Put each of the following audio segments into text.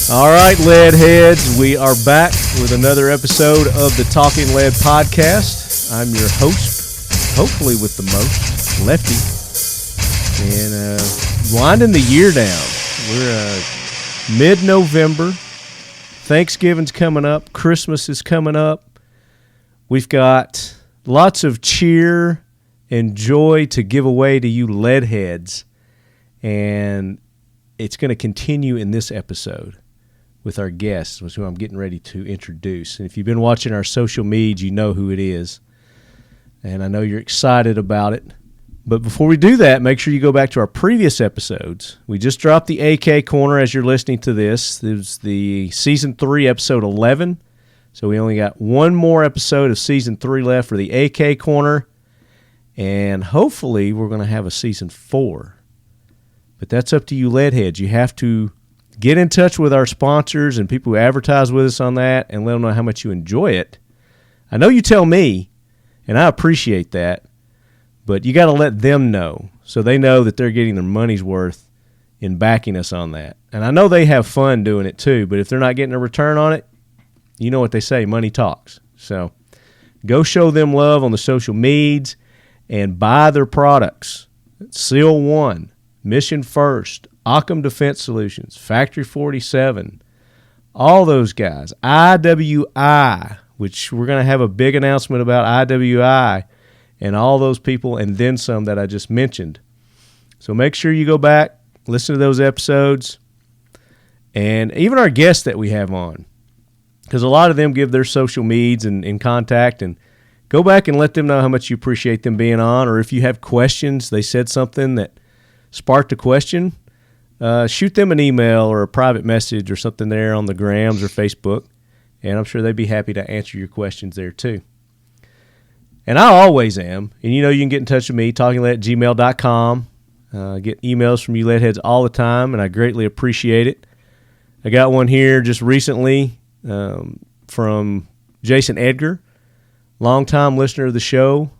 All right, lead heads, we are back with another episode of the Talking Lead podcast. I'm your host, hopefully with the most, Lefty, and winding the year down. We're mid-November. Thanksgiving's coming up. Christmas is coming up. We've got lots of cheer and joy to give away to you lead heads, and it's going to continue in this episode with our guest, who I'm getting ready to introduce. And if you've been watching our social medias, you know who it is. And I know you're excited about it. But before we do that, make sure you go back to our previous episodes. We just dropped the AK Corner as you're listening to this. It was the Season 3, Episode 11. So we only got one more episode of Season 3 left for the AK Corner. And hopefully we're going to have a Season 4. But that's up to you leadheads. You have to get in touch with our sponsors and people who advertise with us on that and let them know how much you enjoy it. I know you tell me, and I appreciate that, but you got to let them know so they know that they're getting their money's worth in backing us on that. And I know they have fun doing it too, but if they're not getting a return on it, you know what they say, money talks. So go show them love on the social medias and buy their products. Seal 1, Mission First, Occam Defense Solutions, Factory 47, all those guys. IWI, which we're going to have a big announcement about IWI and all those people and then some that I just mentioned. So make sure you go back, listen to those episodes, and even our guests that we have on, because a lot of them give their social medias and contact, and go back and let them know how much you appreciate them being on, or if you have questions, they said something that sparked a question, shoot them an email or a private message or something there on the Grams or Facebook, and I'm sure they'd be happy to answer your questions there too. And I always am, and you know you can get in touch with me, talkinglead@gmail.com. Get emails from you leadheads all the time, and I greatly appreciate it. I got one here just recently from Jason Edgar, longtime listener of the show,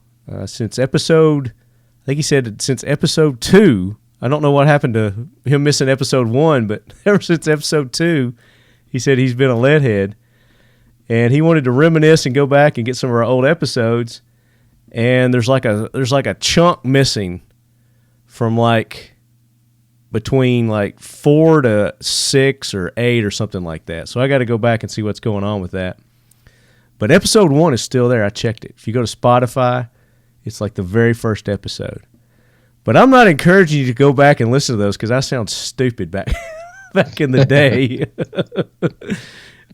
since episode 2. I don't know what happened to him missing episode 1, but ever since episode 2, he said he's been a leadhead. And he wanted to reminisce and go back and get some of our old episodes. And there's like a chunk missing from between 4 to 6 or 8 or something like that. So I got to go back and see what's going on with that. But episode 1 is still there. I checked it. If you go to Spotify, it's like the very first episode. But I'm not encouraging you to go back and listen to those because I sound stupid back in the day.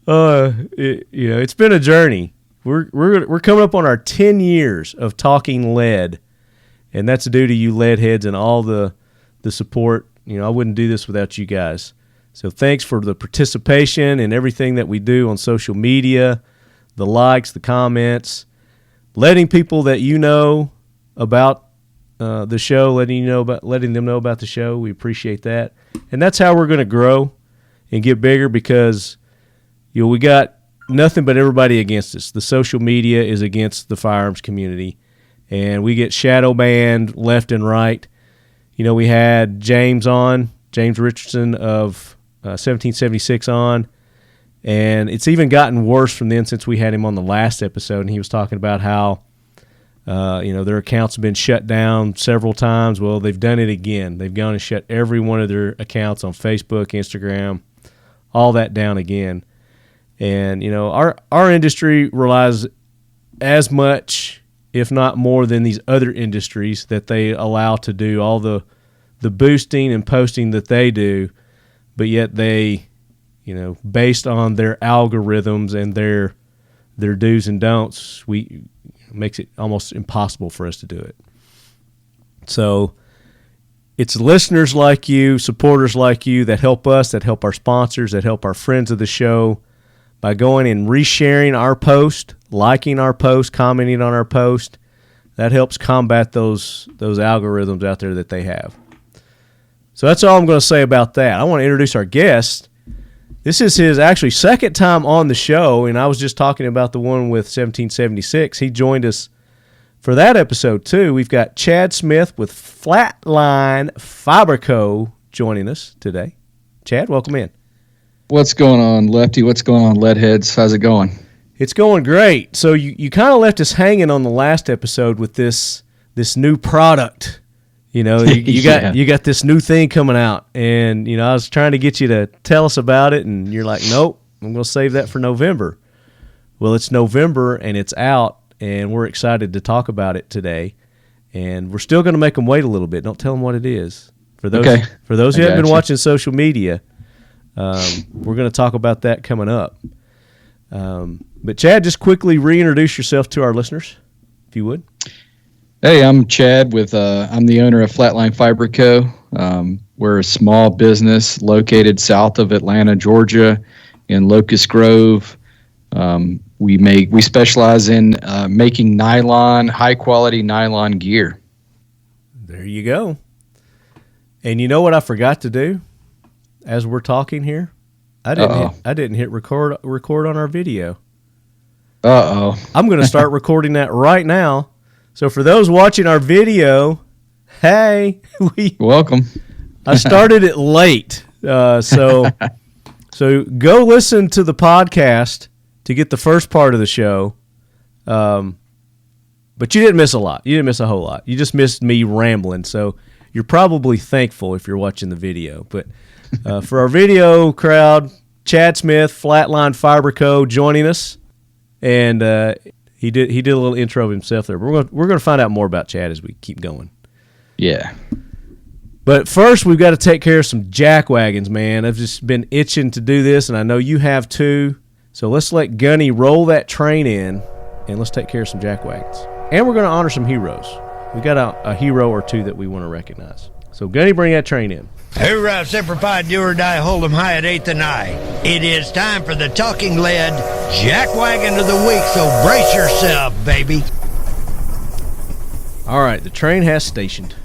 It's been a journey. We're coming up on our 10 years of talking lead, and that's due to you lead heads and all the support. You know, I wouldn't do this without you guys. So thanks for the participation and everything that we do on social media, the likes, the comments, letting people that you know about the show, letting them know about the show. We appreciate that. And that's how we're going to grow and get bigger because, we got nothing but everybody against us. The social media is against the firearms community, and we get shadow banned left and right. We had James Richardson of 1776 on, and it's even gotten worse from then since we had him on the last episode, and he was talking about how their accounts have been shut down several times. Well, they've done it again. They've gone and shut every one of their accounts on Facebook, Instagram, all that down again. And, our industry relies as much, if not more, than these other industries that they allow to do all the boosting and posting that they do, but yet they, based on their algorithms and their do's and don'ts, makes it almost impossible for us to do it. So it's listeners like you, supporters like you that help us, that help our sponsors, that help our friends of the show by going and resharing our post, liking our post, commenting on our post. That helps combat those algorithms out there that they have. So that's all I'm going to say about that. I want to introduce our guest. This is his actually second time on the show, and I was just talking about the one with 1776. He joined us for that episode, too. We've got Chad Smith with Flatline Fiber Co. joining us today. Chad, welcome in. What's going on, Lefty? What's going on, Leadheads? How's it going? It's going great. So you kind of left us hanging on the last episode with this new product. You know, you got this new thing coming out, and you know I was trying to get you to tell us about it, and you're like, nope, I'm going to save that for November. Well, it's November and it's out, and we're excited to talk about it today. And we're still going to make them wait a little bit. Don't tell them what it is. For those who haven't been watching social media, we're going to talk about that coming up. But Chad, just quickly reintroduce yourself to our listeners, if you would. Hey, I'm Chad I'm the owner of Flatline Fiber Co. We're a small business located south of Atlanta, Georgia, in Locust Grove. We specialize in making high quality nylon gear. There you go. And you know what I forgot to do as we're talking here? I didn't hit record on our video. I'm going to start recording that right now. So for those watching our video, hey, welcome. I started it late, so go listen to the podcast to get the first part of the show. But you didn't miss a lot. You didn't miss a whole lot. You just missed me rambling. So you're probably thankful if you're watching the video. But for our video crowd, Chad Smith, Flatline Fiber Co, joining us, and he did a little intro of himself there. But we're going to find out more about Chad as we keep going. Yeah. But first, we've got to take care of some jack wagons, man. I've just been itching to do this, and I know you have too. So let's let Gunny roll that train in, and let's take care of some jack wagons. And we're going to honor some heroes. We got a hero or two that we want to recognize. So Gunny, bring that train in. Hoorah, Semper Fi, do or die, hold 'em high at 8th and I. It is time for the Talking Lead Jack Wagon of the Week, so brace yourself, baby. All right, the train has stationed.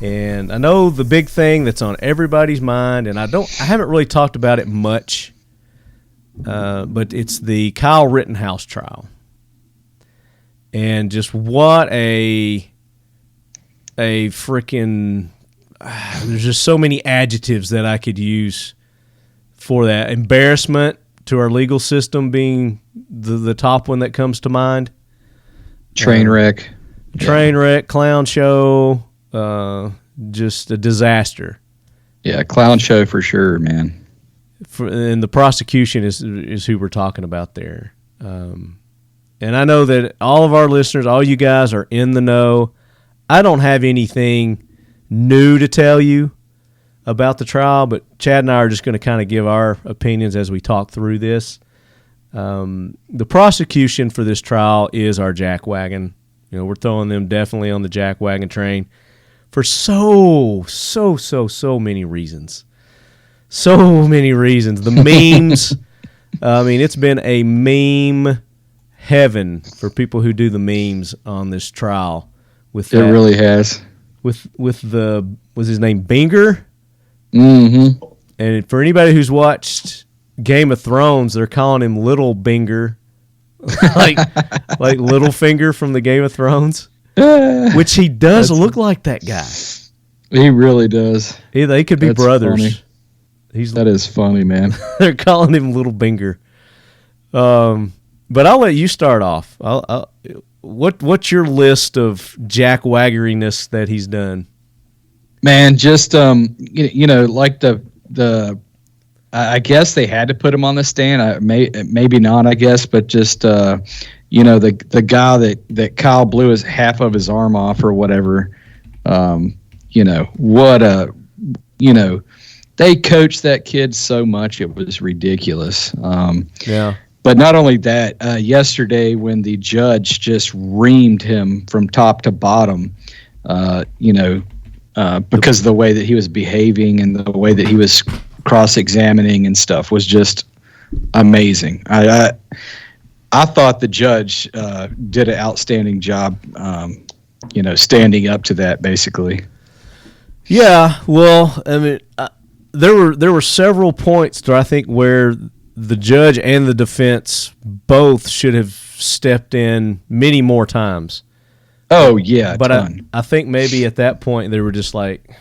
And I know the big thing that's on everybody's mind, and I haven't really talked about it much, but it's the Kyle Rittenhouse trial. And just what a freaking... there's just so many adjectives that I could use for that. Embarrassment to our legal system being the top one that comes to mind. Train wreck. Train wreck, clown show, just a disaster. Yeah, clown show for sure, man. And the prosecution is who we're talking about there. And I know that all of our listeners, all you guys are in the know. I don't have anything new to tell you about the trial, but Chad and I are just going to kind of give our opinions as we talk through this. The prosecution for this trial is our jack wagon. You know, we're throwing them definitely on the jack wagon train for so many reasons. So many reasons. The memes, I mean, it's been a meme heaven for people who do the memes on this trial. It really has. Was his name Binger? Mm-hmm. And for anybody who's watched Game of Thrones, they're calling him Little Binger, like Littlefinger from the Game of Thrones, which he does look like that guy. He really does. They could be brothers. Funny. That is funny, man. They're calling him Little Binger. But I'll let you start off. What's your list of jack waggeriness that he's done? Man, just like the I guess they had to put him on the stand. Maybe not, I guess, but just the guy that Kyle blew his half of his arm off or whatever. They coached that kid so much it was ridiculous. Yeah. But not only that, yesterday when the judge just reamed him from top to bottom, because of the way that he was behaving and the way that he was cross-examining and stuff was just amazing. I thought the judge did an outstanding job, standing up to that, basically. Yeah, well, I mean, there were several points I think where the judge and the defense both should have stepped in many more times. Oh, yeah, but I think maybe at that point they were just like,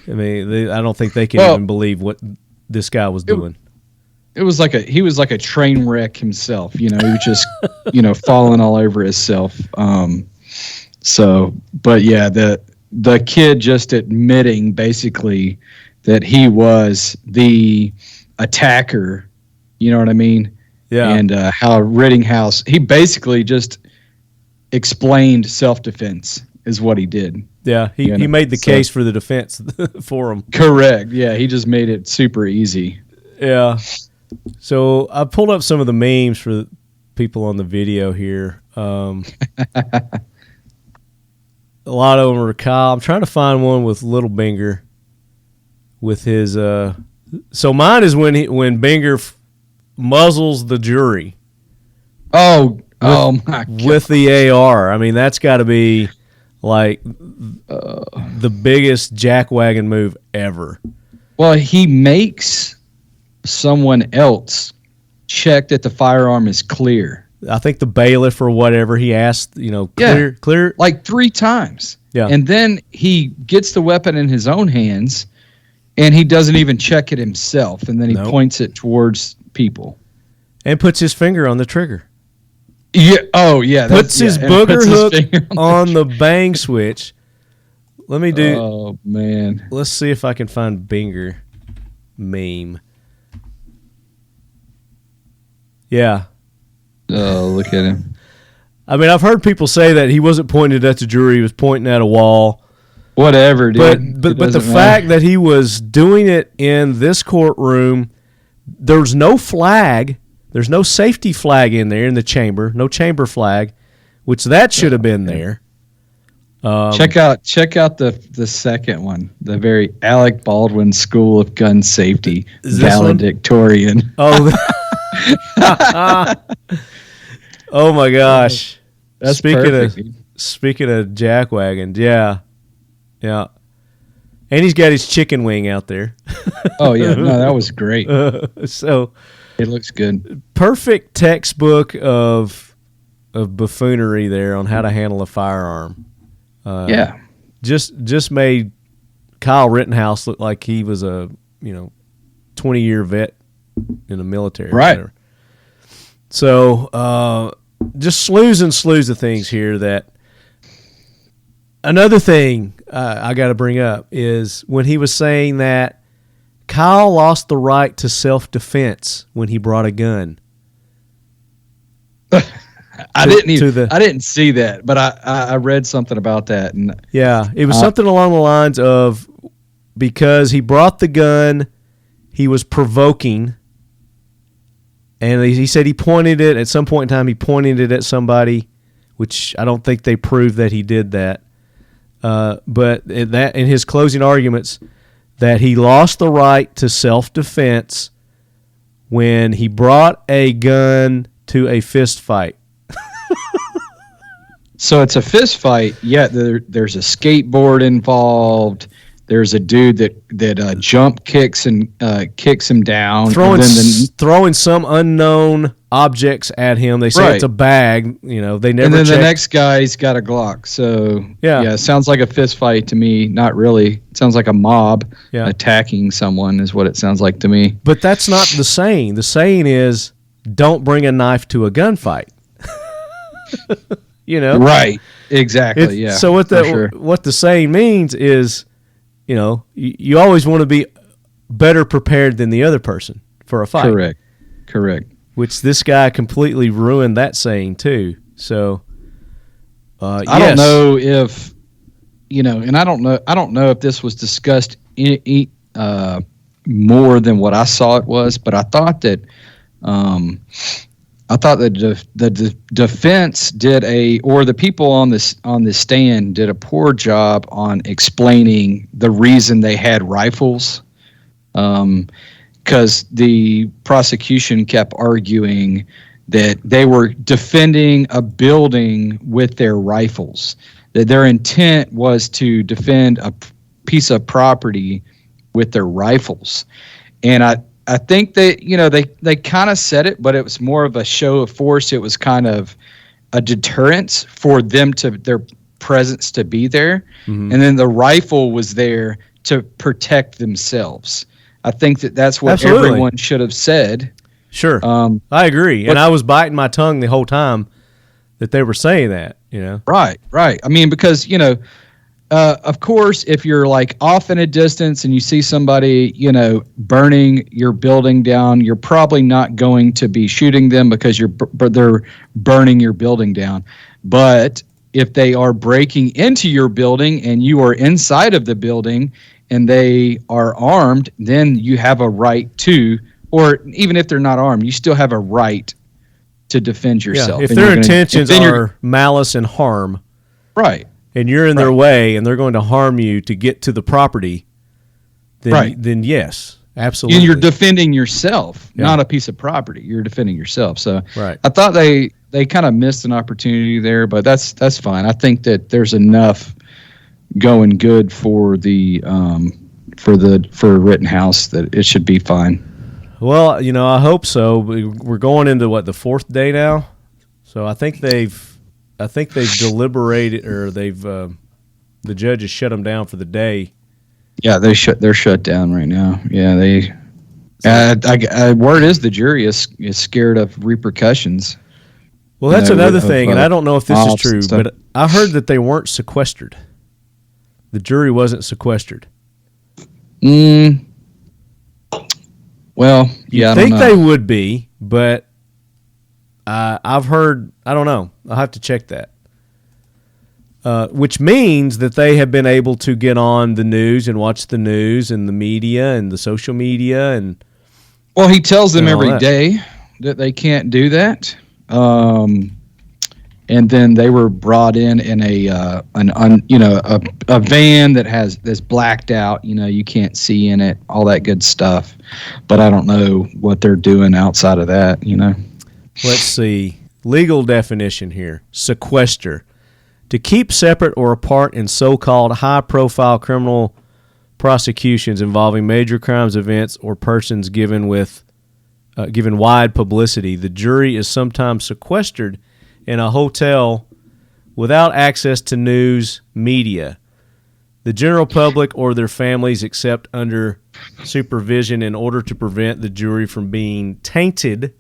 I mean, I don't think they can even believe what this guy was doing. He was like a train wreck himself. He was just falling all over himself. But yeah, the kid just admitting basically that he was the attacker. You know what I mean? Yeah. And how Rittinghouse, he basically just explained self-defense is what he did. Yeah, he made the case for the defense for him. Correct. Yeah, he just made it super easy. Yeah. So I pulled up some of the memes for people on the video here. A lot of them are Kyle. I'm trying to find one with Little Binger with his. So mine is when Binger muzzles the jury. Oh my God. With the AR. I mean, that's got to be like the biggest jackwagon move ever. Well, he makes someone else check that the firearm is clear. I think the bailiff or whatever, he asked, clear. Like 3 times. Yeah. And then he gets the weapon in his own hands, and he doesn't even check it himself, and then he points it towards people. And puts his finger on the trigger. Yeah. Oh, yeah. Puts his booger hook on the bang switch. Let me do. Oh, man. Let's see if I can find Binger meme. Yeah. Oh, look at him. I mean, I've heard people say that he wasn't pointing at the jury; he was pointing at a wall. Whatever, dude. But the fact that he was doing it in this courtroom, there's no flag. There's no safety flag in there in the chamber. No chamber flag, which that should have been there. Check out the second one, the very Alec Baldwin School of Gun Safety valedictorian. Oh, oh my gosh! That's speaking perfect. Speaking of jackwagons, yeah. And he's got his chicken wing out there. Oh yeah, no, that was great. So it looks good. Perfect textbook of buffoonery there on how to handle a firearm. Yeah, just made Kyle Rittenhouse look like he was a 20-year vet in the military, right? Whatever. So just slews and slews of things here. That another thing I got to bring up is when he was saying that Kyle lost the right to self-defense when he brought a gun. I didn't see that, but I read something about that, and yeah, it was something along the lines of because he brought the gun, he was provoking, and he said he pointed it at some point in time. He pointed it at somebody, which I don't think they proved that he did that. But in his closing arguments, that he lost the right to self-defense when he brought a gun to a fist fight. So it's a fist fight, yet there's a skateboard involved. There's a dude that jump kicks and kicks him down. Throwing some unknown objects at him. They say it's a bag. They never. And then the next guy's got a Glock. So yeah, it sounds like a fist fight to me. Not really. It sounds like a mob attacking someone is what it sounds like to me. But that's not the saying. The saying is, don't bring a knife to a gunfight. Right. Exactly. So what the saying means is, you always want to be better prepared than the other person for a fight. Correct. Which this guy completely ruined that saying too. So, I don't know if, and I don't know if this was discussed more than what I saw it was, but I thought that, the defense or the people on the stand did a poor job on explaining the reason they had rifles, because the prosecution kept arguing that they were defending a building with their rifles, that their intent was to defend a piece of property with their rifles, and I think they kind of said it, but it was more of a show of force. It was kind of a deterrence for them their presence to be there. Mm-hmm. And then the rifle was there to protect themselves. I think that's what Absolutely. everyone should have said. Sure. I agree. And I was biting my tongue the whole time that they were saying that, Right. I mean, because, of course, if you're like off in a distance and you see somebody, burning your building down, you're probably not going to be shooting them because they're burning your building down. But if they are breaking into your building and you are inside of the building and they are armed, then you have a right to, or even if they're not armed, you still have a right to defend yourself. Yeah, if their intentions are malice and harm, right, and you're in their way and they're going to harm you to get to the property, then yes, absolutely. And you're defending yourself, not a piece of property. You're defending yourself. So right. I thought they kind of missed an opportunity there, but that's fine. I think that there's enough going good for the for Rittenhouse that it should be fine. Well, I hope so. We're going into the fourth day now, so I think they've deliberated, or the judge has shut them down for the day. Yeah, they're shut down right now. Yeah, word is the jury is scared of repercussions. Well, that's another thing, and I don't know if this is true, but I heard that they weren't sequestered. The jury wasn't sequestered. Well, yeah, I don't know. They would be, but I've heard, I don't know. I'll have to check that. Which means that they have been able to get on the news and watch the news and the media and the social media. And well, he tells them every day that they can't do that. And then they were brought in a van that's blacked out. You can't see in it, all that good stuff. But I don't know what they're doing outside of that. Let's see. Legal definition here: sequester, to keep separate or apart in so-called high-profile criminal prosecutions involving major crimes, events, or persons given wide publicity. The jury is sometimes sequestered in a hotel without access to news media, the general public, or their families, except under supervision, in order to prevent the jury from being tainted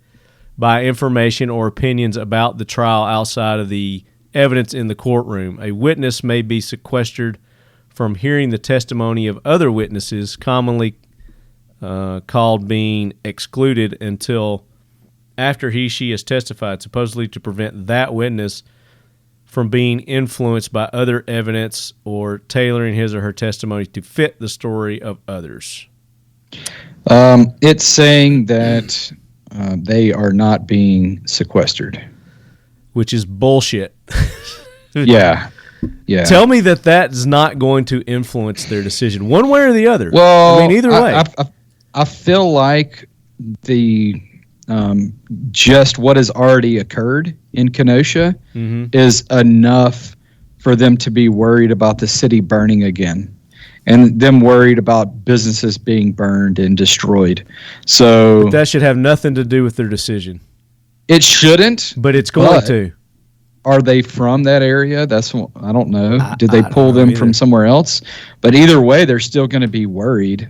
by information or opinions about the trial outside of the evidence in the courtroom. A witness may be sequestered from hearing the testimony of other witnesses, commonly called being excluded, until after she has testified, supposedly to prevent that witness from being influenced by other evidence or tailoring his or her testimony to fit the story of others. It's saying that they are not being sequestered, which is bullshit. Yeah. Tell me that is not going to influence their decision one way or the other. Well, either way. I feel like the just what has already occurred in Kenosha is enough for them to be worried about the city burning again, and them worried about businesses being burned and destroyed. So but that should have nothing to do with their decision. It shouldn't, but it's going to. Are they from that area? I don't know. Did they pull them from somewhere else? But either way, they're still going to be worried.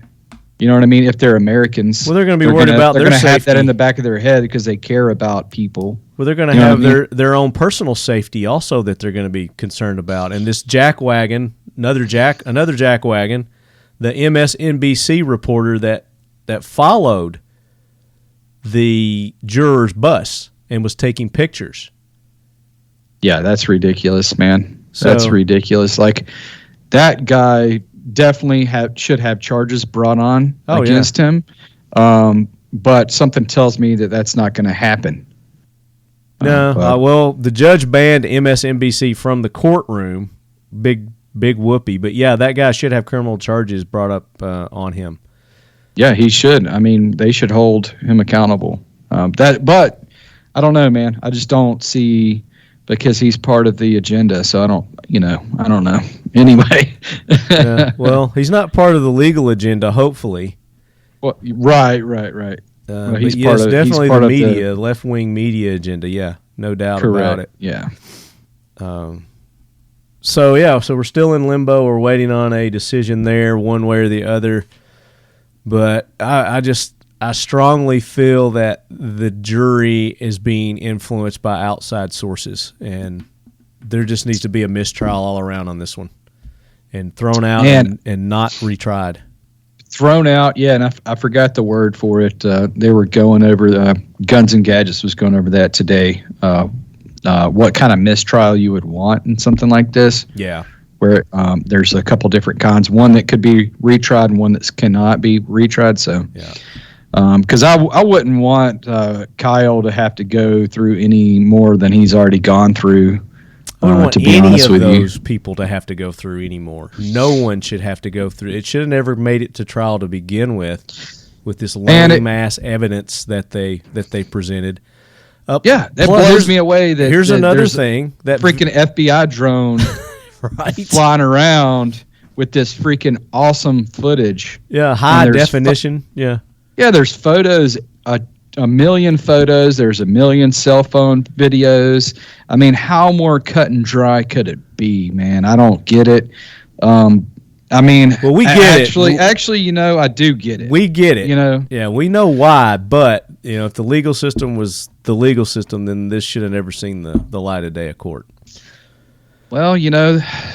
You know what I mean? If they're Americans, well, they're going to be worried about their safety. They're going to have that in the back of their head because they care about people. Well, they're going to have their own personal safety also that they're going to be concerned about. And this jackwagon, another jackwagon, the MSNBC reporter that followed the juror's bus and was taking pictures. Yeah, that's ridiculous, man. That's ridiculous. Like, that guy definitely should have charges brought on against him. But something tells me that that's not going to happen. No, well, the judge banned MSNBC from the courtroom. Big whoopee. But yeah, that guy should have criminal charges brought up on him. Yeah, he should. I mean, they should hold him accountable. But I don't know, man. I just don't see, because he's part of the agenda. So I don't know. Anyway. Yeah, well, he's not part of the legal agenda, hopefully. Well, right. Well, he's definitely the media, left-wing media agenda. Yeah, no doubt about it. Yeah. So we're still in limbo. We're waiting on a decision there, one way or the other. But I strongly feel that the jury is being influenced by outside sources, and there just needs to be a mistrial all around on this one, and thrown out and not retried. Thrown out, yeah, and I forgot the word for it. They were going over Guns and Gadgets was going over that today. What kind of mistrial you would want in something like this? Yeah, where there's a couple different kinds. One that could be retried and one that cannot be retried. So, yeah, because I wouldn't want Kyle to have to go through any more than he's already gone through. I don't want to be any honest of with those people to have to go through anymore. No one should have to go through. It should have never made it to trial to begin with this lame ass evidence that they presented. That blows me away. Here's another thing that freaking FBI drone right flying around with this freaking awesome footage. Yeah, high definition. Yeah, there's photos. A million photos. There's a million cell phone videos. I mean, how more cut and dry could it be, man? I don't get it. I mean, well, we get it. Actually, I do get it. We get it. Yeah, we know why. But if the legal system was the legal system, then this should have never seen the light of day of court. Well,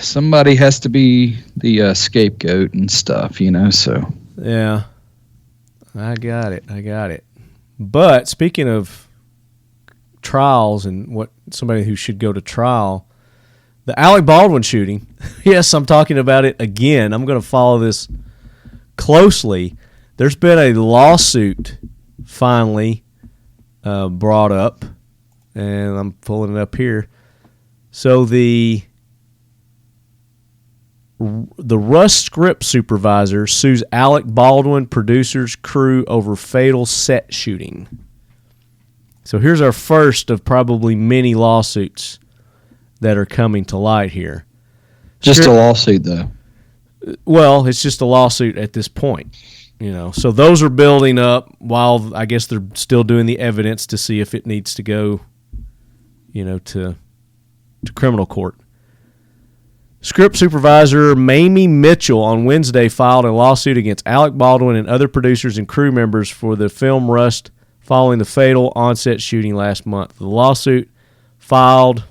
somebody has to be the scapegoat and stuff. So yeah, I got it. But speaking of trials and what somebody who should go to trial, the Alec Baldwin shooting, yes, I'm talking about it again. I'm going to follow this closely. There's been a lawsuit finally brought up, and I'm pulling it up here. So the Rust script supervisor sues Alec Baldwin producer's crew over fatal set shooting. So here's our first of probably many lawsuits that are coming to light here. Just a lawsuit, though. Well, it's just a lawsuit at this point. So those are building up while I guess they're still doing the evidence to see if it needs to go, to criminal court. Script supervisor Mamie Mitchell on Wednesday filed a lawsuit against Alec Baldwin and other producers and crew members for the film Rust following the fatal on-set shooting last month. The lawsuit filed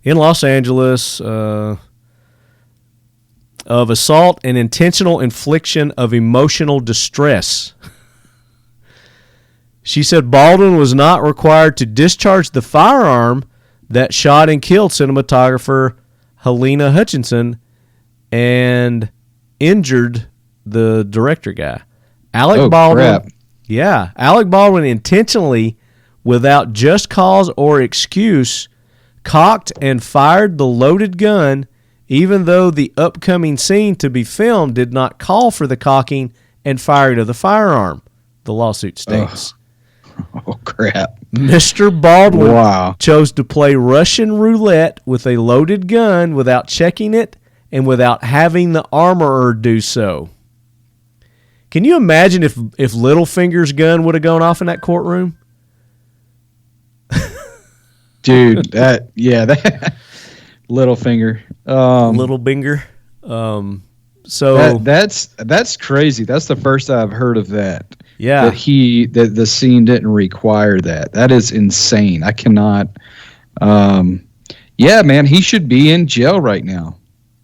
in Los Angeles of assault and intentional infliction of emotional distress. She said Baldwin was not required to discharge the firearm that shot and killed cinematographer Helena Hutchinson and injured the director guy. Alec Baldwin. Crap. Yeah, Alec Baldwin intentionally, without just cause or excuse, cocked and fired the loaded gun, even though the upcoming scene to be filmed did not call for the cocking and firing of the firearm, the lawsuit states. Oh, crap. Mr. Baldwin chose to play Russian roulette with a loaded gun without checking it and without having the armorer do so. Can you imagine if Littlefinger's gun would have gone off in that courtroom? Dude, that Littlefinger. Littlefinger. So that's crazy. That's the first I've heard of that. Yeah. That the scene didn't require that. That is insane. I cannot. Yeah, man, he should be in jail right now.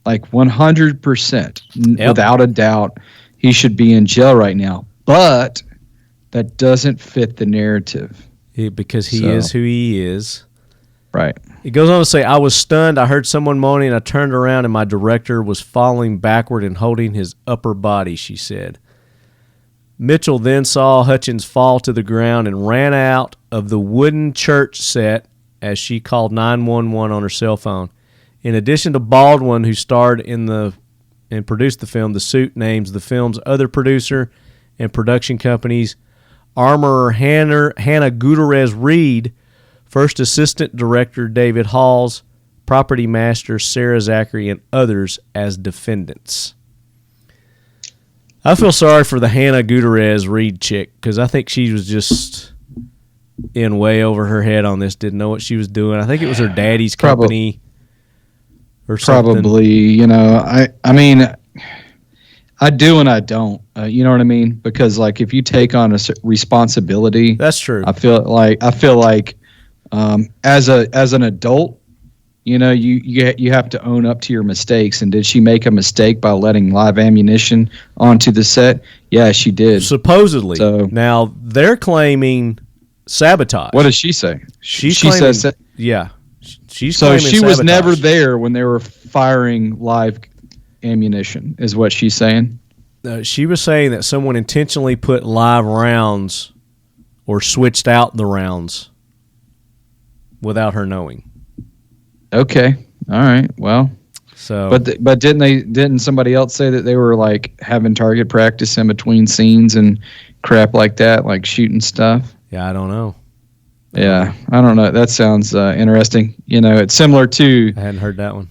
Like 100%. Without a doubt, he should be in jail right now. But that doesn't fit the narrative. Because he is who he is. Right. It goes on to say, I was stunned. I heard someone moaning. I turned around and my director was falling backward and holding his upper body, she said. Mitchell then saw Hutchins fall to the ground and ran out of the wooden church set as she called 911 on her cell phone. In addition to Baldwin, who starred in and produced the film, the suit names the film's other producer and production companies, armorer Hannah Gutierrez-Reed, first assistant director David Halls, property master Sarah Zachary, and others as defendants. I feel sorry for the Hannah Gutierrez-Reed chick because I think she was just in way over her head on this, didn't know what she was doing. I think it was her daddy's company or something. Probably, I mean, I do and I don't. You know what I mean? Because like if you take on a responsibility, that's true. I feel like as an adult, you know, you have to own up to your mistakes. And did she make a mistake by letting live ammunition onto the set? Yeah, she did. Supposedly. So now they're claiming sabotage. What does she say? She says that. Yeah. She's so claiming she was sabotage. never there when they were firing live ammunition, is what she's saying. She was saying that someone intentionally put live rounds or switched out the rounds without her knowing. Okay. All right. Well. So. But didn't somebody else say that they were like having target practice in between scenes and crap like that, like shooting stuff? Yeah, I don't know. Yeah, I don't know. That sounds interesting. You know, it's similar to. I hadn't heard that one.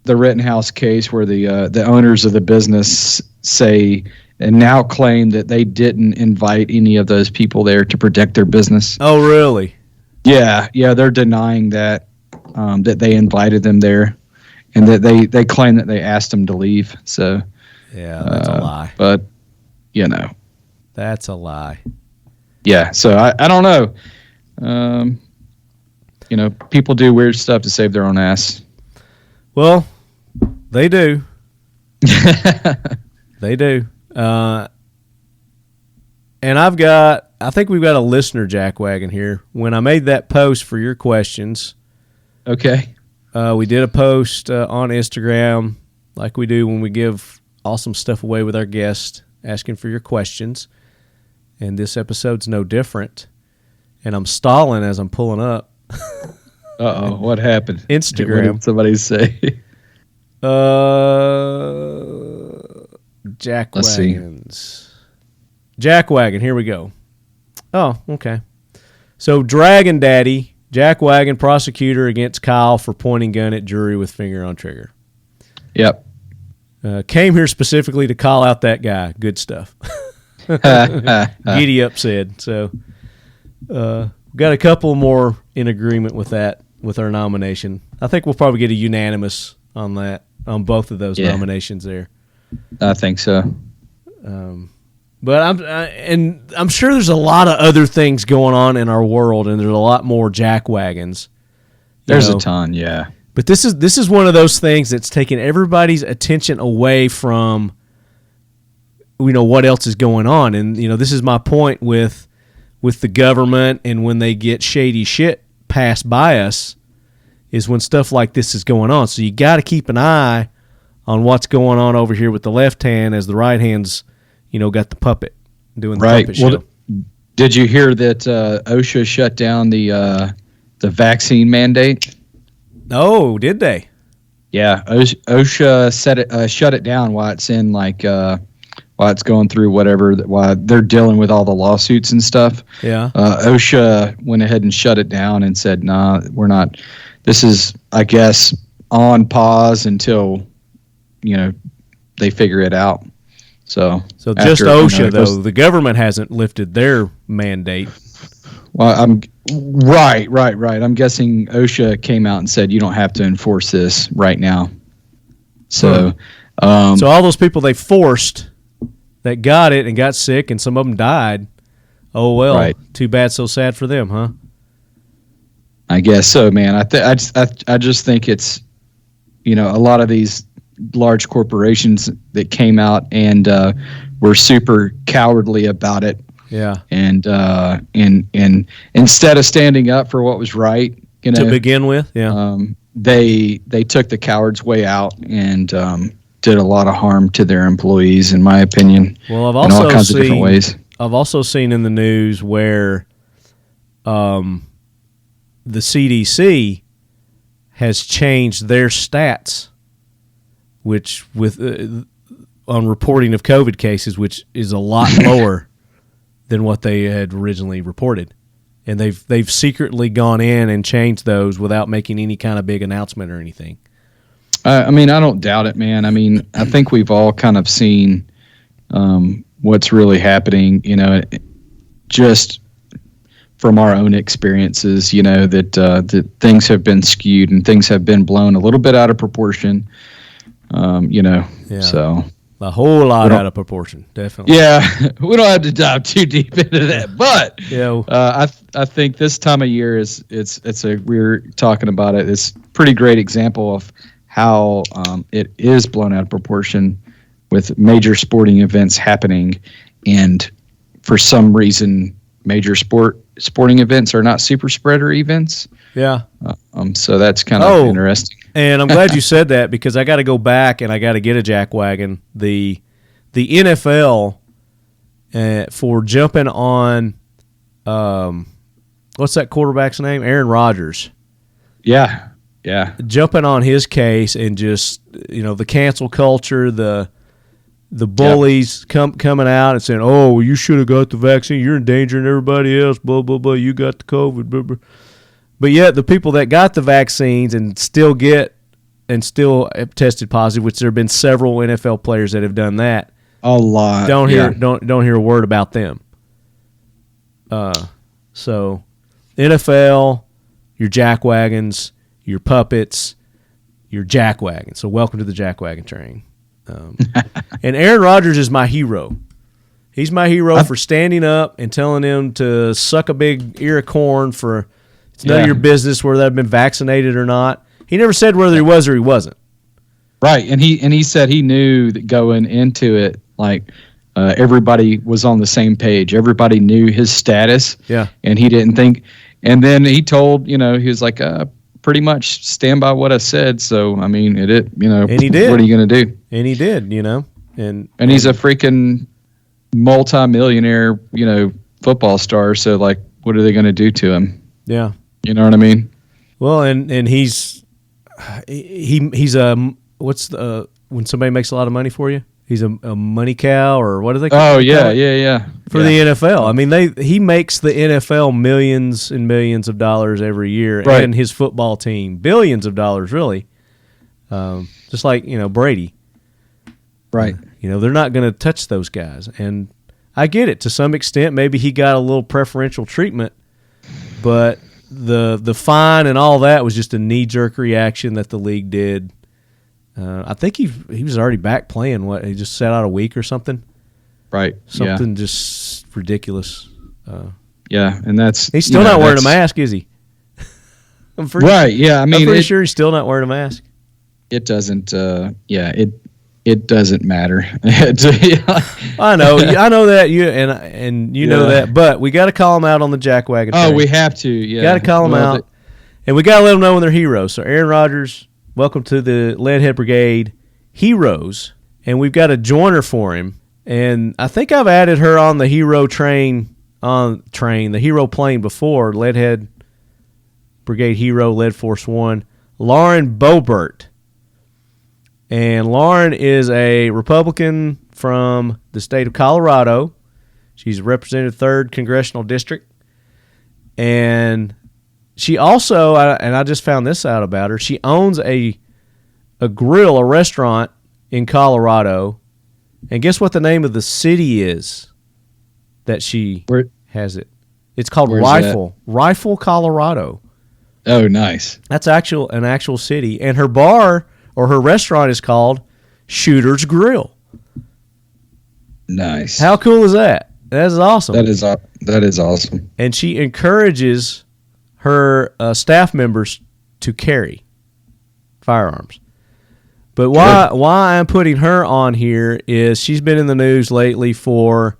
The Rittenhouse case, where the owners of the business say and now claim that they didn't invite any of those people there to protect their business. Oh, really? Yeah, they're denying that that they invited them there, and that they claim that they asked them to leave. So yeah, that's a lie. But you know, that's a lie. Yeah, so I don't know. You know, people do weird stuff to save their own ass. Well, they do. They do. And I think we've got a listener jackwagon here. When I made that post for your questions, okay, we did a post on Instagram like we do when we give awesome stuff away with our guests, asking for your questions. And this episode's no different. And I'm stalling as I'm pulling up. Uh-oh, what happened? Instagram. What did somebody say? Jackwagons. Jackwagon, here we go. Oh, okay. So Dragon Daddy, Jackwagon prosecutor against Kyle for pointing gun at jury with finger on trigger. Yep. Came here specifically to call out that guy. Good stuff. Giddy up said. So got a couple more in agreement with that, with our nomination. I think we'll probably get a unanimous on that, on both of those nominations there. I think so. But I'm sure there's a lot of other things going on in our world, and there's a lot more jackwagons. There's a ton, yeah. But this is one of those things that's taking everybody's attention away from, you know, what else is going on. And, you know, this is my point with the government, and when they get shady shit passed by us is when stuff like this is going on. So you got to keep an eye on what's going on over here with the left hand, as the right hand's, you know, got the puppet doing the puppet show. Well, did you hear that OSHA shut down the vaccine mandate? Oh, did they? Yeah, OSHA shut it down while it's in while it's going through whatever, while they're dealing with all the lawsuits and stuff. Yeah. OSHA went ahead and shut it down and said, "Nah, we're not. This is, I guess, on pause until, you know, they figure it out." So just OSHA, though. The government hasn't lifted their mandate. Well, I'm right. I'm guessing OSHA came out and said you don't have to enforce this right now. So, so all those people they forced that got it and got sick, and some of them died. Oh well, right. Too bad, so sad for them, huh? I guess so, man. I just think it's, you know, a lot of these large corporations that came out and were super cowardly about it. Yeah. And instead of standing up for what was right, you know, to begin with, yeah. They took the coward's way out and did a lot of harm to their employees, in my opinion. Well, in all kinds of different ways. I've also seen in the news where the CDC has changed their stats, which on reporting of COVID cases, which is a lot lower than what they had originally reported, and they've secretly gone in and changed those without making any kind of big announcement or anything. I mean, I don't doubt it, man. I mean, I think we've all kind of seen what's really happening, you know, just from our own experiences, you know, that things have been skewed and things have been blown a little bit out of proportion, you know. Yeah. So, A whole lot out of proportion, definitely. Yeah, we don't have to dive too deep into that, but I think this time of year we're talking about it. It's a pretty great example of how it is blown out of proportion with major sporting events happening, and for some reason, major sporting events are not super spreader events. Yeah. So that's kind of interesting. And I'm glad you said that, because I got to go back and I got to get a jack wagon. The NFL for jumping on what's that quarterback's name? Aaron Rodgers. Yeah. Jumping on his case and just, the cancel culture, the bullies coming out and saying, "Oh, you should have got the vaccine. You're endangering everybody else. Blah blah blah. You got the COVID." Blah, blah. But yet the people that got the vaccines and still have tested positive, which there have been several NFL players that have done that. A lot. Don't hear a word about them. So NFL, your jackwagons, your puppets, your jackwagon. So welcome to the jackwagon train. And Aaron Rodgers is my hero. He's my hero for standing up and telling him to suck a big ear of corn for it's none of your business whether they've been vaccinated or not. He never said whether he was or he wasn't. Right, and he said he knew that going into it, like everybody was on the same page. Everybody knew his status. Yeah, and he didn't think. And then he told, he was like, pretty much stand by what I said. So I mean, and he did. What are you going to do? And he did, and he's a freaking multi-millionaire, football star. So like, what are they going to do to him? Yeah, you know what I mean. Well, and he's what's the when somebody makes a lot of money for you? He's a money cow, or what do they call it? Yeah. For the NFL. I mean, he makes the NFL millions and millions of dollars every year, right. And his football team billions of dollars, really. Just like Brady, right? They're not going to touch those guys, and I get it to some extent. Maybe he got a little preferential treatment, but the fine and all that was just a knee-jerk reaction that the league did. I think he was already back playing. What, he just sat out a week or something? Right. Something just ridiculous. And he's still not wearing a mask, is he? I'm pretty sure he's still not wearing a mask. It doesn't. It doesn't matter. I know that you know that, but we got to call him out on the jackwagon. Oh, we have to. Yeah, got to call him out, and we got to let them know when they're heroes. So Aaron Rodgers, welcome to the Leadhead Brigade heroes, and we've got a joiner for him. And I think I've added her on the hero the hero plane before. Leadhead Brigade hero, Lead Force One, Lauren Beaubert. And Lauren is a Republican from the state of Colorado. She's represented 3rd Congressional District. And she also, and I just found this out about her, she owns a restaurant in Colorado. And guess what the name of the city is that she has it? It's called Rifle, Colorado. Oh, nice. That's an actual city. And her bar or her restaurant is called Shooter's Grill. Nice. How cool is that? That is awesome. That is awesome. And she encourages her staff members to carry firearms. But why I'm putting her on here is she's been in the news lately for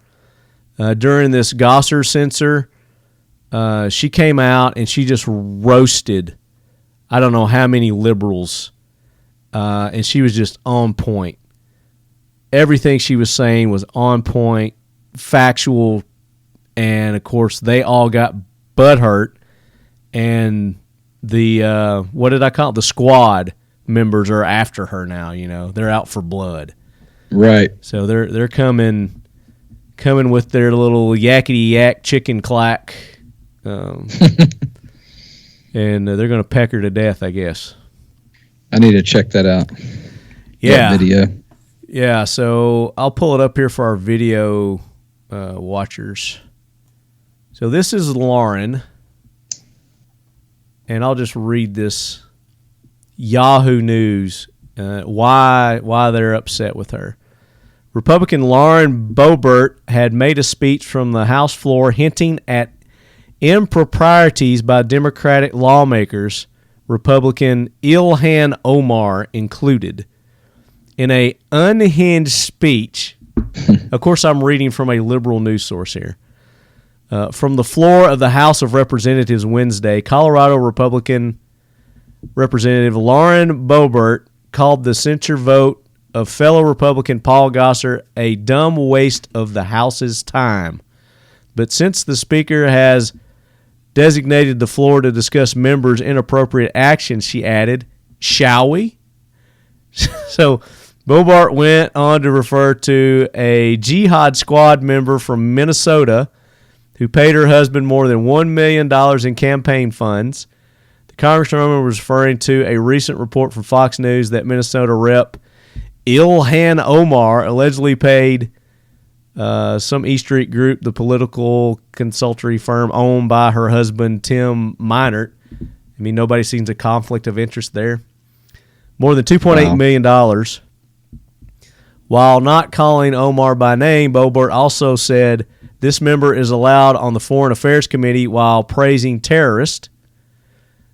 during this Gosser censor. She came out and she just roasted I don't know how many liberals, and she was just on point. Everything she was saying was on point, factual, and of course they all got butthurt. And the what did I call it? The squad members are after her now. They're out for blood. Right. So they're coming with their little yakety yak chicken clack, and they're going to peck her to death, I guess. I need to check that out. Yeah. That video. Yeah. So I'll pull it up here for our video watchers. So this is Lauren, and I'll just read this Yahoo News why they're upset with her. Republican Lauren Beaubert had made a speech from the House floor hinting at improprieties by Democratic lawmakers, Republican Ilhan Omar included. In a unhinged speech, of course I'm reading from a liberal news source here, from the floor of the House of Representatives Wednesday, Colorado Republican Representative Lauren Beaubert called the censure vote of fellow Republican Paul Gosar a dumb waste of the House's time. But since the Speaker has designated the floor to discuss members' inappropriate actions, she added, shall we? So Beaubert went on to refer to a Jihad Squad member from Minnesota who paid her husband more than $1 million in campaign funds. The congresswoman was referring to a recent report from Fox News that Minnesota Rep. Ilhan Omar allegedly paid some E Street group, the political consulting firm owned by her husband, Tim Meinert. I mean, nobody sees a conflict of interest there. More than $2.8 million. While not calling Omar by name, Beaubert also said this member is allowed on the Foreign Affairs Committee while praising terrorists.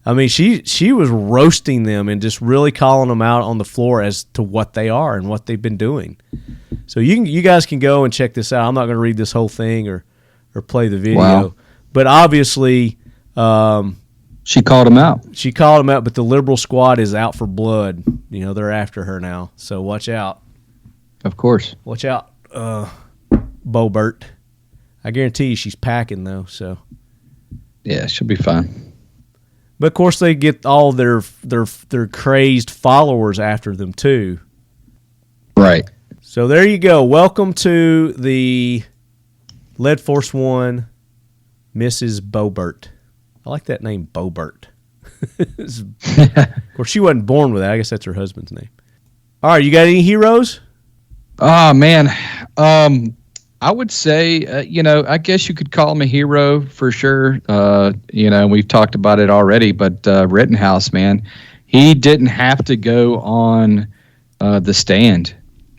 I mean, she was roasting them and just really calling them out on the floor as to what they are and what they've been doing. So you guys can go and check this out. I'm not going to read this whole thing or play the video. Wow. But obviously, she called him out. She called him out, but the liberal squad is out for blood. You know, they're after her now. So watch out. Of course. Watch out, Beaubert. I guarantee you she's packing, though. So yeah, she'll be fine. But of course, they get all their crazed followers after them too. Right. So there you go. Welcome to the Lead Force One, Mrs. Beaubert. I like that name, Beaubert. Of course, she wasn't born with that. I guess that's her husband's name. All right, you got any heroes? Oh man, I would say, I guess you could call him a hero for sure. We've talked about it already, but Rittenhouse, man, he didn't have to go on the stand,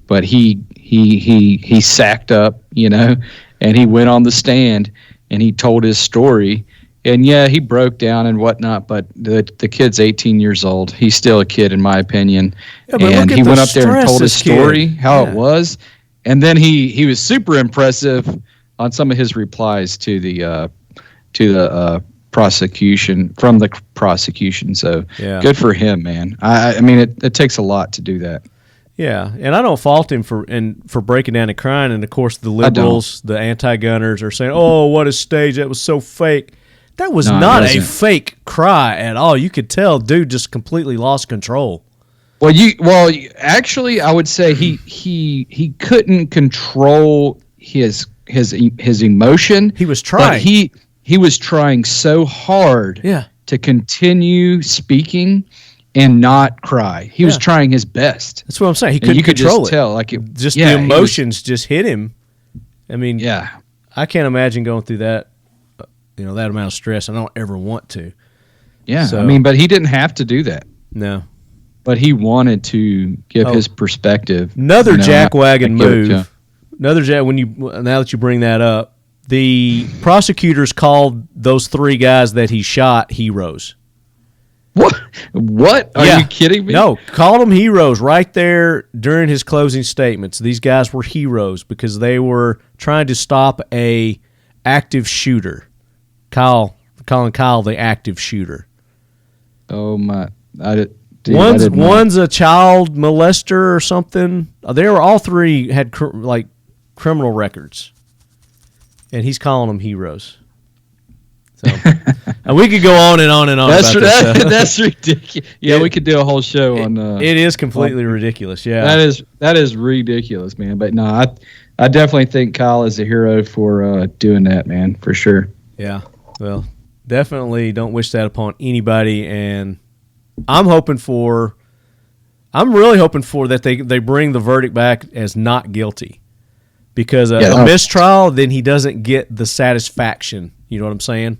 but he sacked up, and he went on the stand and he told his story. And yeah, he broke down and whatnot, but the kid's 18 years old. He's still a kid, in my opinion. Yeah, and he went up there and told his story, how it was. And then he was super impressive on some of his replies to the prosecution, from the prosecution. So good for him, man. I mean, it takes a lot to do that. Yeah, and I don't fault him for breaking down and crying. And of course, the liberals, the anti-gunners, are saying, "Oh, what a stage! That was so fake." That was not a fake cry at all. You could tell, dude just completely lost control. Actually, I would say he couldn't control his emotion. He was trying. But he was trying so hard to continue speaking and not cry. He was trying his best. That's what I'm saying. He couldn't control it. Tell, the emotions just hit him. I mean, I can't imagine going through that. That amount of stress. I don't ever want to. Yeah, so, but he didn't have to do that. No. But he wanted to give his perspective. Another jackwagon move. Now that you bring that up, the prosecutors called those three guys that he shot heroes. What? Are you kidding me? No, called them heroes right there during his closing statements. These guys were heroes because they were trying to stop a active shooter. Calling Kyle the active shooter. Oh my! One's a child molester or something. They were all three had criminal records, and he's calling them heroes. So, and we could go on and on and on. That's ridiculous. Yeah, we could do a whole show on. It is completely ridiculous. Yeah, that is ridiculous, man. But no, I definitely think Kyle is a hero for doing that, man, for sure. Yeah. Well, definitely don't wish that upon anybody, and I'm really hoping for that they bring the verdict back as not guilty, because a mistrial, then he doesn't get the satisfaction. You know what I'm saying?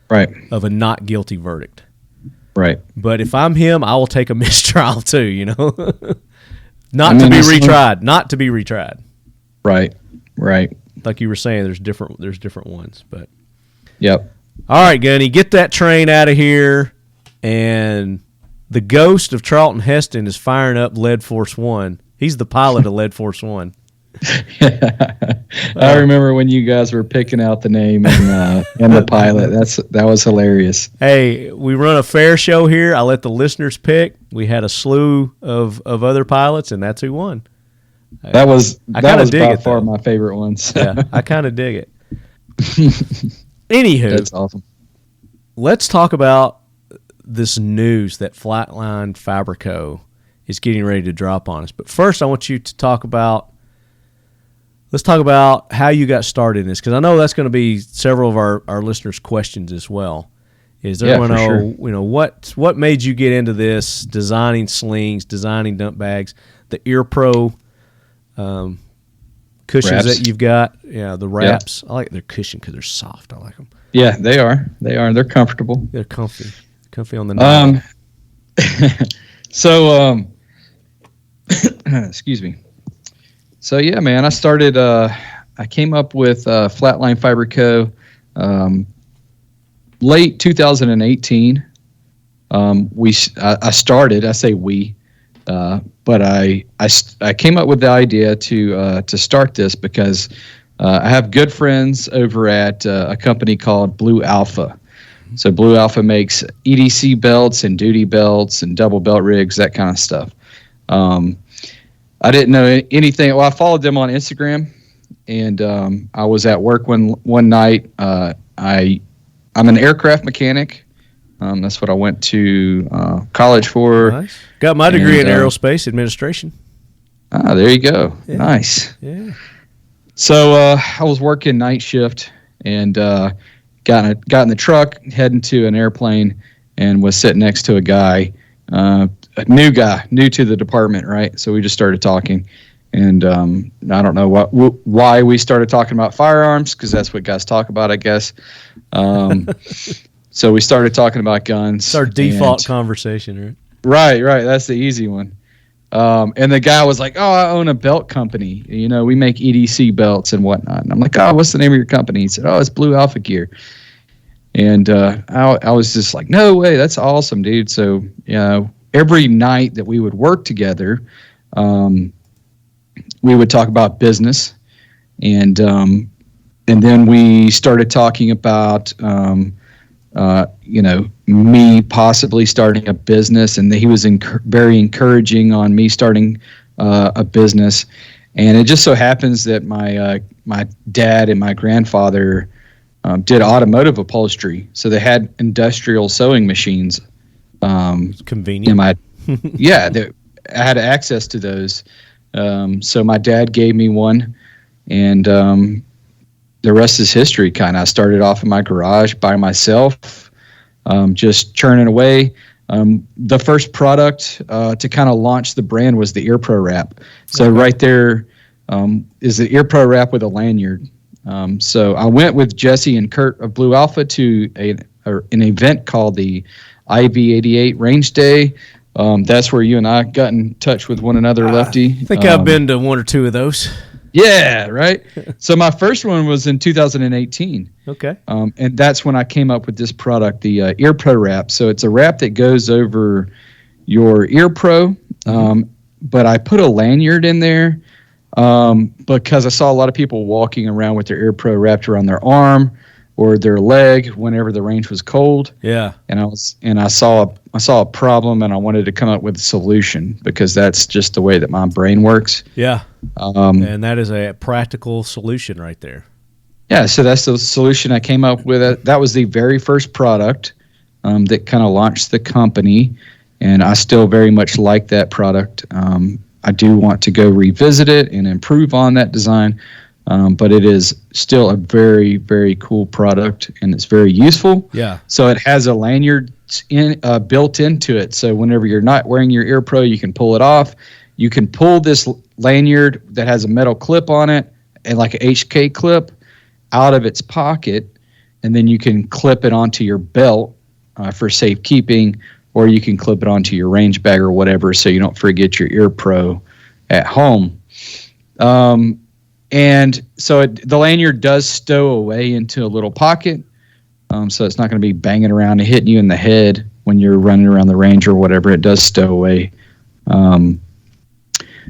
Right. Of a not guilty verdict. Right. But if I'm him, I will take a mistrial too. Not to be retried. Right. Like you were saying, there's different ones, but Yep. All right, Gunny, get that train out of here, and the ghost of Charlton Heston is firing up Lead Force One. He's the pilot of Lead Force One. I remember when you guys were picking out the name and the pilot. That was hilarious. Hey, we run a fair show here. I let the listeners pick. We had a slew of other pilots, and that's who won. That was by far though. my favorite ones. Yeah, I kind of dig it. Anywho, that's awesome. Let's talk about this news that Flatline Fiber Co is getting ready to drop on us. But first, I want you to talk about. Let's talk about how you got started in this, because I know that's going to be several of our listeners' questions as well. Is they're going to know, what made you get into this, designing slings, designing dump bags, the Ear Pro cushions wraps that you've got, the wraps. I like their cushion because they're soft. I like them. Yeah, they are. They're comfortable. They're comfy on the neck. Excuse me. So yeah, man, I started. I came up with Flatline Fiber Co. Late 2018. I started. I say we, but I came up with the idea to start this because I have good friends over at a company called Blue Alpha. So Blue Alpha makes EDC belts and duty belts and double belt rigs, that kind of stuff. I didn't know anything. Well, I followed them on Instagram, and I was at work one night. I'm an aircraft mechanic. That's what I went to college for. Nice. Got my degree in aerospace administration. There you go. Yeah. Nice. Yeah. So I was working night shift and got in the truck, heading to an airplane, and was sitting next to a guy, a new guy, new to the department, right? So we just started talking, and I don't know why we started talking about firearms, because that's what guys talk about, I guess. So we started talking about guns. It's our default conversation, right? Right. That's the easy one. And the guy was like, "Oh, I own a belt company. We make EDC belts and whatnot." And I'm like, "Oh, what's the name of your company?" He said, "Oh, it's Blue Alpha Gear." And I was just like, "No way, that's awesome, dude." So every night that we would work together, we would talk about business, and then we started talking about me possibly starting a business, and he was very encouraging on me starting a business. And it just so happens that my dad and my grandfather did automotive upholstery, so they had industrial sewing machines. It's convenient. I had access to those. So my dad gave me one, and the rest is history. I started off in my garage by myself, just churning away. The first product to kind of launch the brand was the Ear Pro wrap. So right there is the Ear Pro wrap with a lanyard. So I went with Jesse and Kurt of Blue Alpha to an event called the IV88 Range Day. That's where you and I got in touch with one another, Lefty. I think I've been to one or two of those. Yeah, right. So my first one was in 2018. Okay. And that's when I came up with this product, the Ear Pro wrap. So it's a wrap that goes over your Ear Pro, but I put a lanyard in there because I saw a lot of people walking around with their Ear Pro wrapped around their arm or their leg whenever the range was cold. Yeah. And I saw a problem, and I wanted to come up with a solution because that's just the way that my brain works. Yeah. And that is a practical solution right there. Yeah, so that's the solution I came up with. That was the very first product that kind of launched the company, and I still very much like that product. I do want to go revisit it and improve on that design, but it is still a very, very cool product, and it's very useful. Yeah. So it has a lanyard built into it, so whenever you're not wearing your Ear Pro, you can pull it off. You can pull this lanyard that has a metal clip on it, and like an HK clip, out of its pocket, and then you can clip it onto your belt for safekeeping, or you can clip it onto your range bag or whatever, so you don't forget your Ear Pro at home. And so the lanyard does stow away into a little pocket, so it's not going to be banging around and hitting you in the head when you're running around the range or whatever. It does stow away.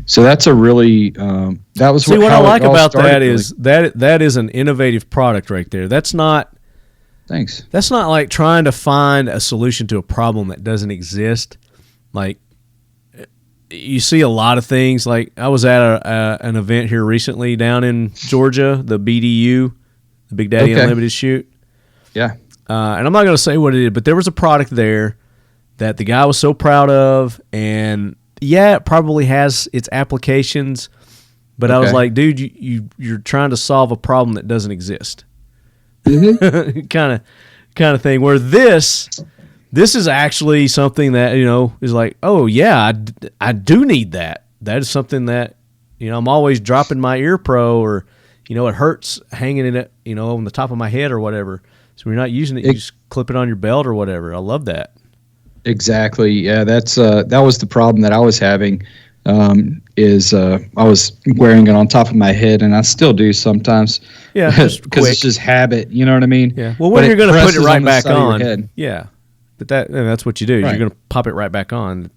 So that's a really that was what I like about that is that is an innovative product right there. That's not. Thanks. That's not like trying to find a solution to a problem that doesn't exist. Like, you see a lot of things. Like, I was at an event here recently down in Georgia, the BDU, the Big Daddy Unlimited shoot. Yeah. And I'm not going to say what it is, but there was a product there that the guy was so proud of, and yeah, it probably has its applications, but I was like, dude, you're trying to solve a problem that doesn't exist. kind of thing. Where this is actually something that, you know, is like, oh yeah, I do need that. That is something that, you know, I'm always dropping my ear pro, or, you know, it hurts hanging in it, you know, on the top of my head or whatever. So when you're not using it, you just clip it on your belt or whatever. I love that. Exactly. Yeah, that's that was the problem that I was having. I was wearing it on top of my head, and I still do sometimes. Yeah, because it's just habit. You know what I mean? Yeah. Well, when you're going to put it right back on, yeah. But that's what you do. Right. You're going to pop it right back on.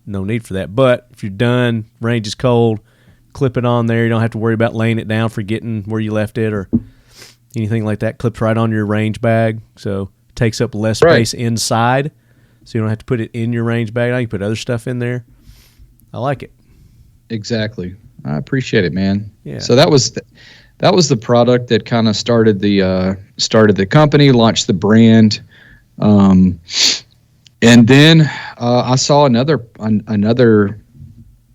No need for that. But if you're done, range is cold, clip it on there. You don't have to worry about laying it down, forgetting where you left it, or anything like that. Clips right on your range bag, so it takes up less space inside. So you don't have to put it in your range bag. Now you can put other stuff in there. I like it. Exactly. I appreciate it, man. Yeah. So that was the product that kind of started the company, launched the brand, and then I saw another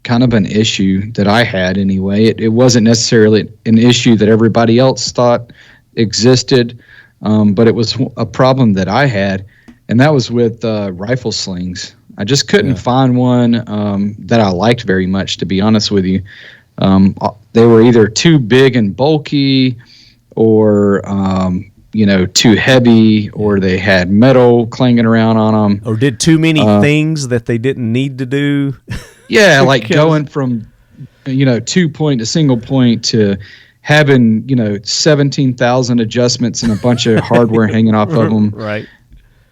kind of an issue that I had anyway. It wasn't necessarily an issue that everybody else thought existed, but it was a problem that I had, and that was with rifle slings. I just couldn't find one that I liked very much, to be honest with you. They were either too big and bulky, or too heavy, or they had metal clanging around on them, or did too many things that they didn't need to do. Yeah, like going from 2-point to single point to having 17,000 adjustments and a bunch of hardware hanging off of them. Right.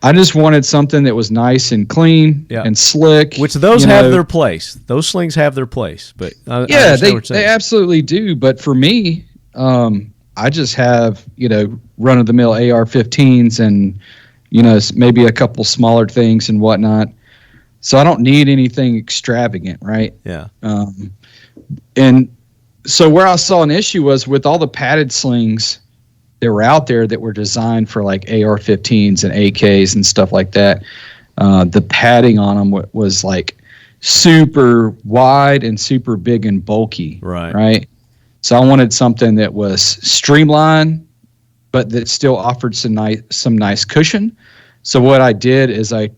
I just wanted something that was nice and clean and slick. Which those have their place. Those slings have their place. But they absolutely do. But for me, I just have run-of-the-mill AR-15s and maybe a couple smaller things and whatnot. So I don't need anything extravagant, right? Yeah. And so where I saw an issue was with all the padded slings that were out there that were designed for like AR-15s and AKs and stuff like that. The padding on them was like super wide and super big and bulky. Right. So I wanted something that was streamlined, but that still offered some nice cushion. So what I did is I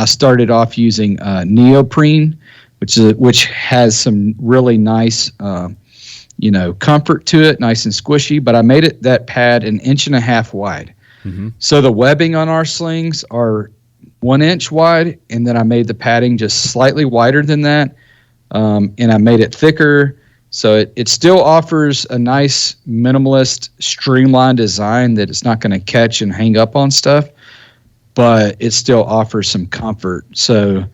started off using neoprene, which has some really nice comfort to it, nice and squishy, but I made that pad 1.5 inches wide. Mm-hmm. So the webbing on our slings are 1 inch wide, and then I made the padding just slightly wider than that, and I made it thicker. So it still offers a nice minimalist, streamlined design that it's not going to catch and hang up on stuff, but it still offers some comfort. So,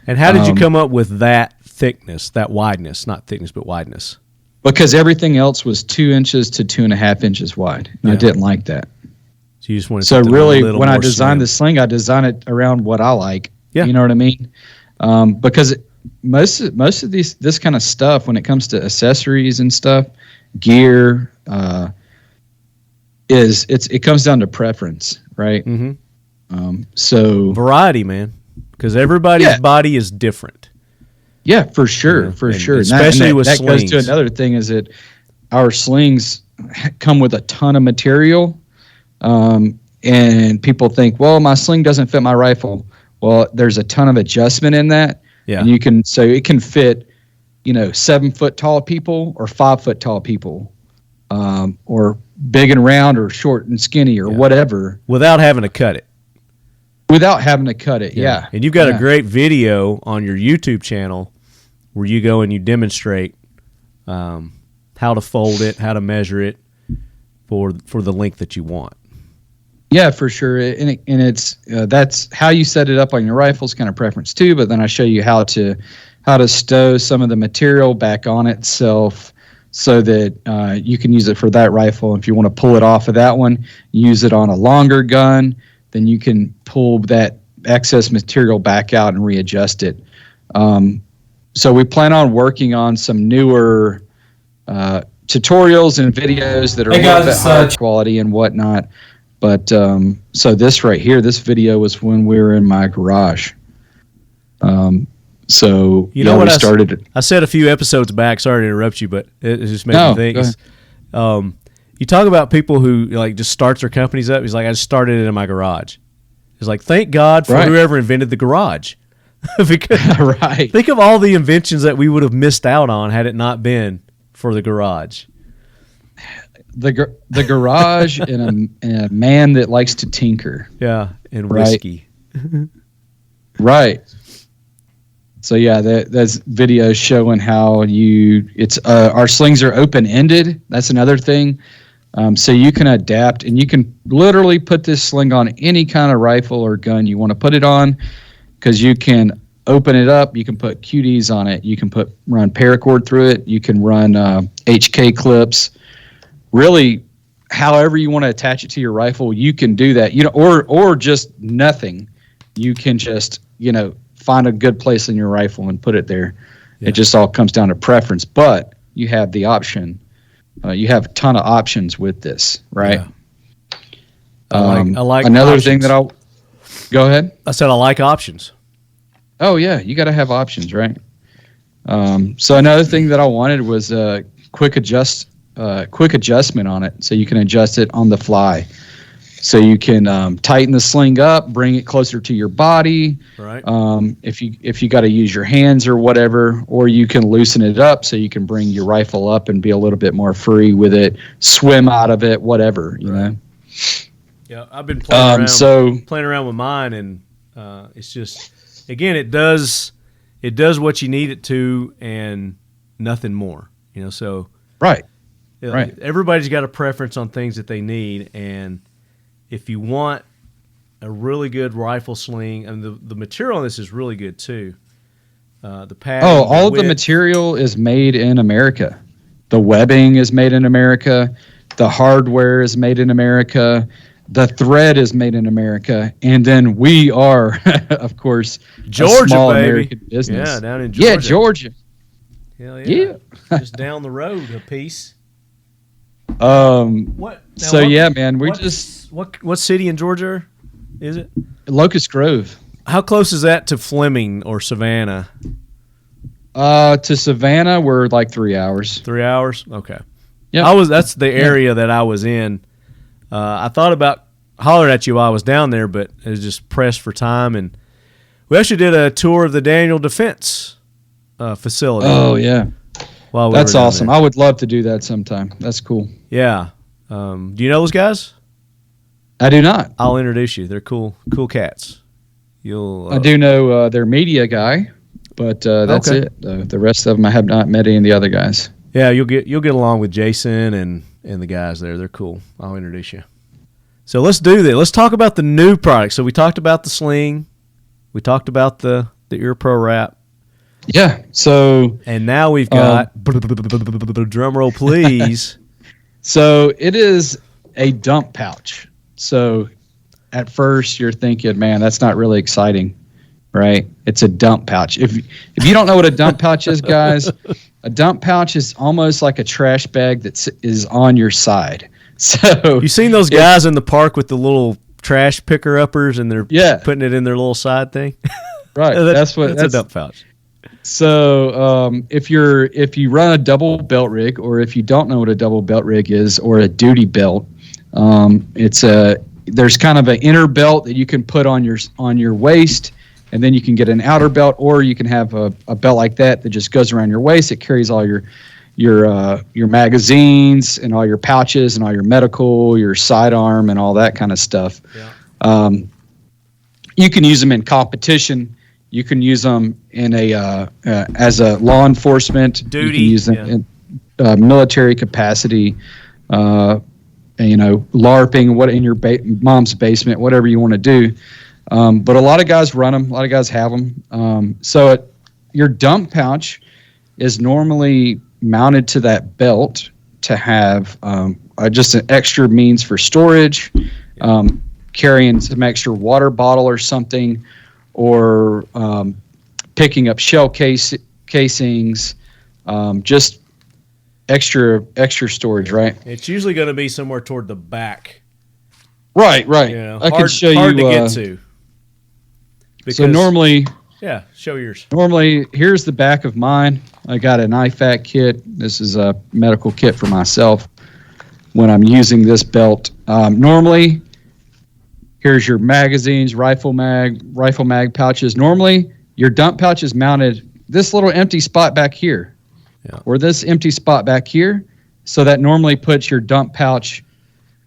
and how did you come up with that thickness, that wideness, not thickness, but wideness? Because everything else was 2 inches to 2.5 inches wide, and I didn't like that. So you just wanted. So really, when I designed the sling, I designed it around what I like. Yeah. You know what I mean? Because most of this kind of stuff, when it comes to accessories and stuff, gear, it comes down to preference, right? Mm-hmm. So variety, man, because everybody's body is different. Yeah, for sure, sure. Especially with that slings. Goes to another thing is that our slings come with a ton of material, and people think, well, my sling doesn't fit my rifle. Well, there's a ton of adjustment in that. Yeah. And it can fit, 7 foot tall people or 5 foot tall people, or big and round or short and skinny or whatever. Without having to cut it. Yeah. And you've got a great video on your YouTube channel where you go and you demonstrate how to fold it, how to measure it for the length that you want. Yeah, for sure. And it's that's how you set it up on your rifle's kind of preference too. But then I show you how to stow some of the material back on itself so that you can use it for that rifle. If you want to pull it off of that one, use it on a longer gun, then you can pull that excess material back out and readjust it. So we plan on working on some newer tutorials and videos that are a little bit higher quality and whatnot. But so this right here, this video was when we were in my garage. So you know what we started. I said a few episodes back. Sorry to interrupt you, but it just made me think. You talk about people who like just starts their companies up. He's like, I just started it in my garage. He's like, thank God for whoever invented the garage. Because think of all the inventions that we would have missed out on had it not been for the garage. The garage and a man that likes to tinker. Yeah, and whiskey. Right. So yeah, that's videos showing how our slings are open-ended. That's another thing. So you can adapt, and you can literally put this sling on any kind of rifle or gun you want to put it on, because you can open it up. You can put QDs on it. You can run paracord through it. You can run HK clips. Really, however you want to attach it to your rifle, you can do that. Or just nothing. You can just find a good place in your rifle and put it there. Yeah. It just all comes down to preference. But you have the option. You have a ton of options with this, right? Yeah. I like another options. thing that I'll go ahead. I said I like options. Oh yeah, you got to have options, right? So another thing that I wanted was a quick adjustment on it, so you can adjust it on the fly. So you can tighten the sling up, bring it closer to your body. Right. If you got to use your hands or whatever, or you can loosen it up so you can bring your rifle up and be a little bit more free with it, swim out of it, whatever, you know. Yeah, I've been playing around with mine, and it's just, again, it does what you need it to and nothing more, so. Right. Right. Everybody's got a preference on things that they need, and if you want a really good rifle sling, and the material on this is really good too. The pad. Oh, all of the material is made in America. The webbing is made in America. The hardware is made in America. The thread is made in America, and then we are, of course, Georgia, a small baby. American business. Yeah, down in Georgia. Yeah, Georgia. Hell yeah. Just down the road a piece. What city in Georgia is it? Locust Grove. How close is that to Fleming or Savannah? To Savannah, we're like 3 hours. 3 hours? Okay. Yeah. That's the area that I was in. I thought about hollering at you while I was down there, but it was just pressed for time. And we actually did a tour of the Daniel Defense facility. Oh, yeah. That's awesome. There. I would love to do that sometime. That's cool. Yeah. Do you know those guys? I do not. I'll introduce you. They're cool cats. I do know their media guy, but that's it. The rest of them, I have not met any of the other guys. Yeah, you'll get along with Jason and the guys there. They're cool. I'll introduce you. So let's do this. Let's talk about the new product. So we talked about the sling. We talked about the Ear Pro Wrap. Yeah. So and now we've got drum roll, please. So it is a dump pouch. So at first you're thinking, man, that's not really exciting, right? It's a dump pouch. If you don't know what a dump pouch is, guys, a dump pouch is almost like a trash bag that is on your side. So you seen those guys in the park with the little trash picker uppers, and they're putting it in their little side thing. Right. that's a dump pouch. So if you run a double belt rig, or if you don't know what a double belt rig is, or a duty belt, there's kind of an inner belt that you can put on your waist, and then you can get an outer belt, or you can have a belt like that just goes around your waist. It carries all your magazines and all your pouches and all your medical, your sidearm, and all that kind of stuff. Yeah. You can use them in competition. You can use them in as a law enforcement. Duty. You can use them military capacity, LARPing, what in your mom's basement, whatever you want to do. But a lot of guys run them. A lot of guys have them. Your dump pouch is normally mounted to that belt to have just an extra means for storage, carrying some extra water bottle or something, or picking up shell casings, just extra storage, right? It's usually going to be somewhere toward the back. Right. I can show you. Hard to get to. So normally... Yeah, show yours. Normally, here's the back of mine. I got an IFAC kit. This is a medical kit for myself when I'm using this belt. Normally, here's your magazines, rifle mag pouches. Normally, your dump pouch is mounted this little empty spot back here, or this empty spot back here. So that normally puts your dump pouch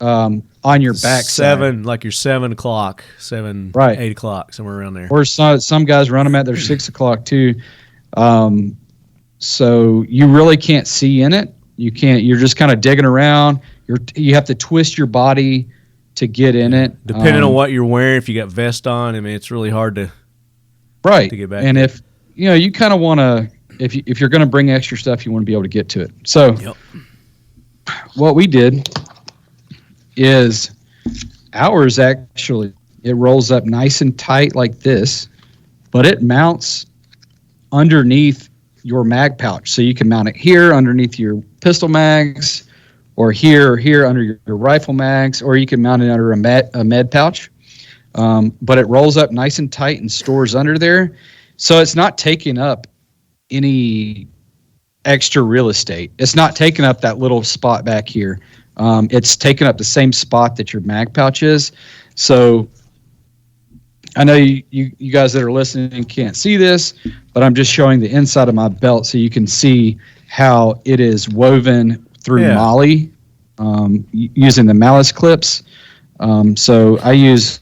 on your back side. Like your 7 o'clock, 8 o'clock, somewhere around there. Or some guys run them at their 6 o'clock too. So you really can't see in it. You can't. You're just kind of digging around. You have to twist your body to get in it. Depending on what you're wearing, if you got vest on, I mean, it's really hard to get back. And if you kind of want to, if you're going to bring extra stuff, you want to be able to get to it. So what we did is ours actually, it rolls up nice and tight like this, but it mounts underneath your mag pouch. So you can mount it here underneath your pistol mags, or here under your rifle mags, or you can mount it under a med pouch. But it rolls up nice and tight and stores under there. So it's not taking up any extra real estate. It's not taking up that little spot back here. It's taking up the same spot that your mag pouch is. So I know you guys that are listening can't see this, but I'm just showing the inside of my belt so you can see how it is woven through moly using the malice clips. So I use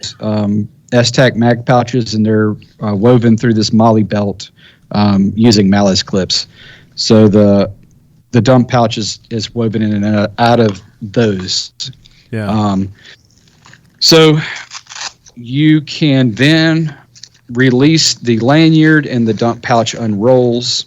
S-Tac mag pouches, and they're woven through this moly belt using malice clips. So the dump pouch is woven in and out of those. So you can then release the lanyard, and the dump pouch unrolls.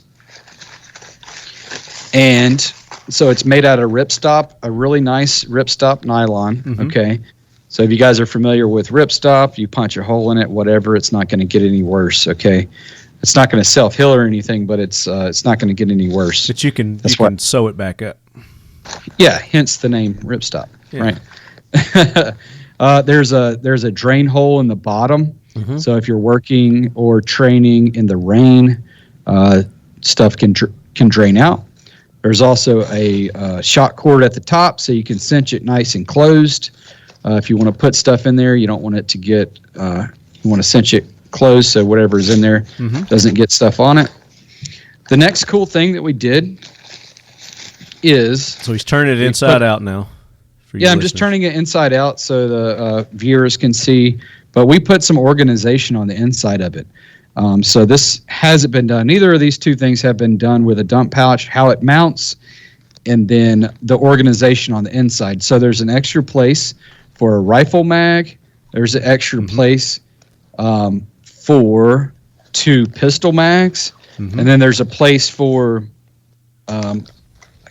And so it's made out of ripstop, a really nice ripstop nylon. Mm-hmm. Okay. So if you guys are familiar with ripstop, you punch a hole in it, whatever, it's not going to get any worse. Okay. It's not going to self-heal or anything, but it's not going to get any worse. But you can sew it back up. Yeah, hence the name ripstop, right? There's a drain hole in the bottom. Mm-hmm. So if you're working or training in the rain, stuff can drain out. There's also a shock cord at the top, so you can cinch it nice and closed. If you want to put stuff in there, you don't want it to get. You want to cinch it closed, so whatever's in there doesn't get stuff on it. The next cool thing that we did is... So he's turning it inside out now. I'm just turning it inside out so the viewers can see. But we put some organization on the inside of it. So this hasn't been done. Neither of these two things have been done with a dump pouch, how it mounts, and then the organization on the inside. So there's an extra place for a rifle mag. There's an extra place for 2 pistol mags. Mm-hmm. And then there's a place for a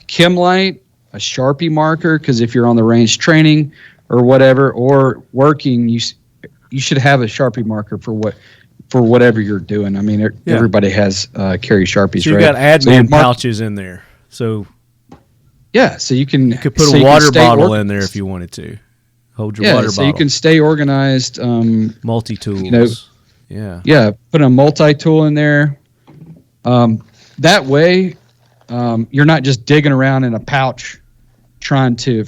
chem light, a Sharpie marker, because if you're on the range training or whatever, or working, you should have a Sharpie marker for whatever you're doing. I mean, everybody has carry Sharpies, so you've got admin pouches in there. So so you could put a water bottle in there if you wanted to. Hold your water bottle. So you can stay organized. Multi-tools. Put a multi-tool in there. That way, you're not just digging around in a pouch trying to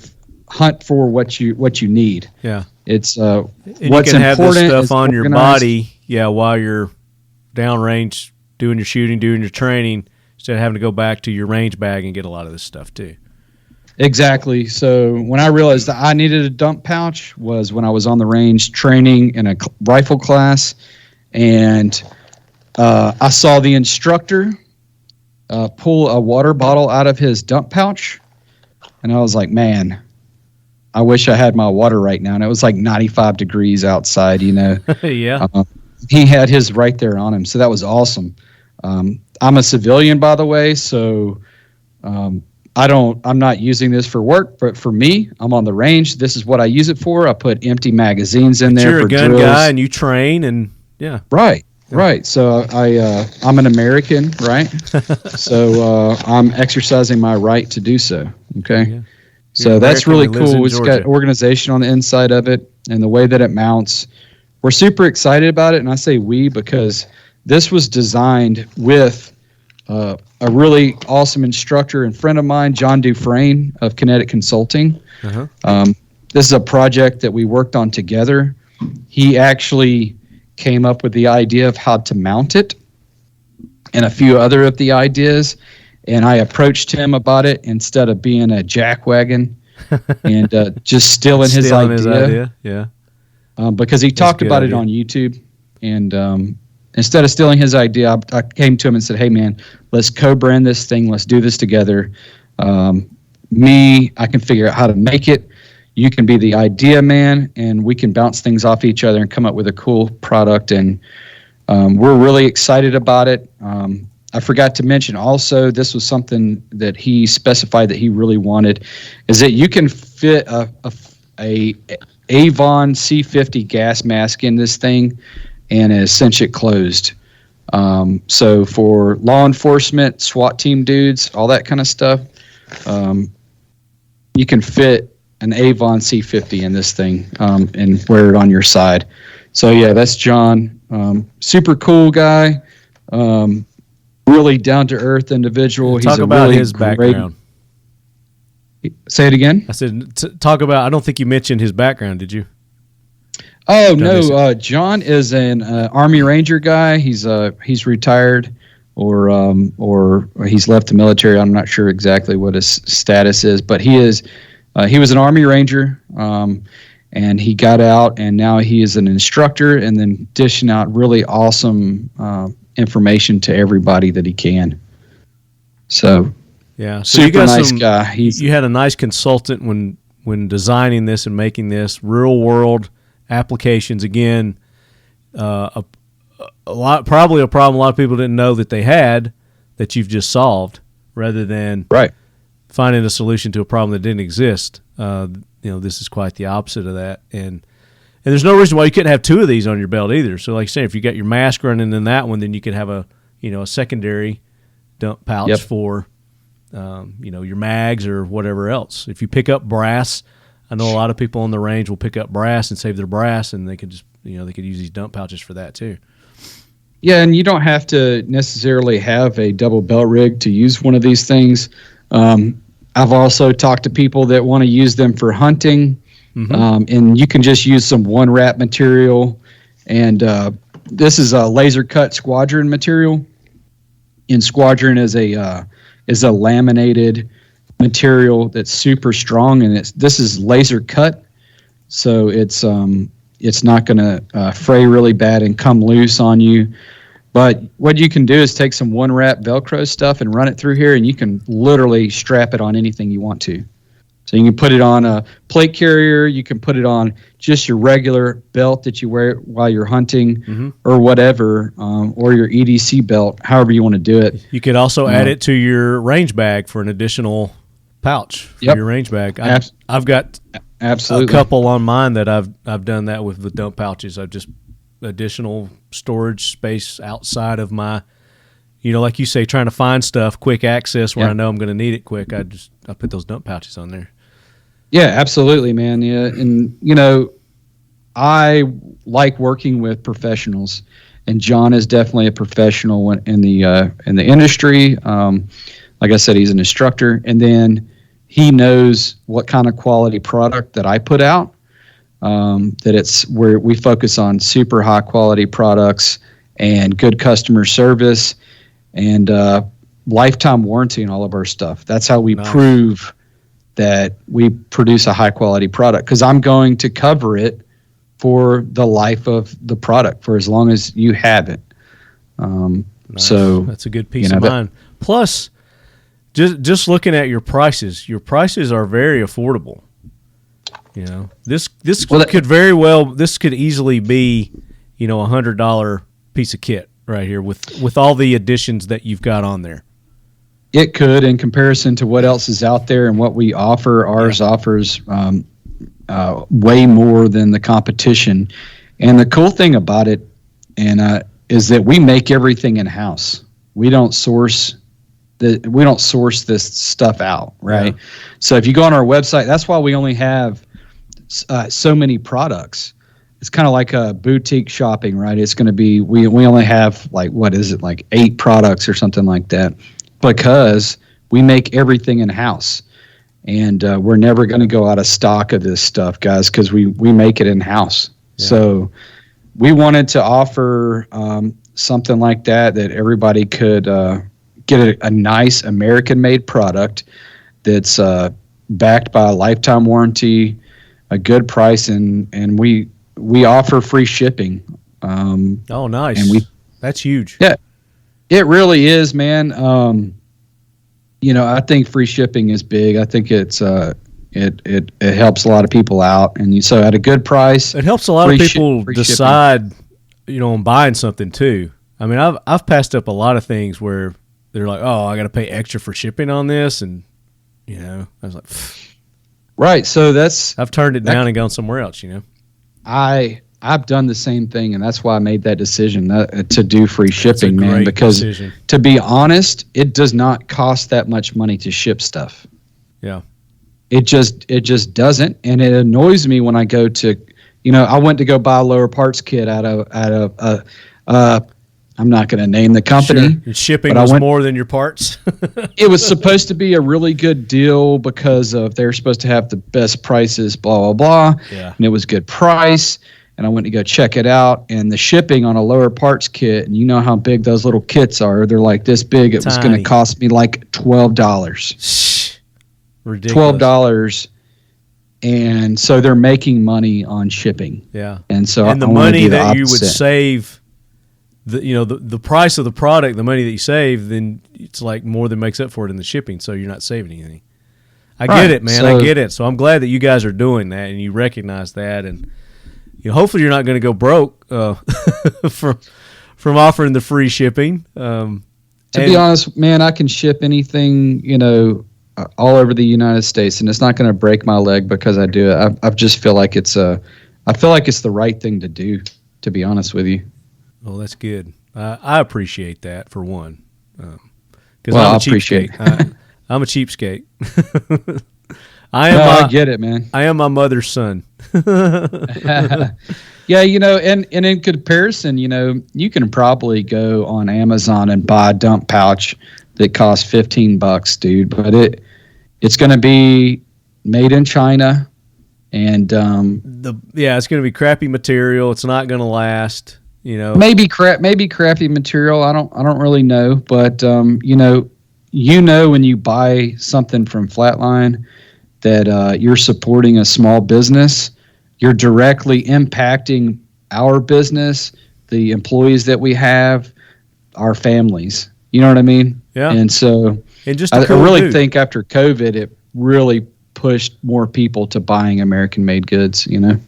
hunt for what you need. Yeah. It's and what's you can have important this stuff is on your organized. body, while you're downrange doing your shooting, doing your training, instead of having to go back to your range bag and get a lot of this stuff too. Exactly. So when I realized that I needed a dump pouch was when I was on the range training in a rifle class, and I saw the instructor pull a water bottle out of his dump pouch. And I was like, man, I wish I had my water right now. And it was like 95 degrees outside, Yeah. He had his right there on him. So that was awesome. I'm a civilian, by the way. So I'm not using this for work, but for me, I'm on the range. This is what I use it for. I put empty magazines in there. You're for a gun drills. guy and you train and yeah. Right. Right. So I'm an American, right? So I'm exercising my right to do so. Okay. Yeah. So that's really cool. It's got organization on the inside of it and the way that it mounts. We're super excited about it. And I say we because this was designed with a really awesome instructor and friend of mine, John Dufresne of Kinetic Consulting. Uh-huh. This is a project that we worked on together. He actually came up with the idea of how to mount it and a few other of the ideas. And I approached him about it instead of being a jackwagon and just stealing his idea. Yeah. Because he talked about it on YouTube. And instead of stealing his idea, I came to him and said, hey, man, let's co-brand this thing. Let's do this together. I can figure out how to make it. You can be the idea man, and we can bounce things off each other and come up with a cool product. And we're really excited about it. I forgot to mention also, this was something that he specified that he really wanted, is that you can fit a Avon C50 gas mask in this thing and cinch it closed. So for law enforcement, SWAT team dudes, all that kind of stuff, you can fit an Avon C50 in this thing and wear it on your side. So yeah, that's John. Super cool guy. Really down-to-earth individual. Talk about really his background. Say it again? I said, talk about, I don't think you mentioned his background, did you? Oh, no. John is an Army Ranger guy. He's retired or he's left the military. I'm not sure exactly what his status is, but he was an Army Ranger, and he got out, and now he is an instructor and then dishing out really awesome information to everybody that he can. So, yeah, so super nice guy. You had a nice consultant when designing this and making this real world applications. Again, probably a problem a lot of people didn't know that they had that you've just solved, rather than finding a solution to a problem that didn't exist. This is quite the opposite of that, and there's no reason why you couldn't have two of these on your belt either. So, like I say, if you got your mask running in that one, then you could have a secondary dump pouch for your mags or whatever else. If you pick up brass, I know a lot of people on the range will pick up brass and save their brass, and they could just they could use these dump pouches for that too. Yeah, and you don't have to necessarily have a double belt rig to use one of these things. I've also talked to people that want to use them for hunting. Mm-hmm. And you can just use some one wrap material, and this is a laser cut squadron material. And squadron is a laminated material that's super strong, and this is laser cut, so it's not going to fray really bad and come loose on you. But what you can do is take some one wrap Velcro stuff and run it through here, and you can literally strap it on anything you want to. So you can put it on a plate carrier, you can put it on just your regular belt that you wear while you're hunting, or whatever, or your EDC belt, however you want to do it. You could also add it to your range bag for an additional pouch for your range bag. I've got a couple on mine that I've done that with the dump pouches. I've just additional storage space outside of my, like you say, trying to find stuff, quick access where I know I'm going to need it quick. I put those dump pouches on there. Yeah, absolutely, man. Yeah, and I like working with professionals, and John is definitely a professional in the industry. Like I said, he's an instructor, and then he knows what kind of quality product that I put out. That it's where we focus on super high quality products and good customer service and lifetime warranty on all of our stuff. That's how we prove that we produce a high quality product, because I'm going to cover it for the life of the product for as long as you have it. So that's a good peace of mind. Plus, just looking at your prices are very affordable. You know, this could easily be, you know, $100 piece of kit right here with all the additions that you've got on there. It could, in comparison to what else is out there and what we offer. Ours offers way more than the competition. And the cool thing about it, is that we make everything in house. We don't source this stuff out, right? Yeah. So if you go on our website, that's why we only have so many products. It's kind of like a boutique shopping, right? It's going to be we only have like 8 products or something like that, because we make everything in house, and we're never going to go out of stock of this stuff, guys, because we make it in house. Yeah. So we wanted to offer something like that everybody could get a nice American-made product that's backed by a lifetime warranty, a good price, and we offer free shipping. Oh, nice! And that's huge. Yeah, it really is, man. You know, I think free shipping is big. I think it's it helps a lot of people out, and so at a good price, it helps a lot of people decide, you know, on buying something too. I mean, I've passed up a lot of things where they're like, oh, I got to pay extra for shipping on this, and you know, I was like, pfft. Right. So I've turned it down and gone somewhere else. You know, I've done the same thing, and that's why I made that decision to do free shipping, man. Because decision. To be honest, it does not cost that much money to ship stuff. Yeah. It just doesn't, and it annoys me when I go to, you know, I went to go buy a lower parts kit out of I'm not going to name the company. Sure. Shipping was more than your parts. It was supposed to be a really good deal because they're supposed to have the best prices, blah blah blah. Yeah. And it was good price, and I went to go check it out, and the shipping on a lower parts kit, and you know how big those little kits are. They're like this big. It was going to cost me like $12. Ridiculous. $12, and so they're making money on shipping. Yeah, and so the money that you would save, the price of the product, the money that you save, then it's like more than makes up for it in the shipping. So you're not saving anything. I get it, man. I get it. So I'm glad that you guys are doing that and you recognize that, and you know, hopefully you're not going to go broke from offering the free shipping. To be honest, man, I can ship anything, you know, all over the United States, and it's not going to break my leg because I do it. I just feel like it's the right thing to do, to be honest with you. Well, that's good. I appreciate that, for one, because I'm a cheapskate. I'm a cheapskate. I get it, man. I am my mother's son. Yeah, you know, and in comparison, you know, you can probably go on Amazon and buy a dump pouch that costs $15, dude, but it's going to be made in China, and it's going to be crappy material. It's not going to last, you know. Maybe crappy material. I don't really know, but you know when you buy something from Flatline that you're supporting a small business, you're directly impacting our business, the employees that we have, our families. You know what I mean? Yeah. And so I really think after COVID, it really pushed more people to buying American-made goods, you know?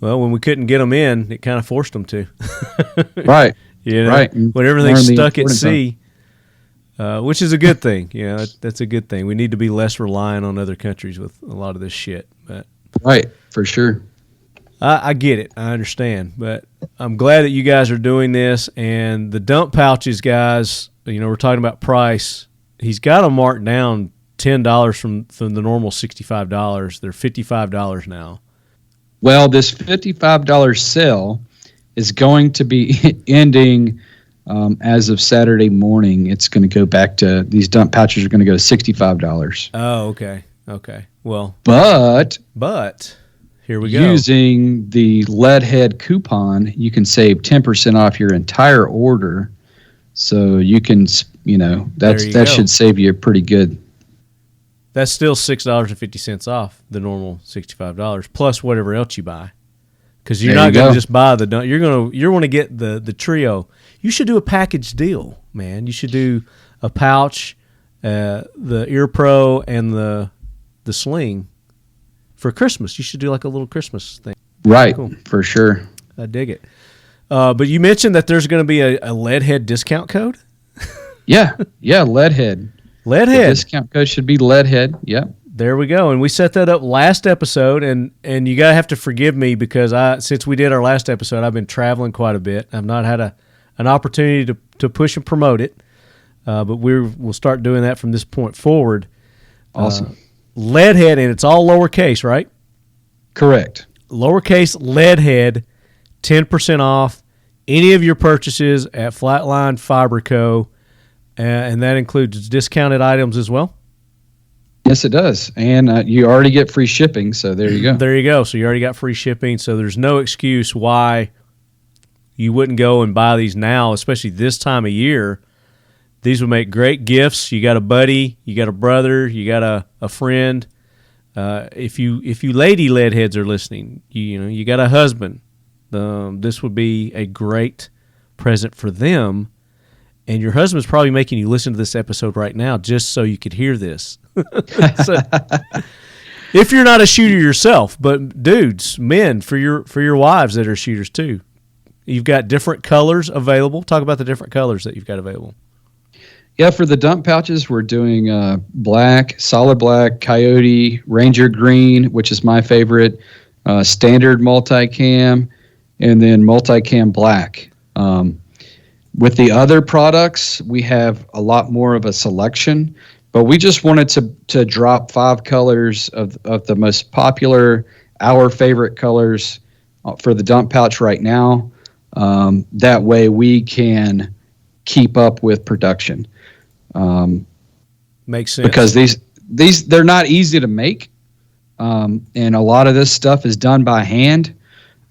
Well, when we couldn't get them in, it kind of forced them to. Right. You know, right. When everything's stuck at sea, which is a good thing. You know, that's a good thing. We need to be less reliant on other countries with a lot of this shit. But right, for sure. I get it. I understand. But I'm glad that you guys are doing this. And the dump pouches, guys, you know, we're talking about price. He's got them marked down $10 from the normal $65. They're $55 now. Well, this $55 sale is going to be ending as of Saturday morning. It's going to go back to, these dump pouches are going to go to $65. Oh, okay. Okay. Well, but here we go. Using the Leadhead coupon, you can save 10% off your entire order. So you can, you know, that should save you pretty good. That's still $6.50 off the normal $65 plus whatever else you buy. Because you're not going to just buy the dump. You're going to get the trio. You should do a package deal, man. You should do a pouch the Ear Pro and the Sling for Christmas. You should do like a little Christmas thing. Right, cool. For sure. I dig it. But you mentioned that there's going to be a lead head discount code? Yeah, lead head. Lead The head. discount code should be lead head, yeah. There we go. And we set that up last episode, and you got to have to forgive me because since we did our last episode, I've been traveling quite a bit. I've not had an opportunity to push and promote it, but we'll start doing that from this point forward. Awesome. Leadhead, and it's all lowercase, right? Correct. Lowercase Leadhead, 10% off any of your purchases at Flatline Fiber Co., and that includes discounted items as well? Yes, it does. And you already get free shipping, so there you go. There you go. So you already got free shipping, so there's no excuse why you wouldn't go and buy these now, especially this time of year. These would make great gifts. You got a buddy, you got a brother, you got a friend. If you lady lead heads are listening, you got a husband. This would be a great present for them. And your husband's probably making you listen to this episode right now just so you could hear this. So, if you're not a shooter yourself, but dudes, men, for your wives that are shooters too, you've got different colors available. Talk about the different colors that you've got available. Yeah, for the dump pouches, we're doing black, solid black, coyote, ranger green, which is my favorite, standard multicam, and then multicam black. With the other products, we have a lot more of a selection, but we just wanted to drop 5 colors of the most popular, our favorite colors for the dump pouch right now. That way we can keep up with production. Makes sense. Because these they're not easy to make, and a lot of this stuff is done by hand,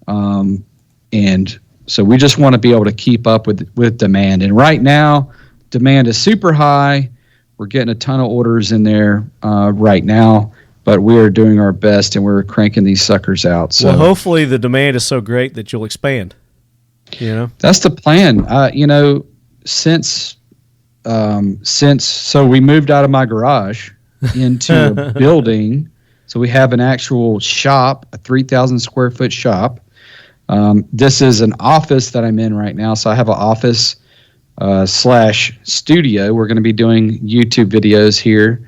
and so we just want to be able to keep up with demand. And right now, demand is super high. We're getting a ton of orders in there right now, but we are doing our best, and we're cranking these suckers out. So well, hopefully the demand is so great that you'll expand. That's the plan. So we moved out of my garage into a building. So we have an actual shop, a 3,000 square foot shop. This is an office that I'm in right now. So I have an office / studio. We're going to be doing YouTube videos here.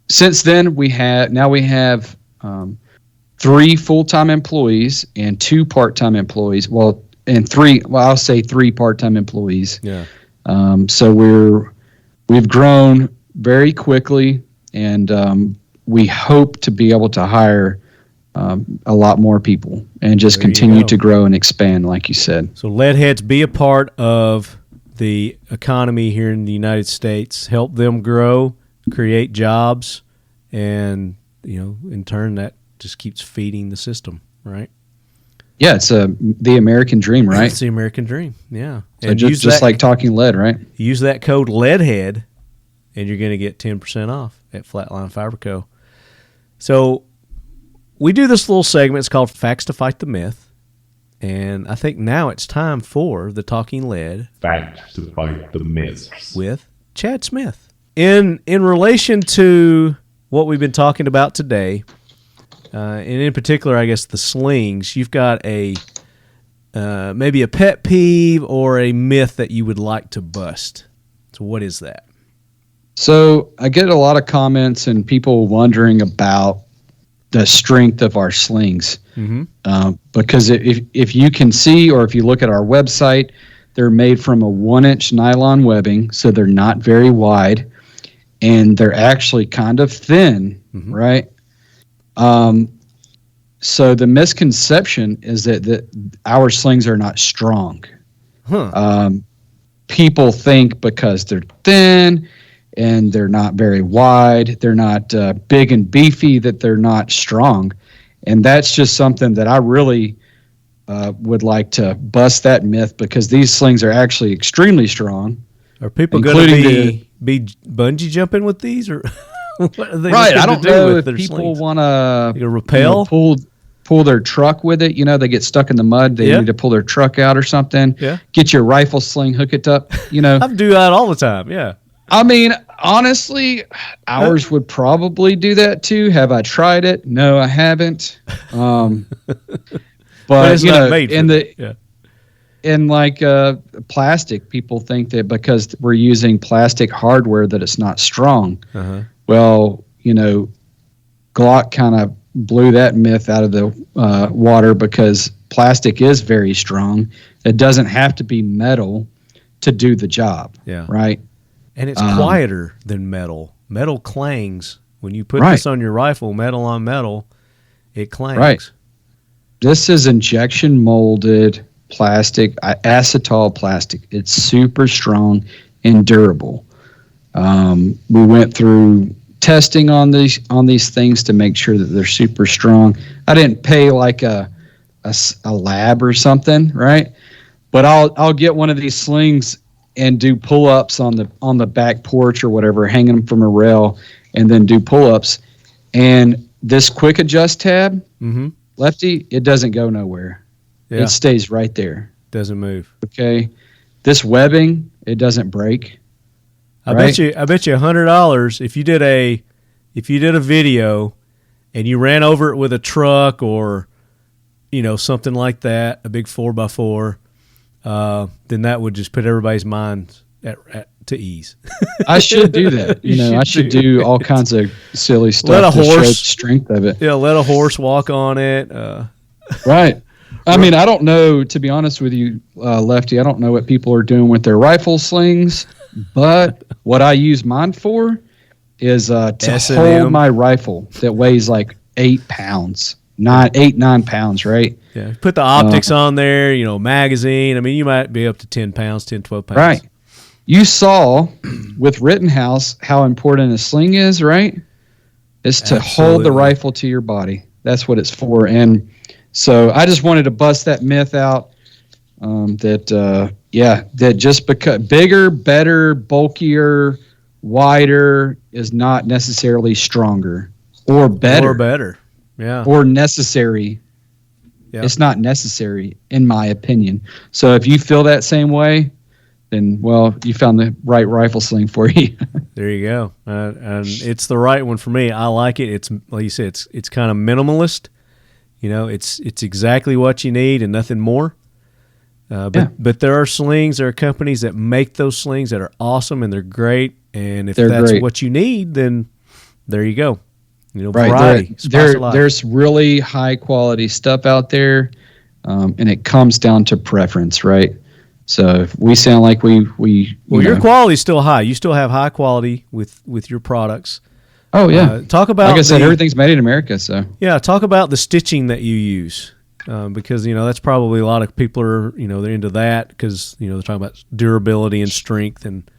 Since then, we have 3 full-time employees and 2 part-time employees. I'll say 3 part-time employees. Yeah. So we've grown very quickly, and we hope to be able to hire a lot more people and just continue to grow and expand, like you said. So leadheads, be a part of the economy here in the United States, help them grow, create jobs, and in turn that just keeps feeding the system, right? Yeah, it's the American dream, right? It's the American dream, yeah. So and just like talking lead, right? Use that code LEADHEAD, and you're going to get 10% off at Flatline Fiber Co. So we do this little segment. It's called Facts to Fight the Myth. And I think now it's time for the Talking Lead. Facts to Fight the Myths. With Chad Smith. In relation to what we've been talking about today, and in particular, I guess, the slings, you've got maybe a pet peeve or a myth that you would like to bust. So what is that? So I get a lot of comments and people wondering about the strength of our slings. Mm-hmm. Because if you can see, or if you look at our website, they're made from a 1-inch nylon webbing, so they're not very wide, and they're actually kind of thin, mm-hmm. right? So the misconception is that our slings are not strong. Huh. People think because they're thin and they're not very wide, they're not big and beefy, that they're not strong. And that's just something that I really would like to bust that myth, because these slings are actually extremely strong. Are people going to be bungee jumping with these, or what are they right? I don't know if slings? people want to rappel, pull their truck with it. They get stuck in the mud. They need to pull their truck out or something. Yeah. Get your rifle sling, hook it up. I do that all the time. Yeah. I mean, honestly, ours would probably do that too. Have I tried it? No, I haven't. But it's you not know, made for in that. Yeah. in like plastic, people think that because we're using plastic hardware that it's not strong. Uh-huh. Well, you know, Glock kind of blew that myth out of the water because plastic is very strong. It doesn't have to be metal to do the job. Yeah. Right. And it's quieter than metal. Metal clangs. When you put Right. this on your rifle, metal on metal, it clangs. Right. This is injection molded plastic, acetal plastic. It's super strong and durable. We went through testing on these things to make sure that they're super strong. I didn't pay like a lab or something, right? But I'll get one of these slings and do pull-ups on the back porch or whatever, hanging them from a rail, and then do pull-ups. And this quick adjust tab, Lefty, it doesn't go nowhere. Yeah. It stays right there. Doesn't move. Okay. This webbing, it doesn't break. I bet you $100 if you did a video and you ran over it with a truck or something like that, a big 4x4, then that would just put everybody's minds to ease. I should do that. I should do all kinds of silly stuff. Let a horse show the strength of it. Yeah, let a horse walk on it. Right. I mean, I don't know, to be honest with you, Lefty, I don't know what people are doing with their rifle slings, but what I use mine for is to hold my rifle that weighs like 8 pounds, 9 pounds, right? Yeah. Put the optics on there, magazine. I mean, you might be up to 10 pounds, 10, 12 pounds. Right. You saw with Rittenhouse how important a sling is, right? It's to hold the rifle to your body. That's what it's for. And so I just wanted to bust that myth out that just because bigger, better, bulkier, wider is not necessarily stronger or better. Or better, yeah. Or necessary. Yep. It's not necessary, in my opinion. So if you feel that same way, then, well, you found the right rifle sling for you. There you go. And it's the right one for me. I like it. It's, like you said, it's kind of minimalist. It's exactly what you need and nothing more. But there are slings, there are companies that make those slings that are awesome and they're great. And if that's what you need, then there you go. Variety. There's really high quality stuff out there, and it comes down to preference, right? So if we sound like your quality's still high. You still have high quality with your products. Oh yeah. Talk about, like I said, everything's made in America. So yeah, talk about the stitching that you use, because that's probably a lot of people are they're into that because they're talking about durability and strength and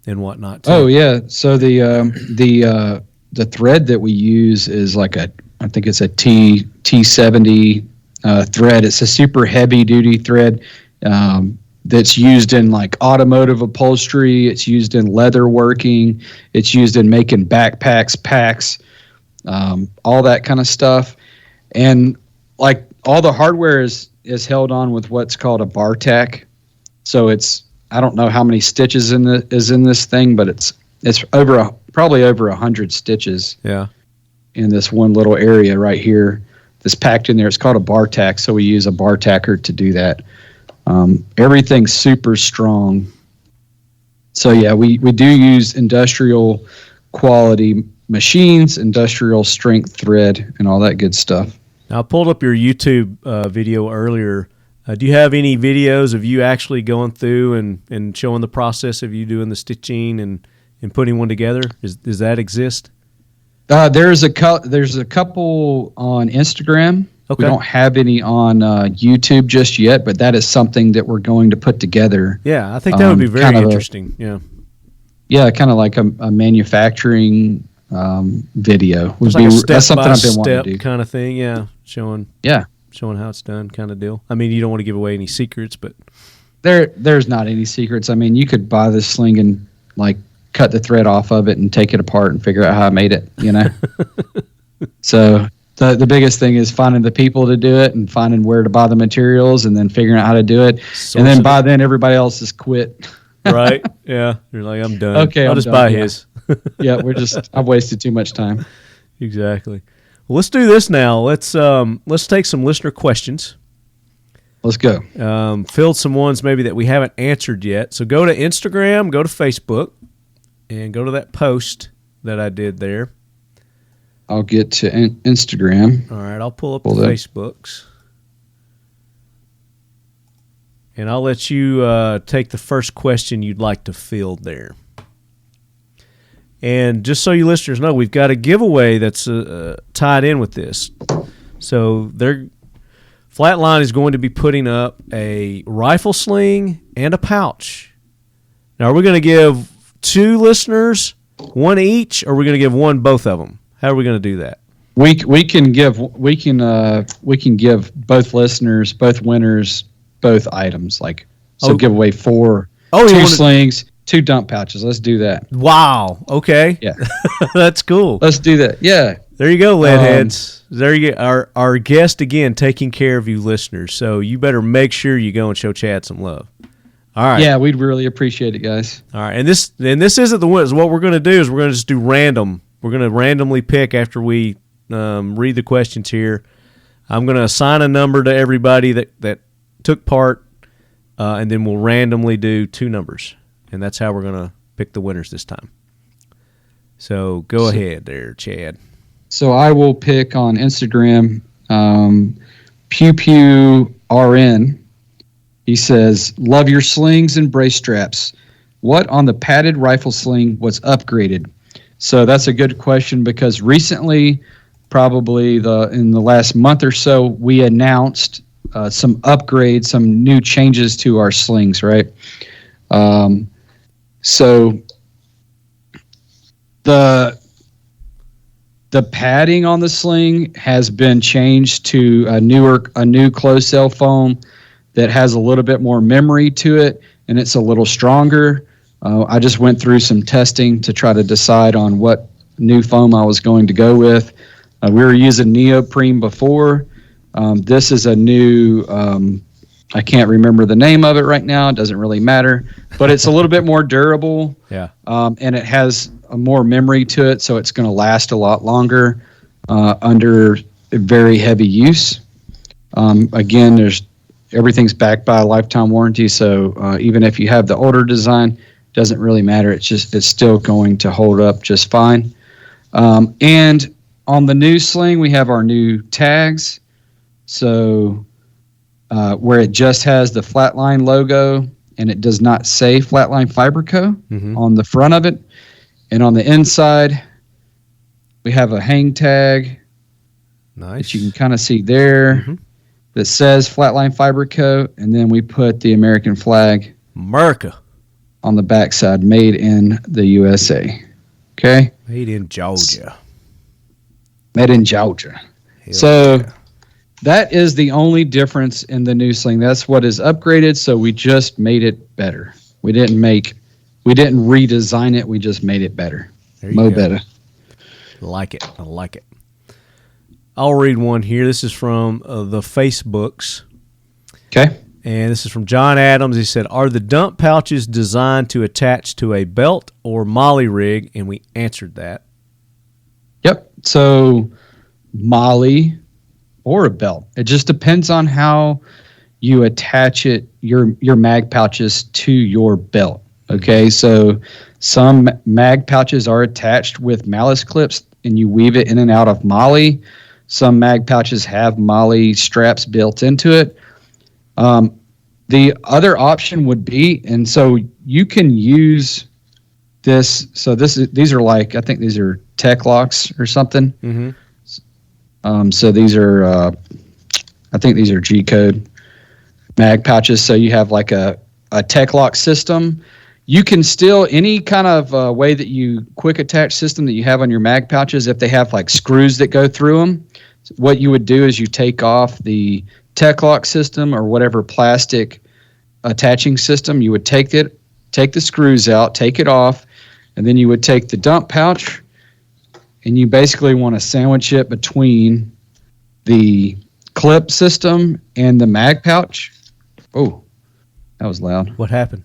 whatnot too. Oh yeah. So the thread that we use is like I think it's a T70 thread. It's a super heavy duty thread. That's used in like automotive upholstery. It's used in leather working. It's used in making backpacks, packs, all that kind of stuff. And like all the hardware is held on with what's called a bar tack. So I don't know how many stitches is in this thing, but it's probably over 100 stitches. Yeah. In this one little area right here that's packed in there. It's called a bar tack. So we use a bar tacker to do that. Everything's super strong. So yeah, we do use industrial quality machines, industrial strength thread, and all that good stuff. Now, I pulled up your YouTube video earlier. Do you have any videos of you actually going through and showing the process of you doing the stitching and putting one together? Does that exist? There's a couple on Instagram. Okay. We don't have any on YouTube just yet, but that is something that we're going to put together. Yeah, I think that would be very interesting. Yeah, kind of like a manufacturing video. It's like that's something I've been wanting to do. Kind of thing, yeah. Showing how it's done, kind of deal. I mean, you don't want to give away any secrets, but there's not any secrets. I mean, you could buy this sling and like cut the thread off of it and take it apart and figure out how I made it. So. The biggest thing is finding the people to do it and finding where to buy the materials and then figuring out how to do it. And then by then everybody else has quit. Right? Yeah. You're like, I'm done. Okay, I'll I'm just done, buy yeah. his. Yeah, I've wasted too much time. Exactly. Well, let's do this now. Let's take some listener questions. Let's go. Filled some ones maybe that we haven't answered yet. So go to Instagram, go to Facebook, and go to that post that I did there. I'll get to Instagram. All right, I'll pull up the Facebooks. And I'll let you take the first question you'd like to field there. And just so you listeners know, we've got a giveaway that's tied in with this. So Flatline is going to be putting up a rifle sling and a pouch. Now, are we going to give 2 listeners one each, or are we going to give one both of them? How are we going to do that? We can give both listeners, both winners, both items. Give away 4, 2 slings, 2 dump pouches. Let's do that. Wow. Okay. Yeah. That's cool. Let's do that. Yeah. There you go, leadheads. There you go. Our guest again taking care of you listeners. So you better make sure you go and show Chad some love. All right. Yeah, we'd really appreciate it, guys. All right. And this isn't the one. What we're going to do is we're going to just do random. We're going to randomly pick after we read the questions here. I'm going to assign a number to everybody that took part, and then we'll randomly do 2 numbers. And that's how we're going to pick the winners this time. So go ahead there, Chad. So I will pick on Instagram, Pew Pew RN. He says, love your slings and brace straps. What on the padded rifle sling was upgraded? So that's a good question because recently, probably in the last month or so, we announced some upgrades, some new changes to our slings, right? So the padding on the sling has been changed to a new closed cell foam that has a little bit more memory to it, and it's a little stronger. I just went through some testing to try to decide on what new foam I was going to go with. We were using neoprene before. This is a new, I can't remember the name of it right now. It doesn't really matter, but it's a little bit more durable. Yeah. And it has more memory to it, so it's going to last a lot longer under very heavy use. Again, everything's backed by a lifetime warranty, so even if you have the older design, it doesn't really matter. It's still going to hold up just fine. And on the new sling, we have our new tags. So where it just has the Flatline logo and it does not say Flatline Fiber Co. On the front of it. And on the inside, we have a hang tag. Nice. That you can kind of see there that says Flatline Fiber Co. And then we put the American flag. America. On the backside, made in the USA. Okay? Made in Georgia. Made in Georgia. That is the only difference in the new sling. That's what is upgraded, so we just made it better. We didn't redesign it, we just made it better. Better. I like it. I'll read one here. This is from the Facebooks. Okay. And this is from John Adams. He said, are the dump pouches designed to attach to a belt or molly rig? And we answered that. Yep. So molly or a belt. It just depends on how you attach your mag pouches to your belt. Okay. So some mag pouches are attached with malice clips and you weave it in and out of molly. Some mag pouches have molly straps built into it. The other option would be, and so you can use this. So these are I think these are Tech Locks or something. So these are, I think these are G-code mag pouches. So you have like a Tech Lock system. You can still, any kind of way that you quick attach system that you have on your mag pouches, if they have like screws that go through them, what you would do is you take off the Tech Lock system or whatever plastic attaching system. You would take the screws out, take it off, and then you would take the dump pouch, and you basically want to sandwich it between the clip system and the mag pouch. Oh, that was loud. What happened?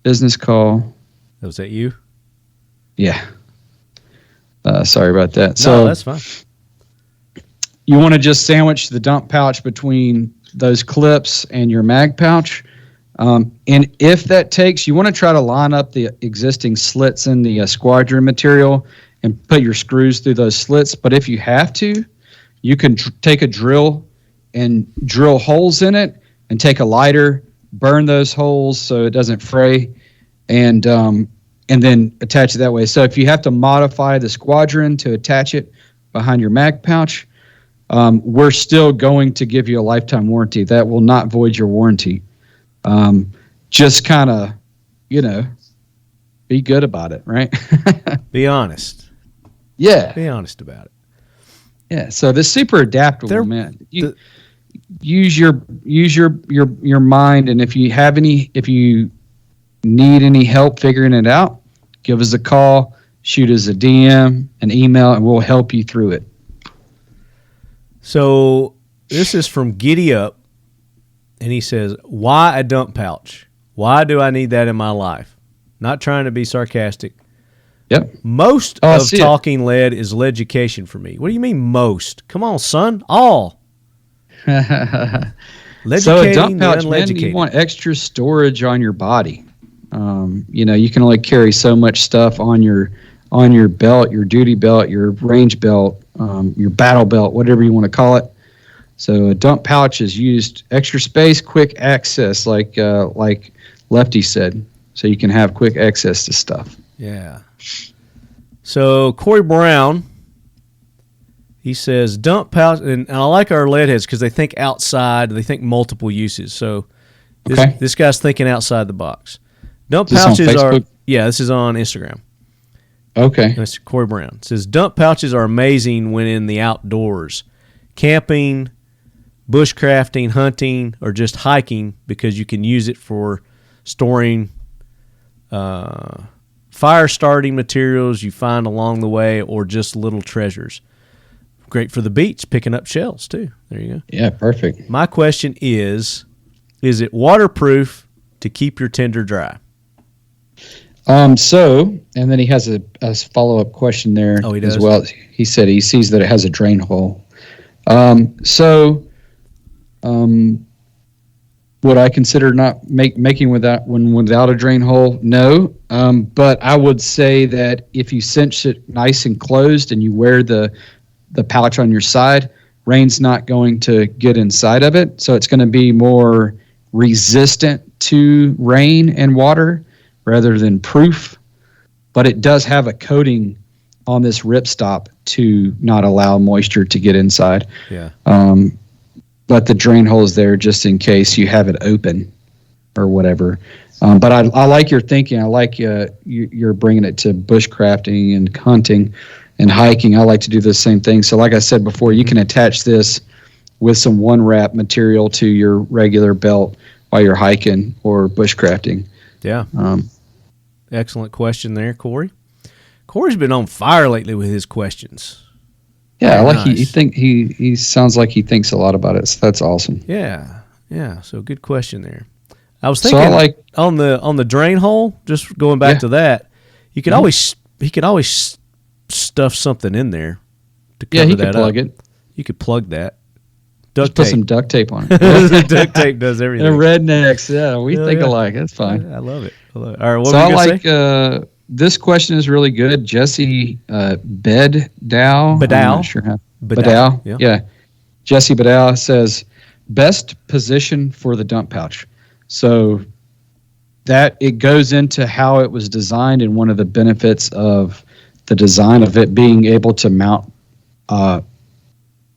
business call. Was that you? Yeah. Sorry about that. No, that's fine. You want to just sandwich the dump pouch between those clips and your mag pouch. And if that takes, you want to try to line up the existing slits in the squadron material and put your screws through those slits. But if you have to, you can take a drill and drill holes in it and take a lighter, burn those holes so it doesn't fray, and then attach it that way. So if you have to modify the squadron to attach it behind your mag pouch, we're still going to give you a lifetime warranty. That will not void your warranty. Just kind of, be good about it, right? Be honest. Yeah. Be honest about it. Yeah. So the super adaptable, man. Use your mind, and if you need any help figuring it out, give us a call, shoot us a DM, an email, and we'll help you through it. So this is from Giddy Up, and he says, why a dump pouch? Why do I need that in my life? Not trying to be sarcastic. Yep. Most of Talking Lead is leducation for me. What do you mean most? Come on, son. All. So a dump pouch, man, you want extra storage on your body. You can only carry so much stuff on your belt, your duty belt, your range belt, your battle belt, whatever you want to call it. So a dump pouch is used extra space, quick access, like Lefty said, so you can have quick access to stuff. Yeah. So Corey Brown, he says dump pouch, and I like our lead heads because they think outside, they think multiple uses. So this guy's thinking outside the box. Dump pouches are, this is on Instagram. Okay. That's Corey Brown. It says dump pouches are amazing when in the outdoors, camping, bushcrafting, hunting, or just hiking, because you can use it for storing fire starting materials you find along the way, or just little treasures. Great for the beach, picking up shells too. There you go. Yeah, perfect. My question is it waterproof to keep your tinder dry? And then he has a follow-up question there as well. He said he sees that it has a drain hole. Would I consider not making without a drain hole? No. But I would say that if you cinch it nice and closed and you wear the pouch on your side, rain's not going to get inside of it. So it's going to be more resistant to rain and water rather than proof. But it does have a coating on this ripstop to not allow moisture to get inside. Yeah. But the drain hole is there just in case you have it open or whatever. But I like your thinking. I like you're bringing it to bushcrafting and hunting and hiking. I like to do the same thing. So like I said before, you can attach this with some one wrap material to your regular belt while you're hiking or bushcrafting. Yeah. Excellent question there, Corey. Corey's been on fire lately with his questions. Yeah, he sounds like he thinks a lot about it. So that's awesome. Yeah. So good question there. I was thinking on the drain hole. Just going back to that, he could always stuff something in there to cover that up. Plug it. You could plug that. Just put some duct tape on it. Duct tape does everything. The rednecks, we think alike. That's fine. I love it. All right, what so were you I gonna say? This question is really good. Jesse Bedow. I'm not sure how. Bedow. Yeah. Jesse Bedow says, best position for the dump pouch. So that it goes into how it was designed, and one of the benefits of the design of it being able to mount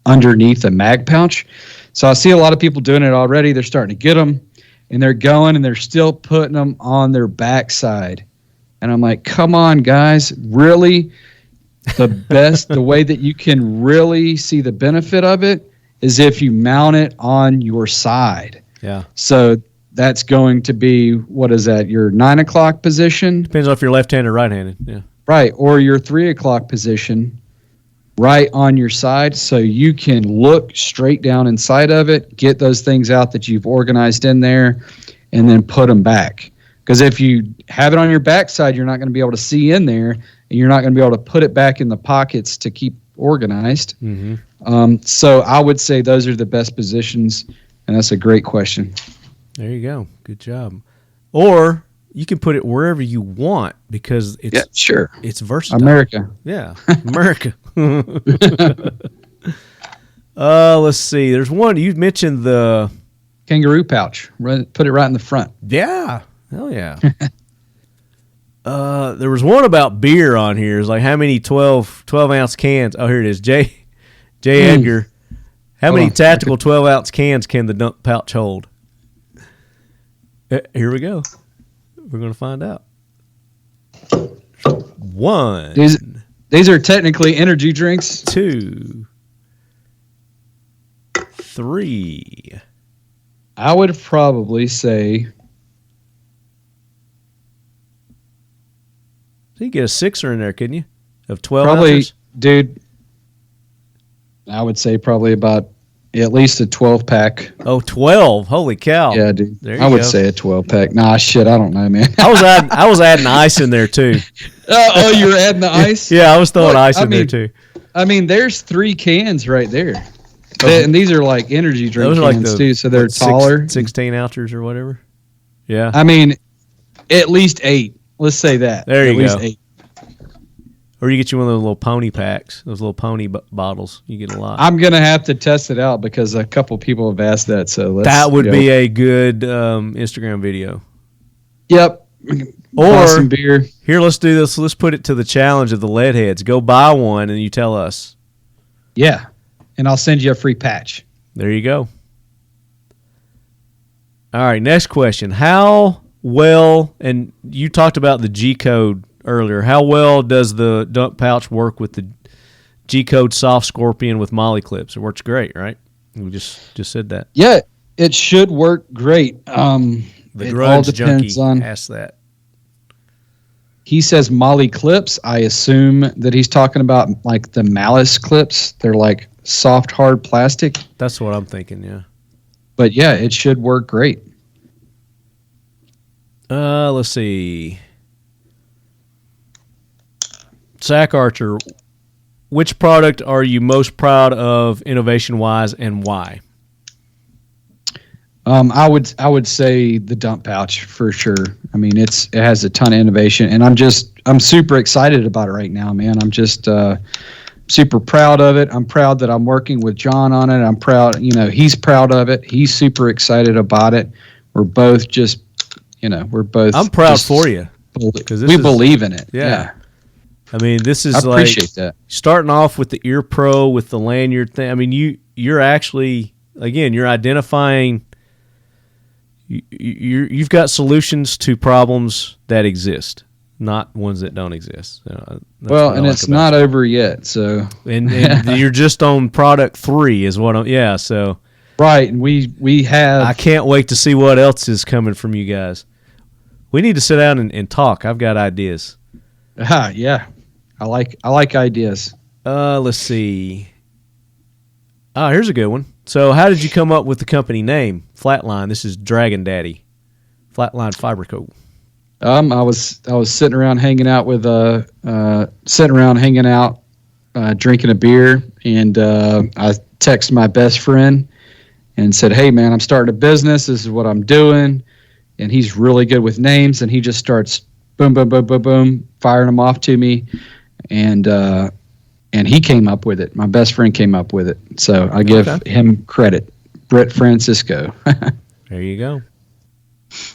underneath a mag pouch. So I see a lot of people doing it already. They're starting to get them, and they're going, and they're still putting them on their backside. And I'm like, come on, guys, really? The way that you can really see the benefit of it is if you mount it on your side. Yeah. So that's going to be, what is that, your 9 o'clock position? Depends on if you're left-handed or right-handed. Yeah. Right, or your 3 o'clock position right on your side, so you can look straight down inside of it, get those things out that you've organized in there, and then put them back. Because if you have it on your backside, you're not going to be able to see in there, and you're not going to be able to put it back in the pockets to keep organized. So I would say those are the best positions, and that's a great question. There you go. Good job. Or you can put it wherever you want because it's versatile. America. Yeah, America. Let's see. There's one. You mentioned the kangaroo pouch. Put it right in the front. Yeah. Hell yeah. There was one about beer on here. It's like how many 12-ounce cans? Oh, here it is. J. Edgar. How many tactical 12-ounce cans can the dump pouch hold? Here we go. We're going to find out. 1. These are technically energy drinks. 2. 3. I would probably say. So you get a 6er in there, couldn't you? Of 12 probably, ounces? Dude, I would say probably about at least a 12-pack. Oh, 12. Holy cow. Yeah, dude. There you I would go. say a 12-pack. Nah, shit, I don't know, man. I was adding ice in there, too. Oh, you were adding the ice? Yeah, I was throwing ice in there, too. I mean, there's 3 cans right there. And these are like energy drink Those are cans, like too, so they're taller. 16 ounces or whatever. Yeah. I mean, at least 8. Let's say that. There you go. At least 8. Or you get you one of those little pony packs, those little pony bottles. You get a lot. I'm going to have to test it out because a couple people have asked that. So that would be a good Instagram video. Yep. Or some beer. Here, let's do this. Let's put it to the challenge of the lead heads. Go buy one and you tell us. Yeah. And I'll send you a free patch. There you go. All right, next question. How well, and you talked about the G-code earlier, how well does the dump pouch work with the G-code soft scorpion with molly clips? It works great, right? We just said that. Yeah, it should work great. The grudge junkie asked that. He says molly clips. I assume that he's talking about like the malice clips. They're like soft, hard plastic. That's what I'm thinking, yeah. But yeah, it should work great. Let's see. Sack Archer, which product are you most proud of innovation-wise and why? I would say the dump pouch for sure. I mean, it has a ton of innovation, and I'm super excited about it right now, man. I'm just super proud of it. I'm proud that I'm working with John on it. I'm proud, he's proud of it. He's super excited about it. We're both just, I'm proud for you because we believe in it. Yeah. I mean, this is I appreciate that. Starting off with the Ear Pro with the lanyard thing. I mean, you're actually, again, you're identifying. You've got solutions to problems that exist, not ones that don't exist. Well, and it's not over yet. So, and you're just on product 3, is what I'm. Yeah, so right, and we have. I can't wait to see what else is coming from you guys. We need to sit down and talk. I've got ideas. Yeah, I like ideas. Let's see. Here's a good one. So how did you come up with the company name, Flatline? This is Dragon Daddy, Flatline Fiber Co. I was sitting around hanging out drinking a beer, and I texted my best friend and said, "Hey man, I'm starting a business. This is what I'm doing." And he's really good with names, and he just starts boom, boom, boom, boom, boom, firing them off to me, and he came up with it. My best friend came up with it, so I give him credit. Brett Francisco. There you go.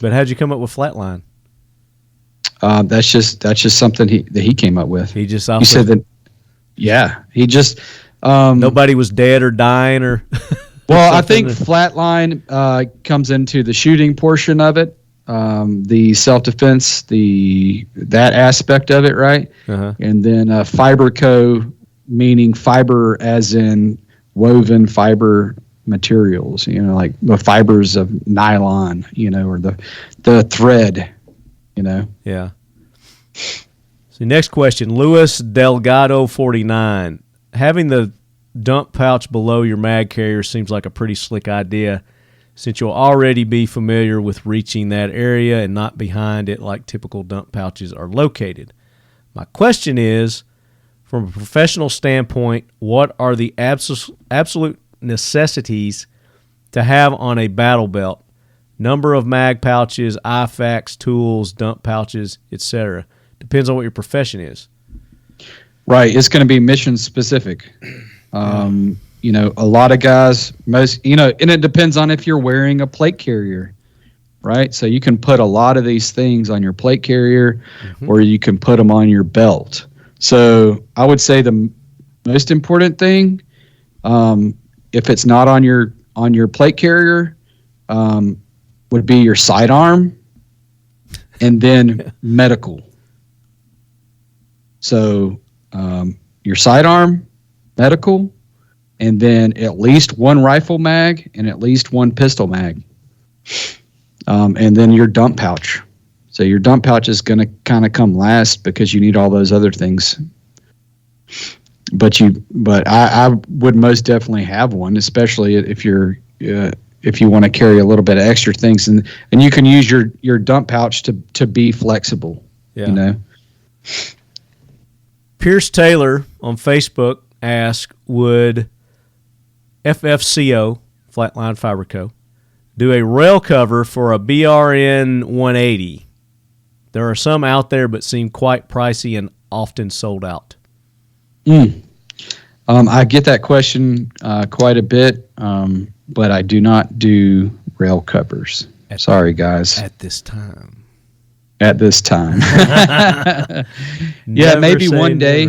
But how'd you come up with Flatline? That's just something he came up with. He just he said that. Yeah, he just nobody was dead or dying or. Well, I think Flatline comes into the shooting portion of it, the self-defense, that aspect of it, right? Uh-huh. And then Fiber Co, meaning fiber as in woven fiber materials, like the fibers of nylon, or the thread, Yeah. So next question, Luis Delgado 49. Having the dump pouch below your mag carrier seems like a pretty slick idea. since you'll already be familiar with reaching that area and not behind it like typical dump pouches are located. My question is, from a professional standpoint, what are the absolute necessities to have on a battle belt? Number of mag pouches, IFAKs, tools, dump pouches, etc. Depends on what your profession is. Right. It's going to be mission specific. A lot of guys, and it depends on if you're wearing a plate carrier, right? So you can put a lot of these things on your plate carrier, or you can put them on your belt. So I would say the most important thing, if it's not on your plate carrier, would be your sidearm, and then medical. So your sidearm, medical, and then at least one rifle mag and at least one pistol mag. And then your dump pouch. So your dump pouch is going to kind of come last because you need all those other things. But I would most definitely have one, especially if you want to carry a little bit of extra things, and you can use your dump pouch to be flexible. Yeah. Pierce Taylor on Facebook asked, would FFCO, Flatline Fiber Co., do a rail cover for a BRN 180? There are some out there, but seem quite pricey and often sold out. I get that question quite a bit, but I do not do rail covers. Sorry, guys. At this time. Yeah, maybe one day.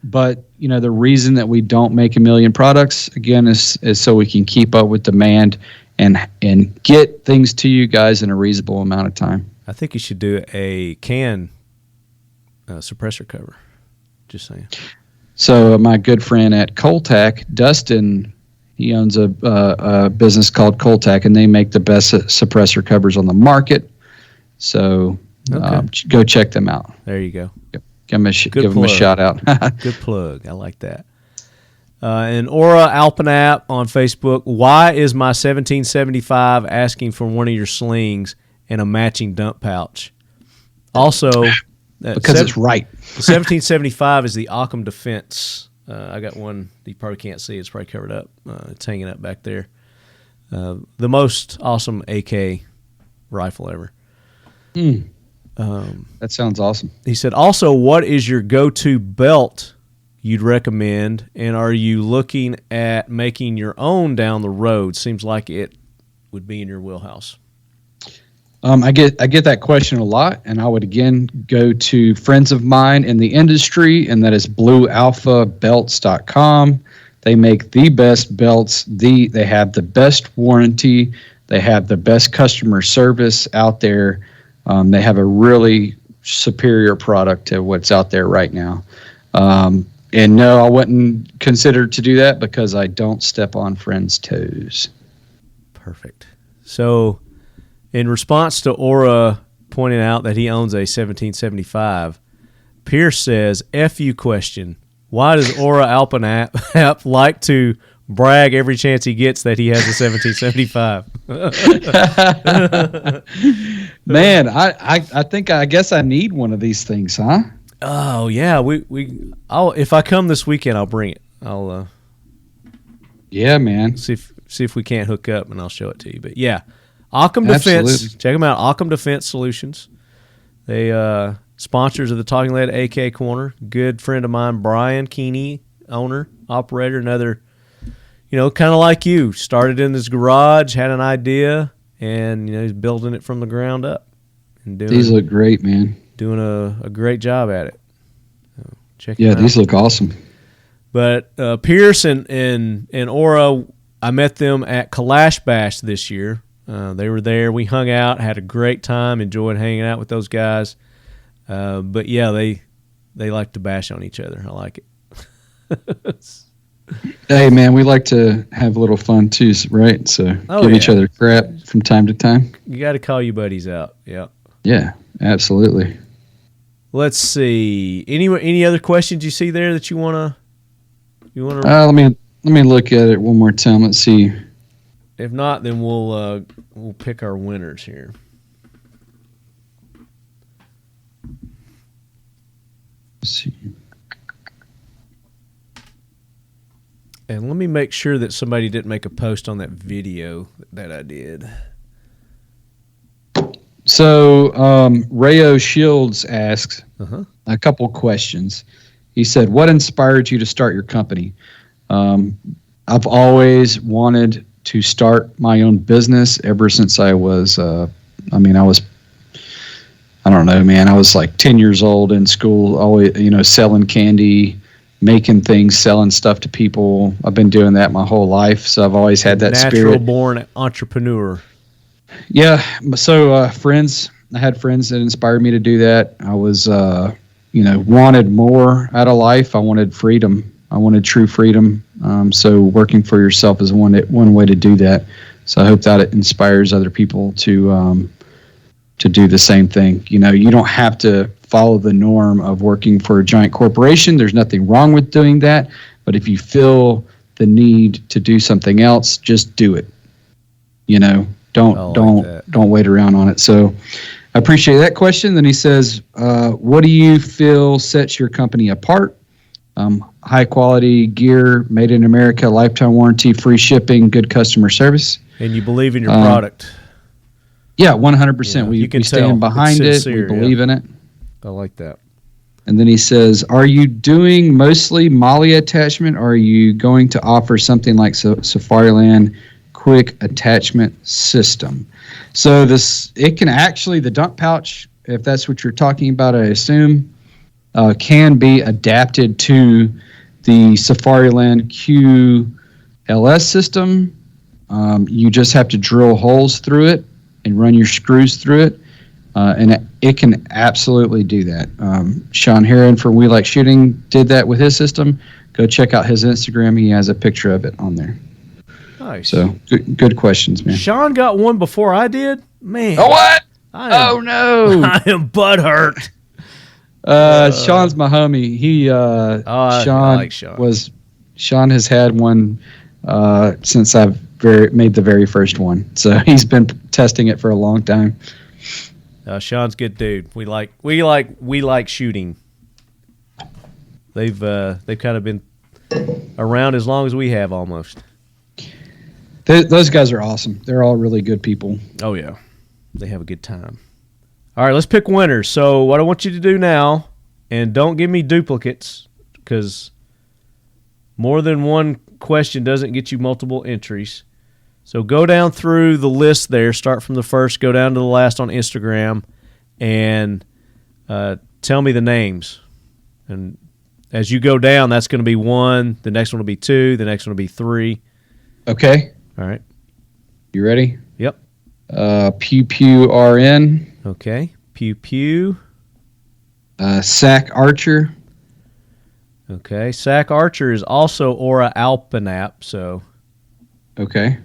But the reason that we don't make a million products, again, is so we can keep up with demand and get things to you guys in a reasonable amount of time. I think you should do a can suppressor cover. Just saying. So my good friend at Coltac, Dustin, he owns a business called Coltac, and they make the best suppressor covers on the market. So go check them out. There you go. Give them a shout out. Good plug. I like that. And Aura Alpanap on Facebook. Why is my 1775 asking for one of your slings and a matching dump pouch? Also, because it's right. The 1775 is the Occam Defense. I got one that you probably can't see. It's probably covered up. It's hanging up back there. The most awesome AK rifle ever. That sounds awesome. He said, also, what is your go-to belt you'd recommend, and are you looking at making your own down the road? Seems like it would be in your wheelhouse. I get that question a lot, and I would again go to friends of mine in the industry, and that is bluealphabelts.com. They make the best belts. They have the best warranty. They have the best customer service out there. They have a really superior product to what's out there right now. And no, I wouldn't consider to do that because I don't step on friends' toes. Perfect. So, in response to Aura pointing out that he owns a 1775, Pierce says, F you question. Why does Aura Alpanap like to brag every chance he gets that he has a 1775? Man, I guess I need one of these things, huh? Oh yeah, if I come this weekend, I'll bring it. Yeah, man. See if we can't hook up, and I'll show it to you. But yeah, Occam Defense. Check them out. Occam Defense Solutions. They sponsors of the Talking Lead AK Corner. Good friend of mine, Brian Keeney, owner, operator, another. Kind of like you, started in his garage, had an idea, and he's building it from the ground up. And these look great, man. Doing a great job at it. Check. Yeah, these look awesome. But Pierce and Aura, I met them at Kalash Bash this year. They were there. We hung out, had a great time, enjoyed hanging out with those guys. But yeah, they like to bash on each other. I like it. Hey, man, we like to have a little fun too, right? So give each other crap from time to time. You got to call your buddies out. Yeah. Yeah, absolutely. Let's see. Any other questions you see there that you wanna? Let me look at it one more time. Let's see. If not, then we'll pick our winners here. Let's see. And let me make sure that somebody didn't make a post on that video that I did. So Rayo Shields asks a couple questions. He said, what inspired you to start your company? I've always wanted to start my own business ever since I was, I don't know, man. I was like 10 years old in school, always, selling candy, making things, selling stuff to people. I've been doing that my whole life. So I've always had that spirit. Natural born entrepreneur. Yeah. So I had friends that inspired me to do that. I was, wanted more out of life. I wanted freedom. I wanted true freedom. So working for yourself is one way to do that. So I hope that it inspires other people to do the same thing. You don't have to follow the norm of working for a giant corporation. There's nothing wrong with doing that. But if you feel the need to do something else, just do it. Don't wait around on it. So I appreciate that question. Then he says, what do you feel sets your company apart? High quality gear, made in America, lifetime warranty, free shipping, good customer service. And you believe in your product. Yeah, 100%. We stand behind it. We believe in it. I like that. And then he says, are you doing mostly MOLLE attachment, or are you going to offer something like Safariland quick attachment system? So it can actually, the dump pouch, if that's what you're talking about, I assume, can be adapted to the Safariland QLS system. You just have to drill holes through it and run your screws through it. And it can absolutely do that. Sean Heron from We Like Shooting did that with his system. Go check out his Instagram. He has a picture of it on there. Nice. So good questions, man. Sean got one before I did? Man. Oh, what? No. I am butthurt. Sean's my homie. Sean has had one since I've made the very first one. So he's been testing it for a long time. Sean's a good dude. We like shooting. They've kind of been around as long as we have almost. Those guys are awesome. They're all really good people. Oh yeah, they have a good time. All right, let's pick winners. So what I want you to do now, and don't give me duplicates, because more than one question doesn't get you multiple entries. So go down through the list there, start from the first, go down to the last on Instagram, and tell me the names. And as you go down, that's going to be 1, the next one will be 2, the next one will be 3. Okay. All right. You ready? Yep. Pew Pew RN. Okay. Pew Pew. Sack Archer. Okay. Sack Archer is also Aura Alpinap, so. Okay.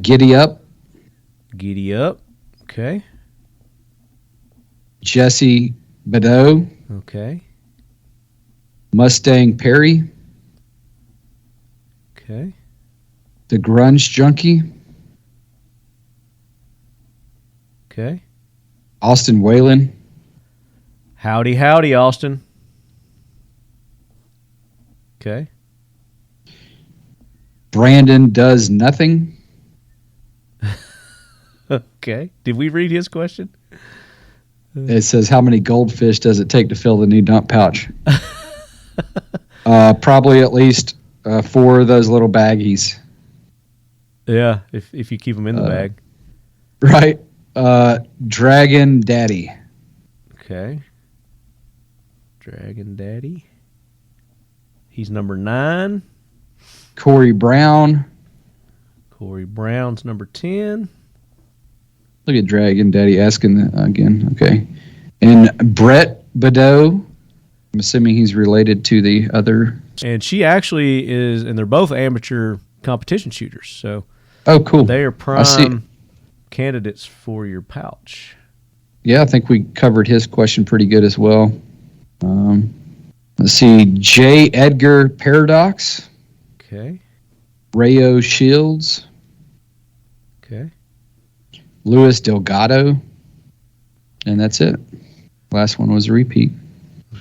Giddy Up. Giddy Up. Okay. Jesse Badeau. Okay. Mustang Perry. Okay. The Grunge Junkie. Okay. Austin Whalen. Howdy, howdy, Austin. Okay. Brandon Does Nothing. Okay. Did we read his question? It says, how many goldfish does it take to fill the new dump pouch? Probably at least 4 of those little baggies. Yeah, if you keep them in the bag. Right. Dragon Daddy. Okay. Dragon Daddy. He's number 9. Corey Brown. Corey Brown's number 10. Look at Dragon Daddy asking that again. Okay. And Brett Badeau. I'm assuming he's related to the other. And she actually is, and they're both amateur competition shooters. So oh, cool. They are prime candidates for your pouch. Yeah, I think we covered his question pretty good as well. Let's see. J. Edgar Paradox. Okay. Rayo Shields. Okay. Louis Delgado, and that's it. Last one was a repeat.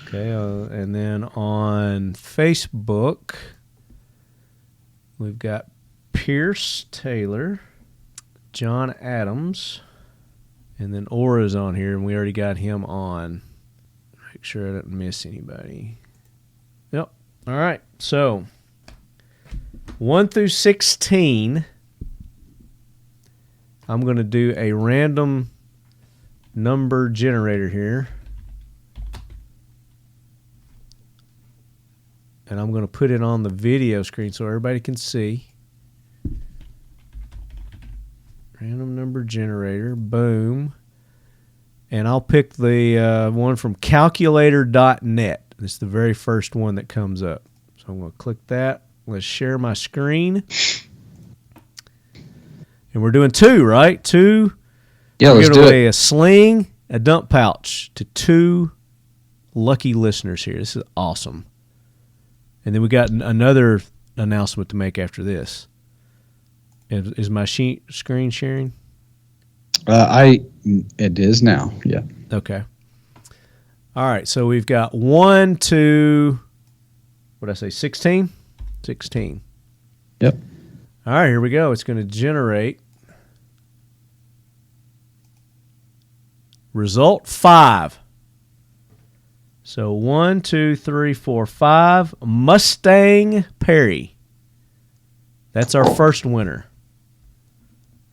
Okay, and then on Facebook, we've got Pierce Taylor, John Adams, and then Aura's on here, and we already got him on. Make sure I didn't miss anybody. Yep. All right, so 1 through 16, I'm going to do a random number generator here. And I'm going to put it on the video screen so everybody can see. Random number generator. Boom. And I'll pick the one from calculator.net. This is the very first one that comes up. So I'm going to click that. Let's share my screen. And we're doing 2, right? 2. Yeah, we're let's giving do away it. a sling, a dump pouch to 2 lucky listeners here. This is awesome. And then we got another announcement to make after this. Is my screen sharing? It is now. Yeah. Okay. All right. So we've got 1 to, what did I say, 16? 16. Yep. All right, here we go. It's going to generate result 5. So 1, 2, 3, 4, 5. Mustang Perry. That's our first winner.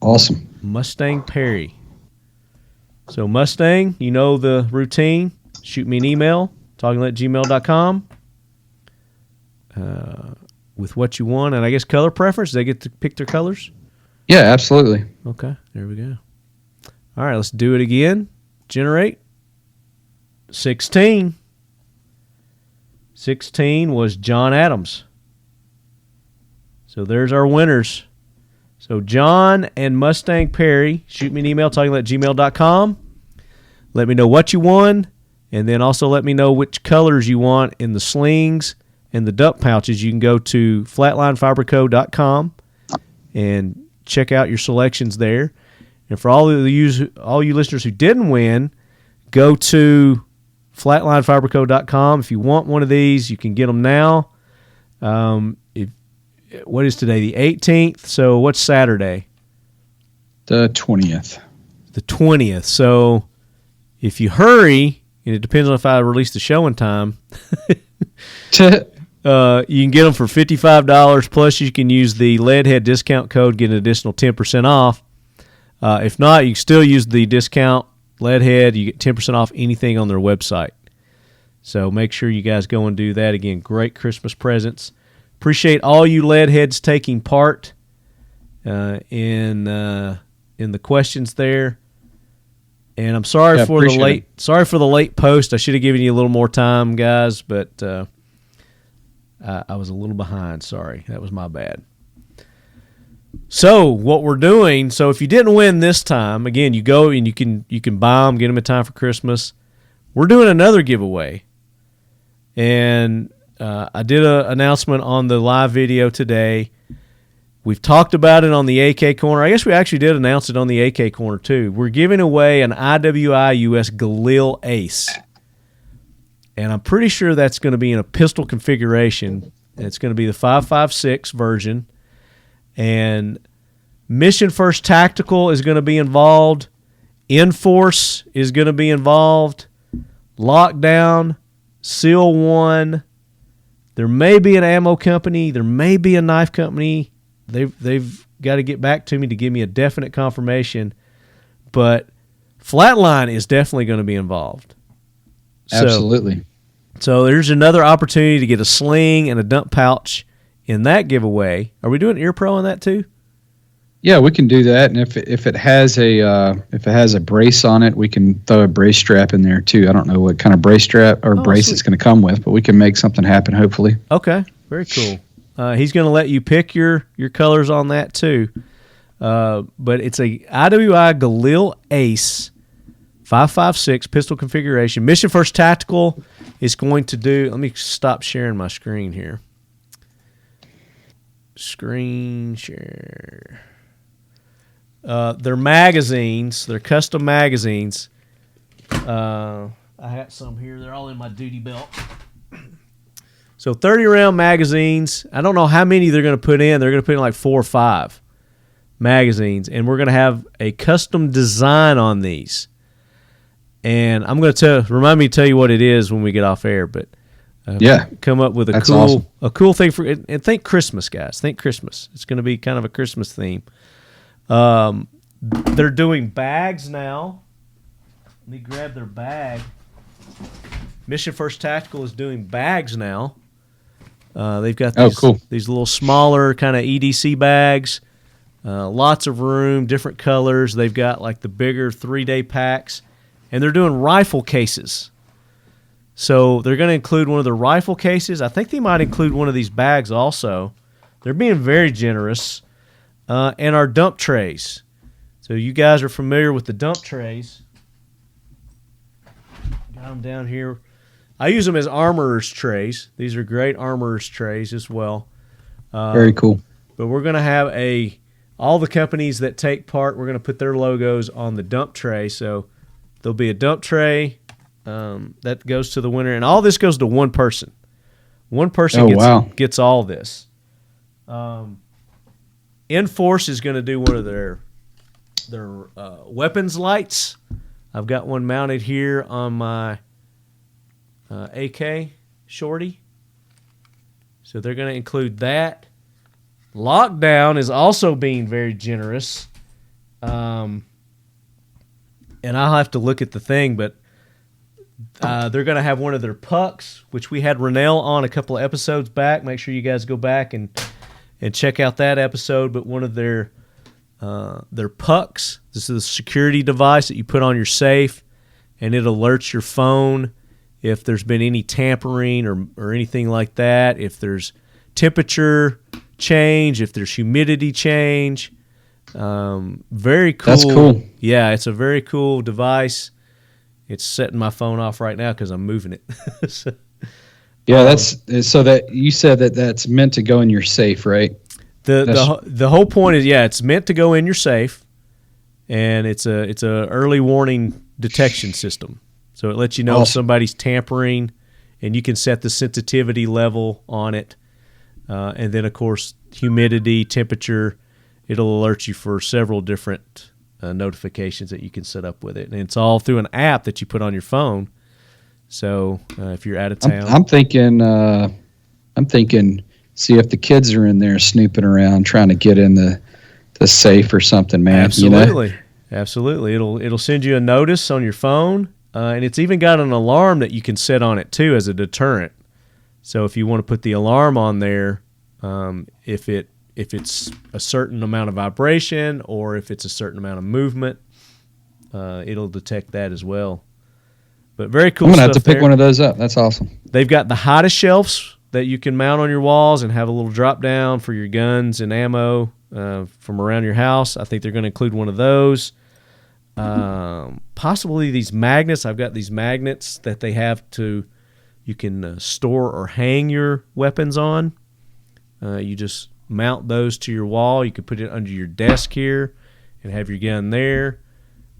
Awesome. Mustang Perry. So Mustang, you know the routine. Shoot me an email, talkinglet@gmail.com, with what you want, and I guess color preference. They get to pick their colors. Yeah, absolutely. Okay, there we go. All right, let's do it again. Generate. 16. 16 was John Adams. So there's our winners. So John and Mustang Perry, shoot me an email, talkinglet@gmail.com. Let me know what you won, and then also let me know which colors you want in the slings and the dump pouches. You can go to flatlinefiberco.com and check out your selections there. And for all you listeners who didn't win, go to flatlinefiberco.com. If you want one of these, you can get them now. What is today? The 18th. So what's Saturday? The 20th. The 20th. So if you hurry, and it depends on if I release the show in time, you can get them for $55. Plus, you can use the Leadhead discount code, get an additional 10% off. If not, you can still use the discount Leadhead. You get 10% off anything on their website. So make sure you guys go and do that. Again, great Christmas presents. Appreciate all you Leadheads taking part in the questions there. And I'm sorry for the late post. I should have given you a little more time, guys, but I was a little behind. Sorry, that was my bad. So what we're doing, so if you didn't win this time, again, you go and you can buy them, get them in time for Christmas. We're doing another giveaway, and I did an announcement on the live video today. We've talked about it on the AK Corner. I guess we actually did announce it on the AK Corner too. We're giving away an IWI US Galil Ace, and I'm pretty sure that's going to be in a pistol configuration. It's going to be the 5.56 version. And Mission First Tactical is going to be involved. Enforce is going to be involved. Lockdown, Seal 1. There may be an ammo company. There may be a knife company. They've got to get back to me to give me a definite confirmation. But Flatline is definitely going to be involved. Absolutely. So there's another opportunity to get a sling and a dump pouch in that giveaway. Are we doing ear pro on that too? Yeah, we can do that, and if it has a brace on it, we can throw a brace strap in there too. I don't know what kind of brace strap or brace it's going to come with, but we can make something happen hopefully. Okay, very cool. He's going to let you pick your colors on that too. But it's a IWI Galil Ace 5.56 pistol configuration. Mission First Tactical is going to do. Let me stop sharing my screen here. Screen share. They're magazines. They're custom magazines. I got some here. They're all in my duty belt. So 30-round magazines. I don't know how many they're going to put in. They're going to put in like 4 or 5 magazines, and we're going to have a custom design on these. And I'm going to remind me to tell you what it is when we get off air, but come up with a cool thing for it. And think Christmas, guys. Think Christmas. It's going to be kind of a Christmas theme. They're doing bags now. Let me grab their bag. Mission First Tactical is doing bags now. They've got these little smaller kind of EDC bags, lots of room, different colors. They've got like the bigger 3-day packs, and they're doing rifle cases. So they're going to include one of the rifle cases. I think they might include one of these bags also. They're being very generous. And our dump trays. So you guys are familiar with the dump trays. Got them down here. I use them as armorer's trays. These are great armorer's trays as well. Very cool. But we're going to have all the companies that take part, we're going to put their logos on the dump tray. So there'll be a dump tray that goes to the winner. And all this goes to one person. One person gets all this. Enforce is going to do one of their weapons lights. I've got one mounted here on my AK shorty. So they're going to include that. Lockdown is also being very generous. And I'll have to look at the thing, but they're going to have one of their pucks, which we had Rennell on a couple of episodes back. Make sure you guys go back and check out that episode. But one of their pucks, this is a security device that you put on your safe, and it alerts your phone if there's been any tampering or anything like that, if there's temperature change, if there's humidity change. Very cool. That's cool. Yeah, it's a very cool device. It's setting my phone off right now because I'm moving it. So, yeah, that's so that you said that's meant to go in your safe, right? The whole point is, it's meant to go in your safe, and it's a early warning detection system. So it lets you know if somebody's tampering, and you can set the sensitivity level on it, and then of course humidity, temperature. It'll alert you for several different notifications that you can set up with it, and it's all through an app that you put on your phone. So if you're out of town, I'm thinking, see if the kids are in there snooping around trying to get in the safe or something, man. Absolutely, absolutely. It'll send you a notice on your phone, and it's even got an alarm that you can set on it too as a deterrent. So if you want to put the alarm on there, if it's a certain amount of vibration or if it's a certain amount of movement, it'll detect that as well. But very cool. I'm gonna have to pick one of those up. That's awesome. They've got the hottest shelves that you can mount on your walls and have a little drop down for your guns and ammo from around your house. I think they're going to include one of those. Possibly these magnets. I've got these magnets that they have you can store or hang your weapons on. You just mount those to your wall. You could put it under your desk here and have your gun there.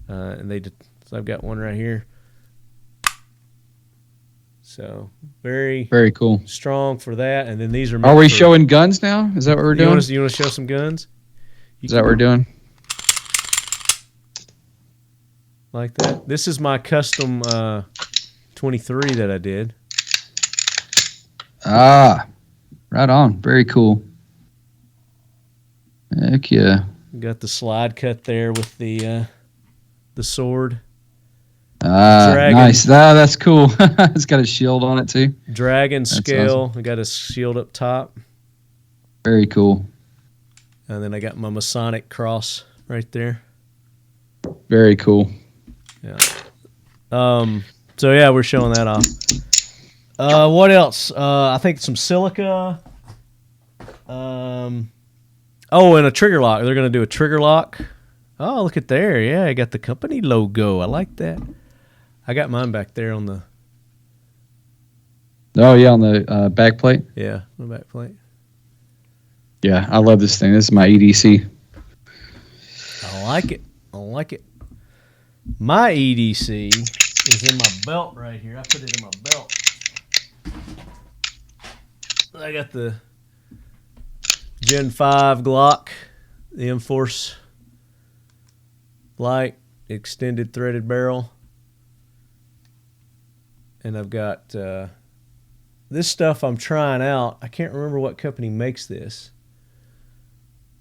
So I've got one right here. So very cool, strong for that. And then these are. Are we showing guns now? Is that what we're doing? You want to show some guns? Is that what we're doing? Like that. This is my custom 23 that I did. Ah, right on. Very cool. Heck yeah. Got the slide cut there with the sword. Nice. That's cool. It's got a shield on it too. Dragon scale. Awesome. I got a shield up top. Very cool. And then I got my Masonic cross right there. Very cool. Yeah. So yeah, we're showing that off. What else? I think some silica. And a trigger lock. They're going to do a trigger lock. Oh, look at there. Yeah, I got the company logo. I like that. I got mine back there on the... Oh, yeah, on the back plate? Yeah, the back plate. Yeah, I love this thing. This is my EDC. Oh, like it. I like it. My EDC is in my belt right here. I put it in my belt. I got the Gen 5 Glock, the M-Force Light extended threaded barrel. And I've got this stuff I'm trying out. I can't remember what company makes this,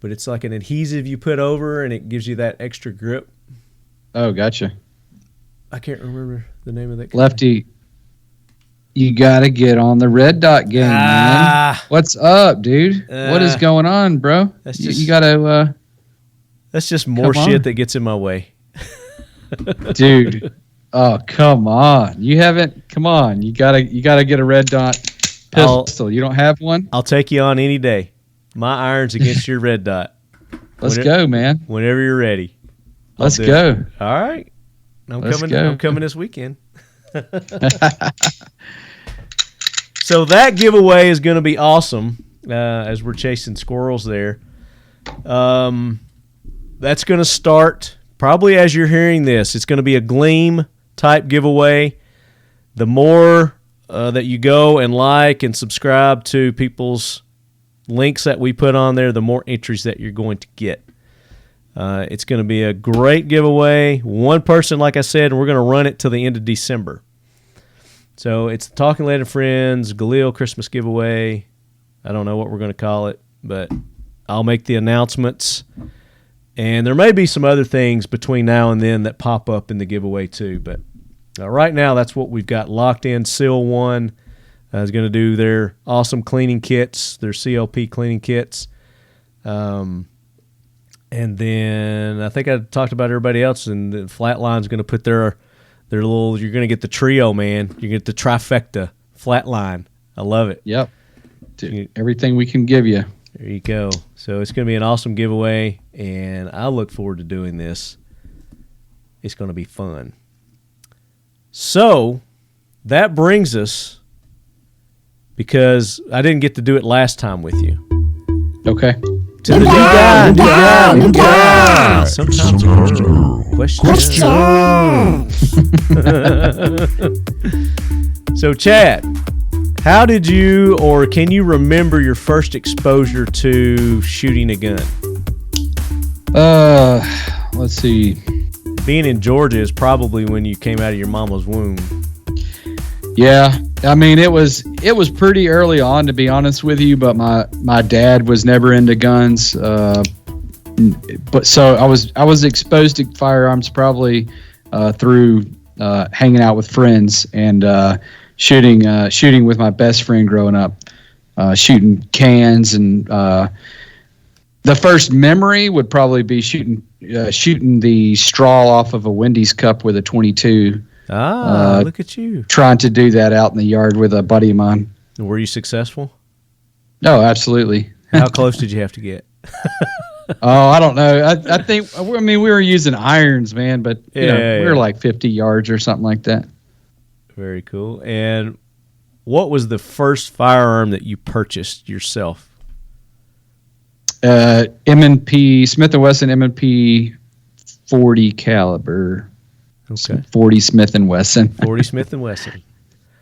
but it's like an adhesive you put over and it gives you that extra grip. Oh, gotcha. I can't remember the name of that company. Lefty, you got to get on the red dot game, man. What's up, dude? What is going on, bro? That's just, you got to... that's just more shit that gets in my way. Dude. Oh, come on. You haven't... Come on. You gotta get a red dot pistol. You don't have one? I'll take you on any day. My iron's against your red dot. Let's go, man. Whenever you're ready. Let's go. All right. I'm coming this weekend. So that giveaway is going to be awesome as we're chasing squirrels there. That's going to start probably as you're hearing this. It's going to be a Gleam type giveaway. The more that you go and like and subscribe to people's links that we put on there, the more entries that you're going to get. It's going to be a great giveaway. One person, like I said, and we're going to run it till the end of December. So it's the Talking Lead and Friends Galil Christmas giveaway. I don't know what we're going to call it, but I'll make the announcements. And there may be some other things between now and then that pop up in the giveaway too. But right now, that's what we've got locked in. Seal 1 is going to do their awesome cleaning kits, their CLP cleaning kits. And then I think I talked about everybody else, and the Flatline's going to put their little, you're going to get the trio, man. You get the trifecta, Flatline. I love it. Yep. Dude, everything we can give you. There you go. So it's going to be an awesome giveaway, and I look forward to doing this. It's going to be fun. So that brings us, because I didn't get to do it last time with you. Okay. To the new guy. Sometimes question. So, Chad, how did you, or can you remember your first exposure to shooting a gun? Let's see. Being in Georgia is probably when you came out of your mama's womb. Yeah, I mean it was pretty early on, to be honest with you. But my dad was never into guns, but so I was exposed to firearms probably through hanging out with friends and shooting with my best friend growing up, shooting cans, and the first memory would probably be shooting the straw off of a Wendy's cup with a .22. Look at you. Trying to do that out in the yard with a buddy of mine. And were you successful? No, absolutely. How close did you have to get? Oh, I don't know. I think, I mean, we were using irons, man, but we were like 50 yards or something like that. Very cool. And what was the first firearm that you purchased yourself? M&P, Smith & Wesson M&P 40 caliber. Okay. 40 Smith & Wesson. 40 Smith & Wesson.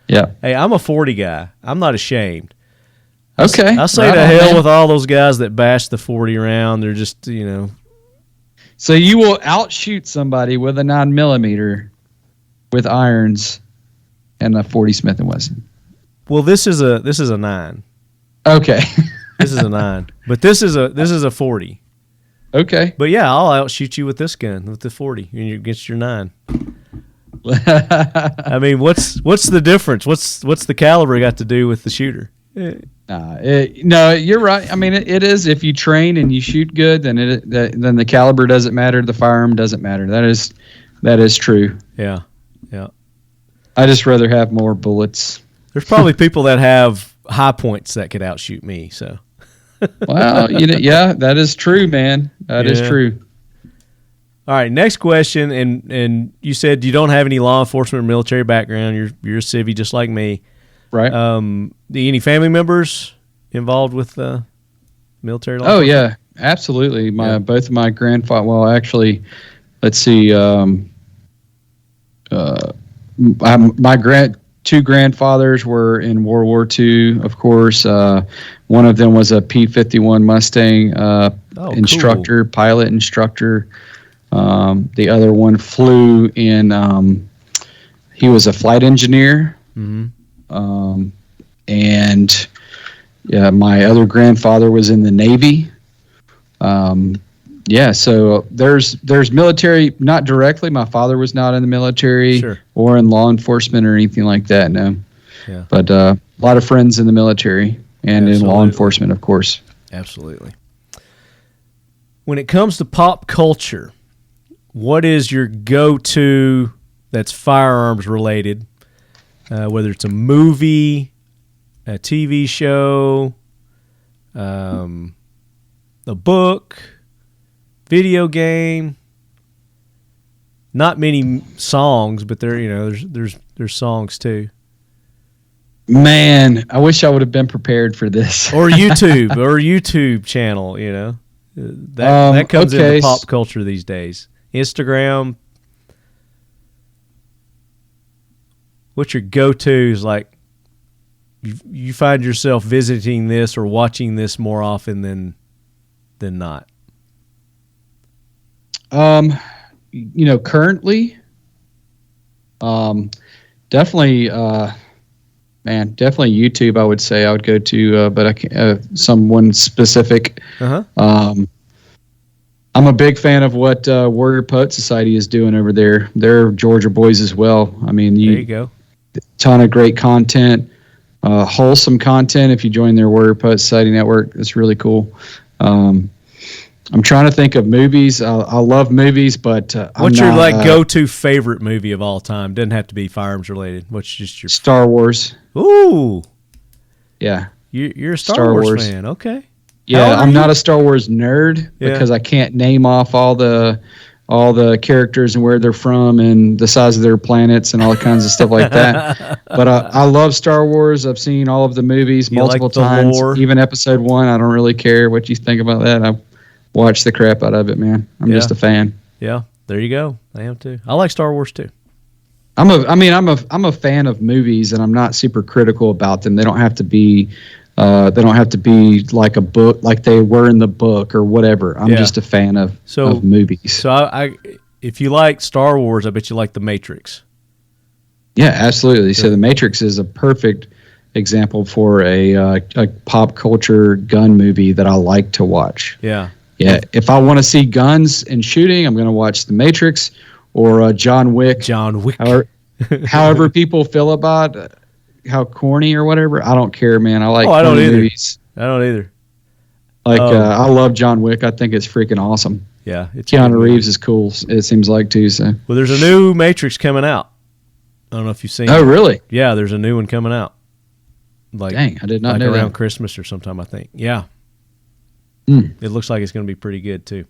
Yeah. Hey, I'm a 40 guy. I'm not ashamed. Okay. I say to hell with all those guys that bash the 40 around. They're just, So you will outshoot somebody with a 9mm with irons and a 40 Smith & Wesson. Well, this is a 9. Okay. This is a 9. But this is a 40. Okay. But yeah, I'll outshoot you with this gun, with the 40, and you against your 9. I mean, what's the difference? What's the caliber got to do with the shooter? No, you're right. I mean, it is. If you train and you shoot good, then then the caliber doesn't matter. The firearm doesn't matter. That is true. Yeah. I just rather have more bullets. There's probably people that have high points that could outshoot me. So. Well, yeah, that is true, man. That is true. All right, next question, and you said you don't have any law enforcement or military background. You're a civvy just like me, right? Any family members involved with military law? Oh yeah, Absolutely. Both of my grandfather. Well, actually, let's see. My two grandfathers were in World War II. Of course, one of them was a P-51 Mustang instructor, cool. Pilot instructor. The other one flew in. He was a flight engineer. Mm-hmm. And yeah, my other grandfather was in the Navy. So there's military, not directly. My father was not in the military or in law enforcement or anything like that, no. Yeah. But a lot of friends in the military and in law enforcement, of course. Absolutely. When it comes to pop culture, what is your go-to that's firearms related, whether it's a movie, a TV show, a book, video game? Not many songs, but there's songs too. Man, I wish I would have been prepared for this. Or YouTube channel, that comes into pop culture these days. Instagram. What's your go-tos? Like, you find yourself visiting this or watching this more often than not? Currently, definitely YouTube. I would say I would go to, but I can't, someone specific. I'm a big fan of what Warrior Poet Society is doing over there. They're Georgia boys as well. I mean, there you go. Ton of great content, wholesome content. If you join their Warrior Poet Society network, it's really cool. I'm trying to think of movies. I love movies, but what's your go-to favorite movie of all time? Doesn't have to be firearms related. What's just your Star Wars? Ooh, yeah. You're a Star Wars fan. Okay. Yeah, I'm not a Star Wars nerd because I can't name off all the characters and where they're from and the size of their planets and all kinds of stuff like that. But I love Star Wars. I've seen all of the movies multiple times. Lore? Even episode 1. I don't really care what you think about that. I watch the crap out of it, man. I'm just a fan. Yeah, there you go. I am too. I like Star Wars too. I'm a fan of movies, and I'm not super critical about them. They don't have to be like a book, like they were in the book or whatever. I'm just a fan of movies. So I if you like Star Wars, I bet you like The Matrix. Yeah, absolutely. So The Matrix is a perfect example for a pop culture gun movie that I like to watch. Yeah. Yeah, if I want to see guns and shooting, I'm going to watch The Matrix or John Wick. However people feel about how corny or whatever, I don't care, man. I like movies. I don't either. Like, I love John Wick. I think it's freaking awesome. Yeah. Keanu Reeves is cool, it seems like, too. So. Well, there's a new Matrix coming out. I don't know if you've seen it. Oh, really? Yeah, there's a new one coming out. Dang, I did not know that. Around Christmas or sometime, I think. Yeah. It looks like it's going to be pretty good, too.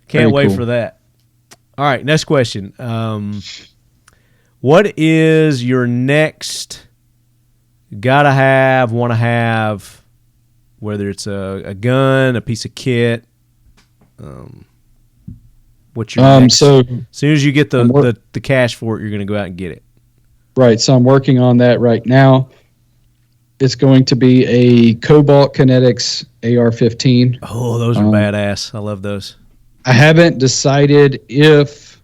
Can't wait for that. All right, next question. What is your next gotta have, want to have, whether it's a gun, a piece of kit? What's your next? So as soon as you get the cash for it, you're going to go out and get it. Right, so I'm working on that right now. It's going to be a Cobalt Kinetics AR-15. Oh, those are badass. I love those. I haven't decided if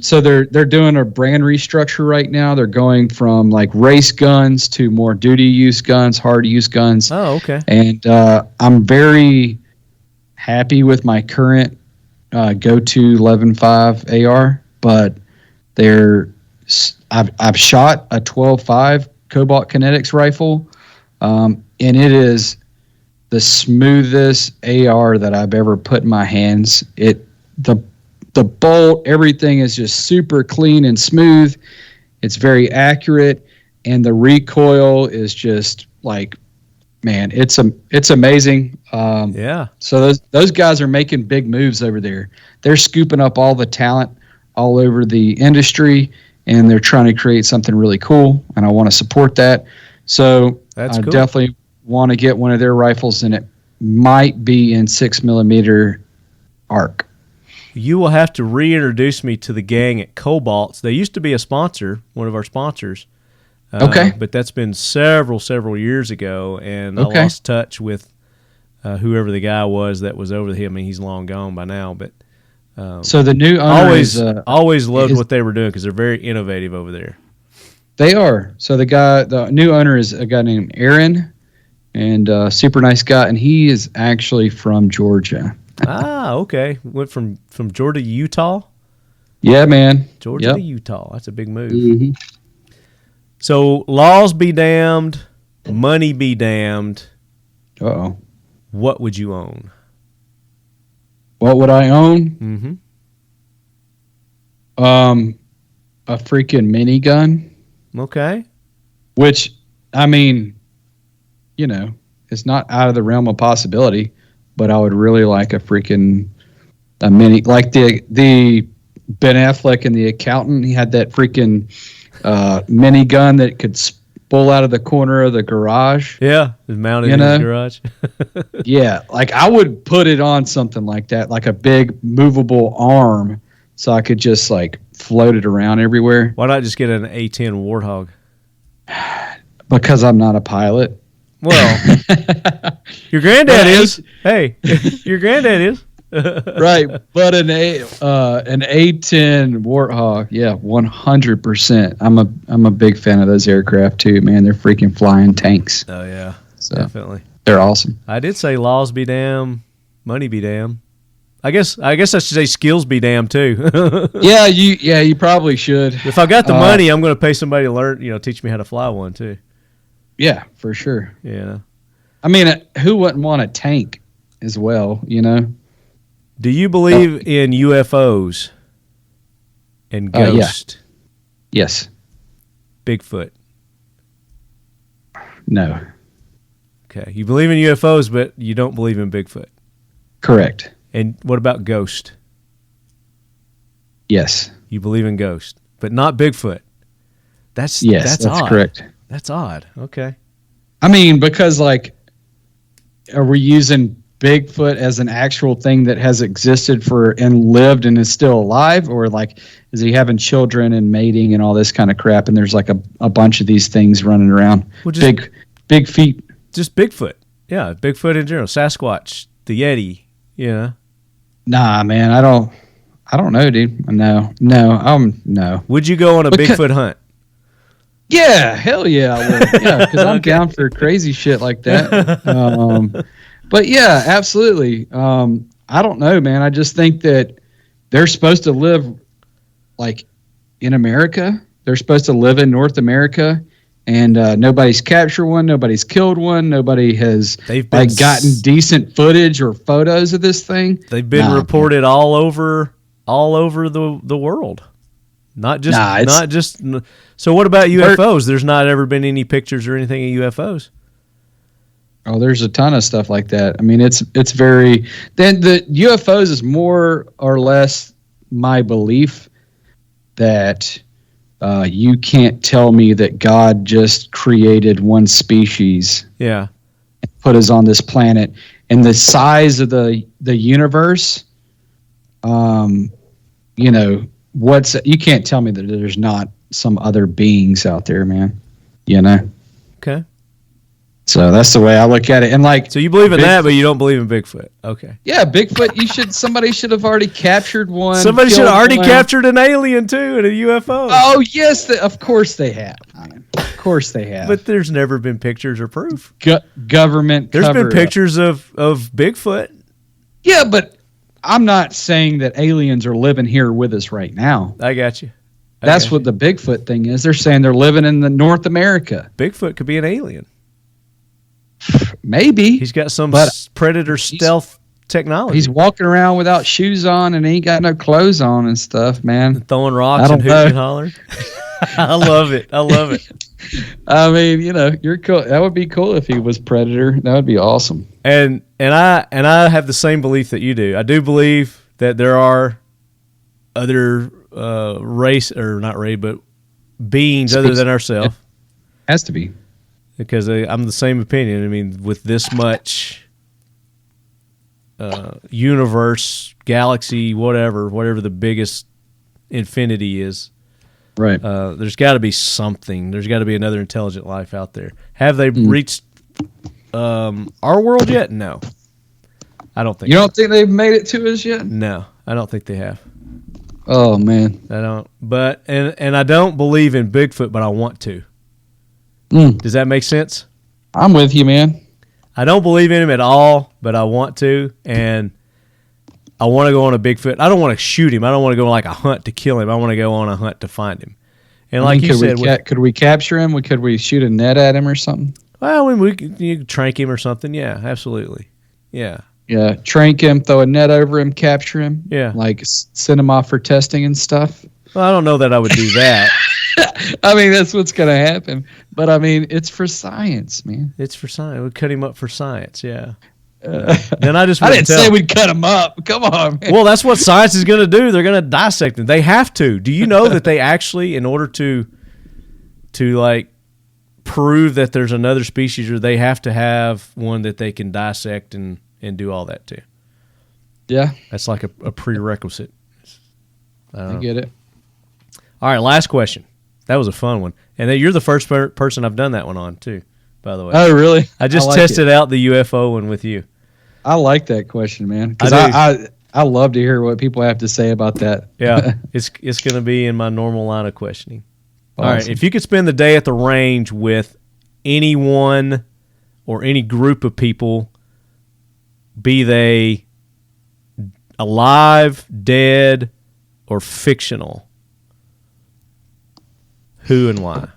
so they're doing a brand restructure right now. They're going from like race guns to more duty use guns, hard use guns. Oh, okay. And I'm very happy with my current go-to 11.5 AR, but I've shot a 12.5 Cobalt Kinetics rifle, and it is the smoothest AR that I've ever put in my hands. The bolt, everything is just super clean and smooth. It's very accurate, and the recoil is just like, man, it's amazing. Yeah. So those guys are making big moves over there. They're scooping up all the talent all over the industry, and they're trying to create something really cool, and I want to support that. So I definitely want to get one of their rifles, and might be in 6mm arc. You will have to reintroduce me to the gang at Cobalt's. They used to be a sponsor, one of our sponsors. Okay. But that's been several years ago, and I Okay. lost touch with whoever the guy was that was over him. I mean, he's long gone by now, but So the new owner always loved what they were doing because they're very innovative over there. They are. So the new owner is a guy named Aaron, and super nice guy, and he is actually from Georgia. Okay. Went from Georgia to Utah? Yeah, man. Georgia Yep. to Utah. That's a big move. Mm-hmm. So laws be damned, money be damned. Uh-oh. What would you own? What would I own? Mm-hmm. A freaking minigun, Okay. which, I mean, you know, it's not out of the realm of possibility, but I would really like a mini, like the Ben Affleck and the Accountant. He had that freaking minigun that could pull out of the corner of the garage. Yeah, it's mounted You in know? the garage. Yeah, like I would put it on something like that, like a big movable arm, so I could just like float it around everywhere. Why not just get an A-10 Warthog? Because I'm not a pilot. Well, your granddad is. Hey, your granddad is. Right, but an A-10 Warthog, yeah, 100%. I'm a big fan of those aircraft too, man. They're freaking flying tanks. Oh yeah, So definitely. they're awesome. I did say laws be damned, money be damned. I guess I should say skills be damned too. Yeah, you probably should. If I got the money, I'm going to pay somebody to learn, teach me how to fly one too. Yeah, for sure. Yeah. I mean, who wouldn't want a tank as well, you know? Do you believe in UFOs and Yeah. ghosts? Yes. Bigfoot. No. Okay. You believe in UFOs, but you don't believe in Bigfoot. Correct. And what about ghost? Yes. You believe in ghost, but not Bigfoot. That's That's odd. correct. That's odd. Okay. I mean, because like, are we using Bigfoot as an actual thing that has existed and lived and is still alive, or like, is he having children and mating and all this kind of crap? And there's like a bunch of these things running around. Well, just, big feet. Just Bigfoot. Yeah, Bigfoot in general. Sasquatch, the Yeti. Yeah. Nah, man, I don't know, dude. No. No. Would you go on a Bigfoot hunt? Yeah, hell yeah, I would. Yeah, because I'm down for crazy shit like that. But yeah, absolutely. I don't know, man. I just think that they're supposed to live like in America. They're supposed to live in North America, and nobody's captured one. Nobody's killed one. Nobody has gotten decent footage or photos of this thing. They've been reported all over the world. Not just. So what about UFOs? There's not ever been any pictures or anything of UFOs. Oh, there's a ton of stuff like that. I mean, it's very. Then the UFOs is more or less my belief that you can't tell me that God just created one species. Yeah. And put us on this planet, and the size of the universe. You can't tell me that there's not some other beings out there, man. Okay. So that's the way I look at it. And like, so you believe in that, but you don't believe in Bigfoot. Okay. Yeah, Bigfoot. Somebody should have already captured one. Somebody should have already captured an alien too, and a UFO. Oh yes, of course they have. Man. Of course they have. But there's never been pictures or proof. Government. There's been pictures of Bigfoot. Yeah, but I'm not saying that aliens are living here with us right now. I got you. That's what the Bigfoot thing is. They're saying they're living in the North America. Bigfoot could be an alien. Maybe. He's got some predator stealth technology. He's walking around without shoes on and ain't got no clothes on and stuff, man. Throwing rocks and hooting and hollering. I love it. I mean, you're cool. That would be cool if he was Predator. That would be awesome. And I have the same belief that you do. I do believe that there are other beings other than ourselves. Has to be. Because I'm the same opinion. I mean, with this much universe, galaxy, whatever the biggest infinity is. Right. There's got to be something. There's got to be another intelligent life out there. Have they reached our world yet? No. I don't think You don't think they've made it to us yet? No, I don't think they have. Oh, man. I don't. But and I don't believe in Bigfoot, but I want to. Does that make sense? I'm with you, man. I don't believe in him at all, but I want to, and I want to go on a Bigfoot. I don't want to shoot him. I don't want to go on like a hunt to kill him. I want to go on a hunt to find him. And like you said, could we capture him? Could we shoot a net at him or something? Well, you could trank him or something. Yeah, absolutely. Yeah. Yeah, trank him, throw a net over him, capture him. Yeah. Like send him off for testing and stuff. Well, I don't know that I would do that. I mean, that's what's going to happen. But, I mean, it's for science, man. It's for science. We'd cut him up for science, yeah. Then I didn't say we'd cut him up. Come on, man. Well, that's what science is going to do. They're going to dissect him. They have to. Do you know that they actually, in order to like prove that there's another species, or they have to have one that they can dissect and do all that too? Yeah. That's like a prerequisite. I get it. All right, last question. That was a fun one. And then you're the first person I've done that one on, too, by the way. Oh, really? I just tested out the UFO one with you. I like that question, man. Because I love to hear what people have to say about that. Yeah, it's going to be in my normal line of questioning. Awesome. All right, if you could spend the day at the range with anyone or any group of people, be they alive, dead, or fictional, who and why?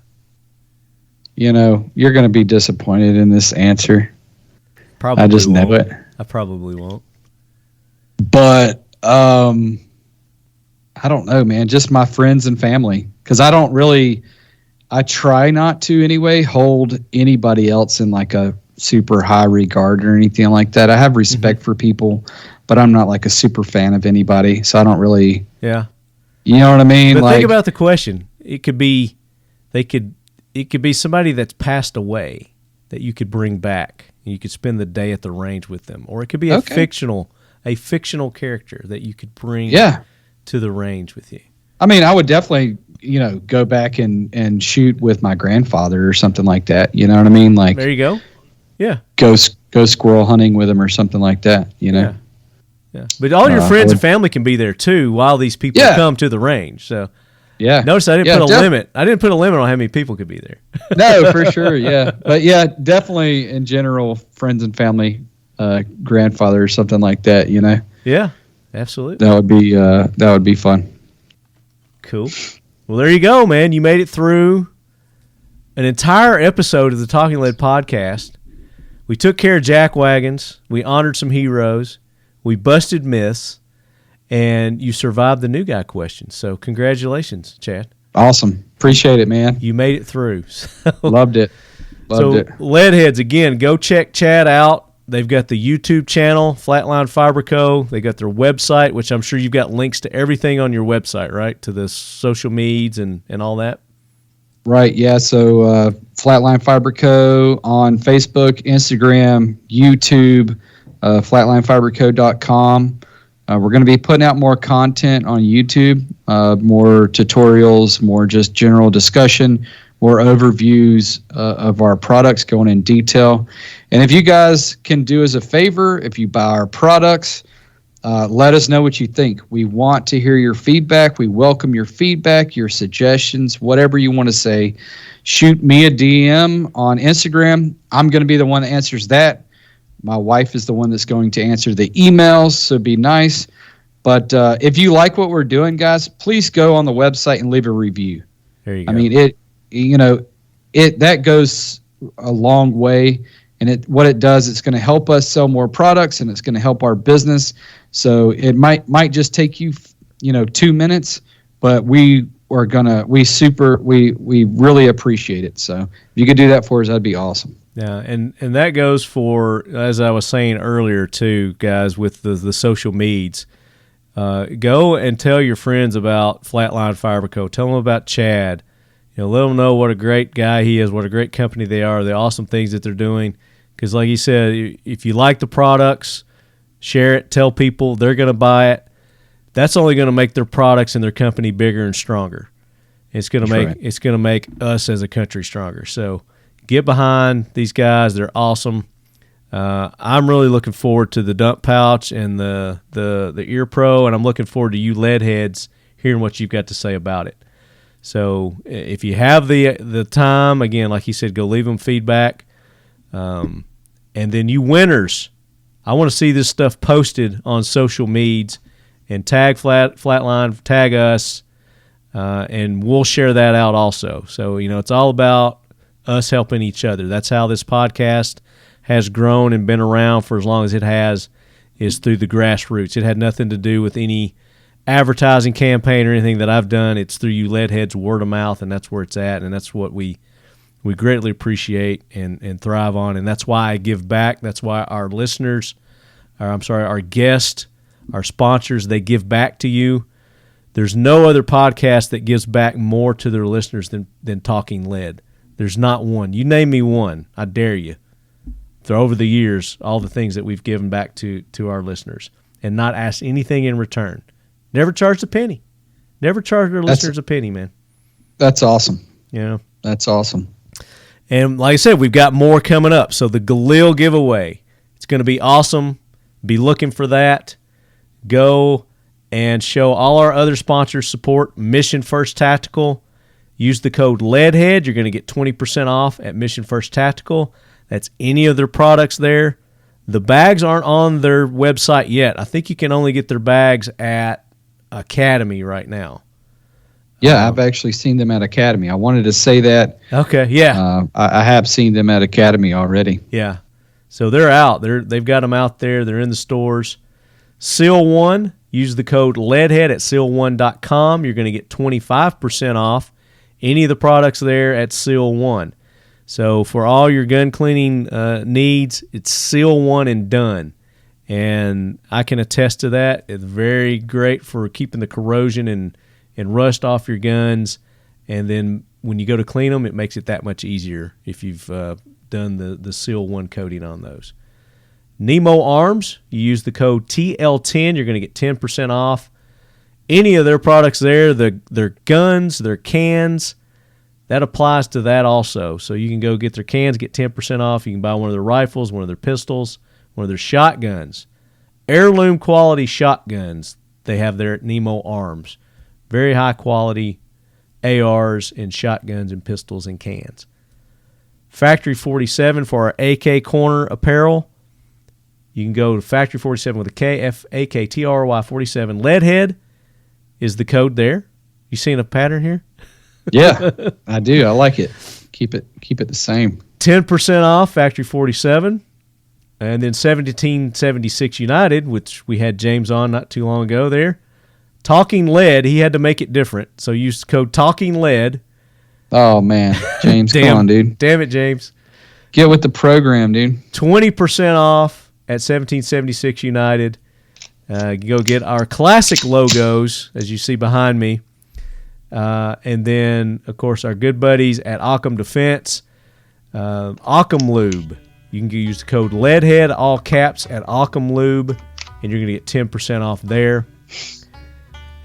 You know, you're going to be disappointed in this answer. Probably I just won't. know it. I probably won't. But I don't know, man. Just my friends and family. Because I try not to anyway, hold anybody else in like a super high regard or anything like that. I have respect for people, but I'm not like a super fan of anybody. So I don't really. Yeah. You know what I mean? But think about the question. It could be somebody that's passed away that you could bring back and you could spend the day at the range with them, or it could be a fictional character that you could bring to the range with you. I mean, I would definitely, go back and shoot with my grandfather or something like that. You know what I mean? Like, there you go. Yeah. Go squirrel hunting with him or something like that. Yeah. But all your friends and family can be there too while these people come to the range. So. Yeah. Notice I didn't put a limit. I didn't put a limit on how many people could be there. No, for sure. Yeah. But yeah, definitely in general, friends and family, grandfather or something like that, Yeah, absolutely. That would be fun. Cool. Well, there you go, man. You made it through an entire episode of the Talking Lead podcast. We took care of jack wagons. We honored some heroes. We busted myths. And you survived the new guy question. So congratulations, Chad. Awesome. Appreciate it, man. You made it through. Loved it. So Leadheads, again, go check Chad out. They've got the YouTube channel, Flatline Fiber Co. They got their website, which I'm sure you've got links to everything on your website, right? To the social medias and all that. Right, yeah. So Flatline Fiber Co. on Facebook, Instagram, YouTube, flatlinefiberco.com. We're going to be putting out more content on YouTube, more tutorials, more just general discussion, more overviews of our products going in detail. And if you guys can do us a favor, if you buy our products, let us know what you think. We want to hear your feedback. We welcome your feedback, your suggestions, whatever you want to say. Shoot me a DM on Instagram. I'm going to be the one that answers that. My wife is the one that's going to answer the emails, so be nice. But if you like what we're doing, guys, please go on the website and leave a review. There you go. I mean, that goes a long way, and what it does, it's going to help us sell more products, and it's going to help our business. So it might just take you, 2 minutes, but we really appreciate it. So if you could do that for us, that'd be awesome. Yeah, and that goes for, as I was saying earlier too, guys, with the social medias. Go and tell your friends about Flatline Fiber Co. Tell them about Chad. Let them know what a great guy he is, what a great company they are, the awesome things that they're doing. Because like he said, if you like the products, Share it. Tell people they're going to buy it. That's only going to make their products and their company bigger and stronger. It's going to make us as a country stronger. So get behind these guys. They're awesome. I'm really looking forward to the dump pouch and the ear pro, and I'm looking forward to you lead heads hearing what you've got to say about it. So if you have the time, again, like you said, go leave them feedback. And then you winners, I want to see this stuff posted on social medias and tag Flatline, tag us, and we'll share that out also. So, it's all about us helping each other. That's how this podcast has grown and been around for as long as it has, is through the grassroots. It had nothing to do with any advertising campaign or anything that I've done. It's through you lead heads, word of mouth, and that's where it's at, and that's what we greatly appreciate and thrive on, and that's why I give back. That's why our listeners, our guests, our sponsors, they give back to you. There's no other podcast that gives back more to their listeners than Talking Lead. There's not one. You name me one. I dare you. Through over the years, all the things that we've given back to our listeners and not asked anything in return. Never charged a penny. Never charged our listeners a penny, man. That's awesome. Yeah. That's awesome. And like I said, we've got more coming up. So the Galil giveaway, it's going to be awesome. Be looking for that. Go and show all our other sponsors support. Mission First Tactical. Use the code LEADHEAD. You're going to get 20% off at Mission First Tactical. That's any of their products there. The bags aren't on their website yet. I think you can only get their bags at Academy right now. Yeah, I've actually seen them at Academy. I wanted to say that. Okay, yeah. I have seen them at Academy already. Yeah. So they're out. They've got them out there. They're in the stores. Seal 1, use the code LEADHEAD at seal1.com. You're going to get 25% off any of the products there at Seal 1. So for all your gun cleaning needs, it's Seal 1 and done. And I can attest to that. It's very great for keeping the corrosion and rust off your guns. And then when you go to clean them, it makes it that much easier if you've done the Seal 1 coating on those. Nemo Arms, you use the code TL10, you're going to get 10% off. Any of their products there, their guns, their cans, that applies to that also. So you can go get their cans, get 10% off. You can buy one of their rifles, one of their pistols, one of their shotguns. Heirloom quality shotguns they have there at Nemo Arms. Very high quality ARs and shotguns and pistols and cans. Factory 47 for our AK Corner apparel. You can go to Factory 47 with a K, FAKTRY 47. Leadhead is the code there. You seeing a pattern here? Yeah, I do. I like it. Keep it the same. 10% off Factory 47. And then 1776 United, which we had James on not too long ago there. Talking Lead, he had to make it different. So use code Talking Lead. Oh, man. James, come on, dude. Damn it, James. Get with the program, dude. 20% off at 1776 United. Go get our classic logos, as you see behind me. And then, of course, our good buddies at Occam Defense. Occam Lube. You can use the code LEADHEAD, all caps, at Occam Lube, and you're going to get 10% off there.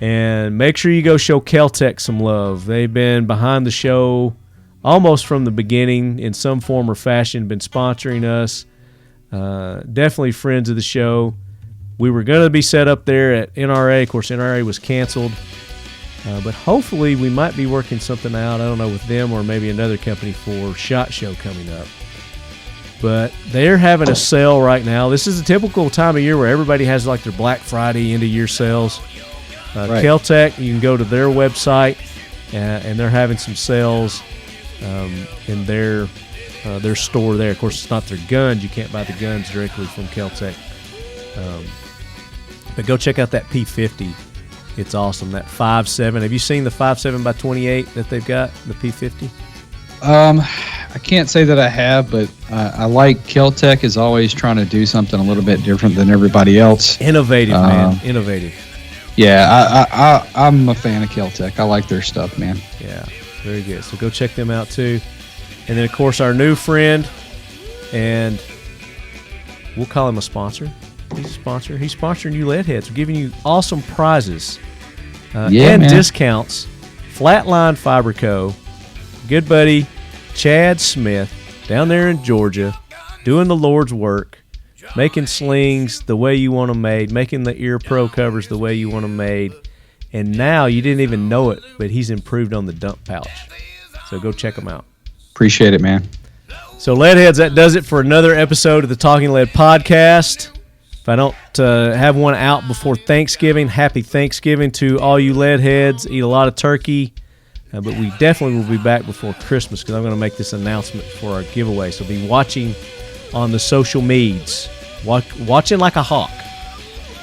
And make sure you go show Kel-Tec some love. They've been behind the show almost from the beginning in some form or fashion, been sponsoring us. Definitely friends of the show. We were going to be set up there at NRA. Of course, NRA was canceled. But hopefully we might be working something out, I don't know, with them or maybe another company for SHOT Show coming up. But they're having a sale right now. This is a typical time of year where everybody has like their Black Friday end-of-year sales. Right. Kel-Tec, you can go to their website, and they're having some sales in their store there. Of course, it's not their guns. You can't buy the guns directly from Kel-Tec. But go check out that P50. It's awesome. That 5.7. Have you seen the 5.7 by 28 that they've got, the P50? I can't say that I have, but I like Kel-Tec is always trying to do something a little bit different than everybody else. Innovative, man. Innovative. Yeah, I'm a fan of Kel-Tec. I like their stuff, man. Yeah, very good. So go check them out too. And then, of course, our new friend, and we'll call him a sponsor. He's a sponsor. He's sponsoring you Leadheads. We're giving you awesome prizes and man. discounts. Flatline Fiber Co. Good buddy Chad Smith down there in Georgia doing the Lord's work, making slings the way you want them made, making the ear pro covers the way you want them made. And now you didn't even know it, but he's improved on the dump pouch. So go check him out. Appreciate it, man. So, Leadheads, that does it for another episode of the Talking Lead podcast. If I don't have one out before Thanksgiving, happy Thanksgiving to all you Leadheads. Eat a lot of turkey. But we definitely will be back before Christmas because I'm going to make this announcement for our giveaway. So be watching on the social medias. Watching like a hawk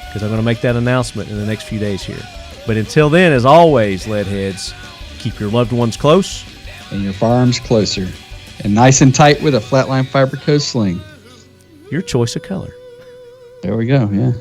because I'm going to make that announcement in the next few days here. But until then, as always, Leadheads, keep your loved ones close. And your firearms closer. And nice and tight with a Flatline Fiber Co. sling. Your choice of color. There we go, yeah.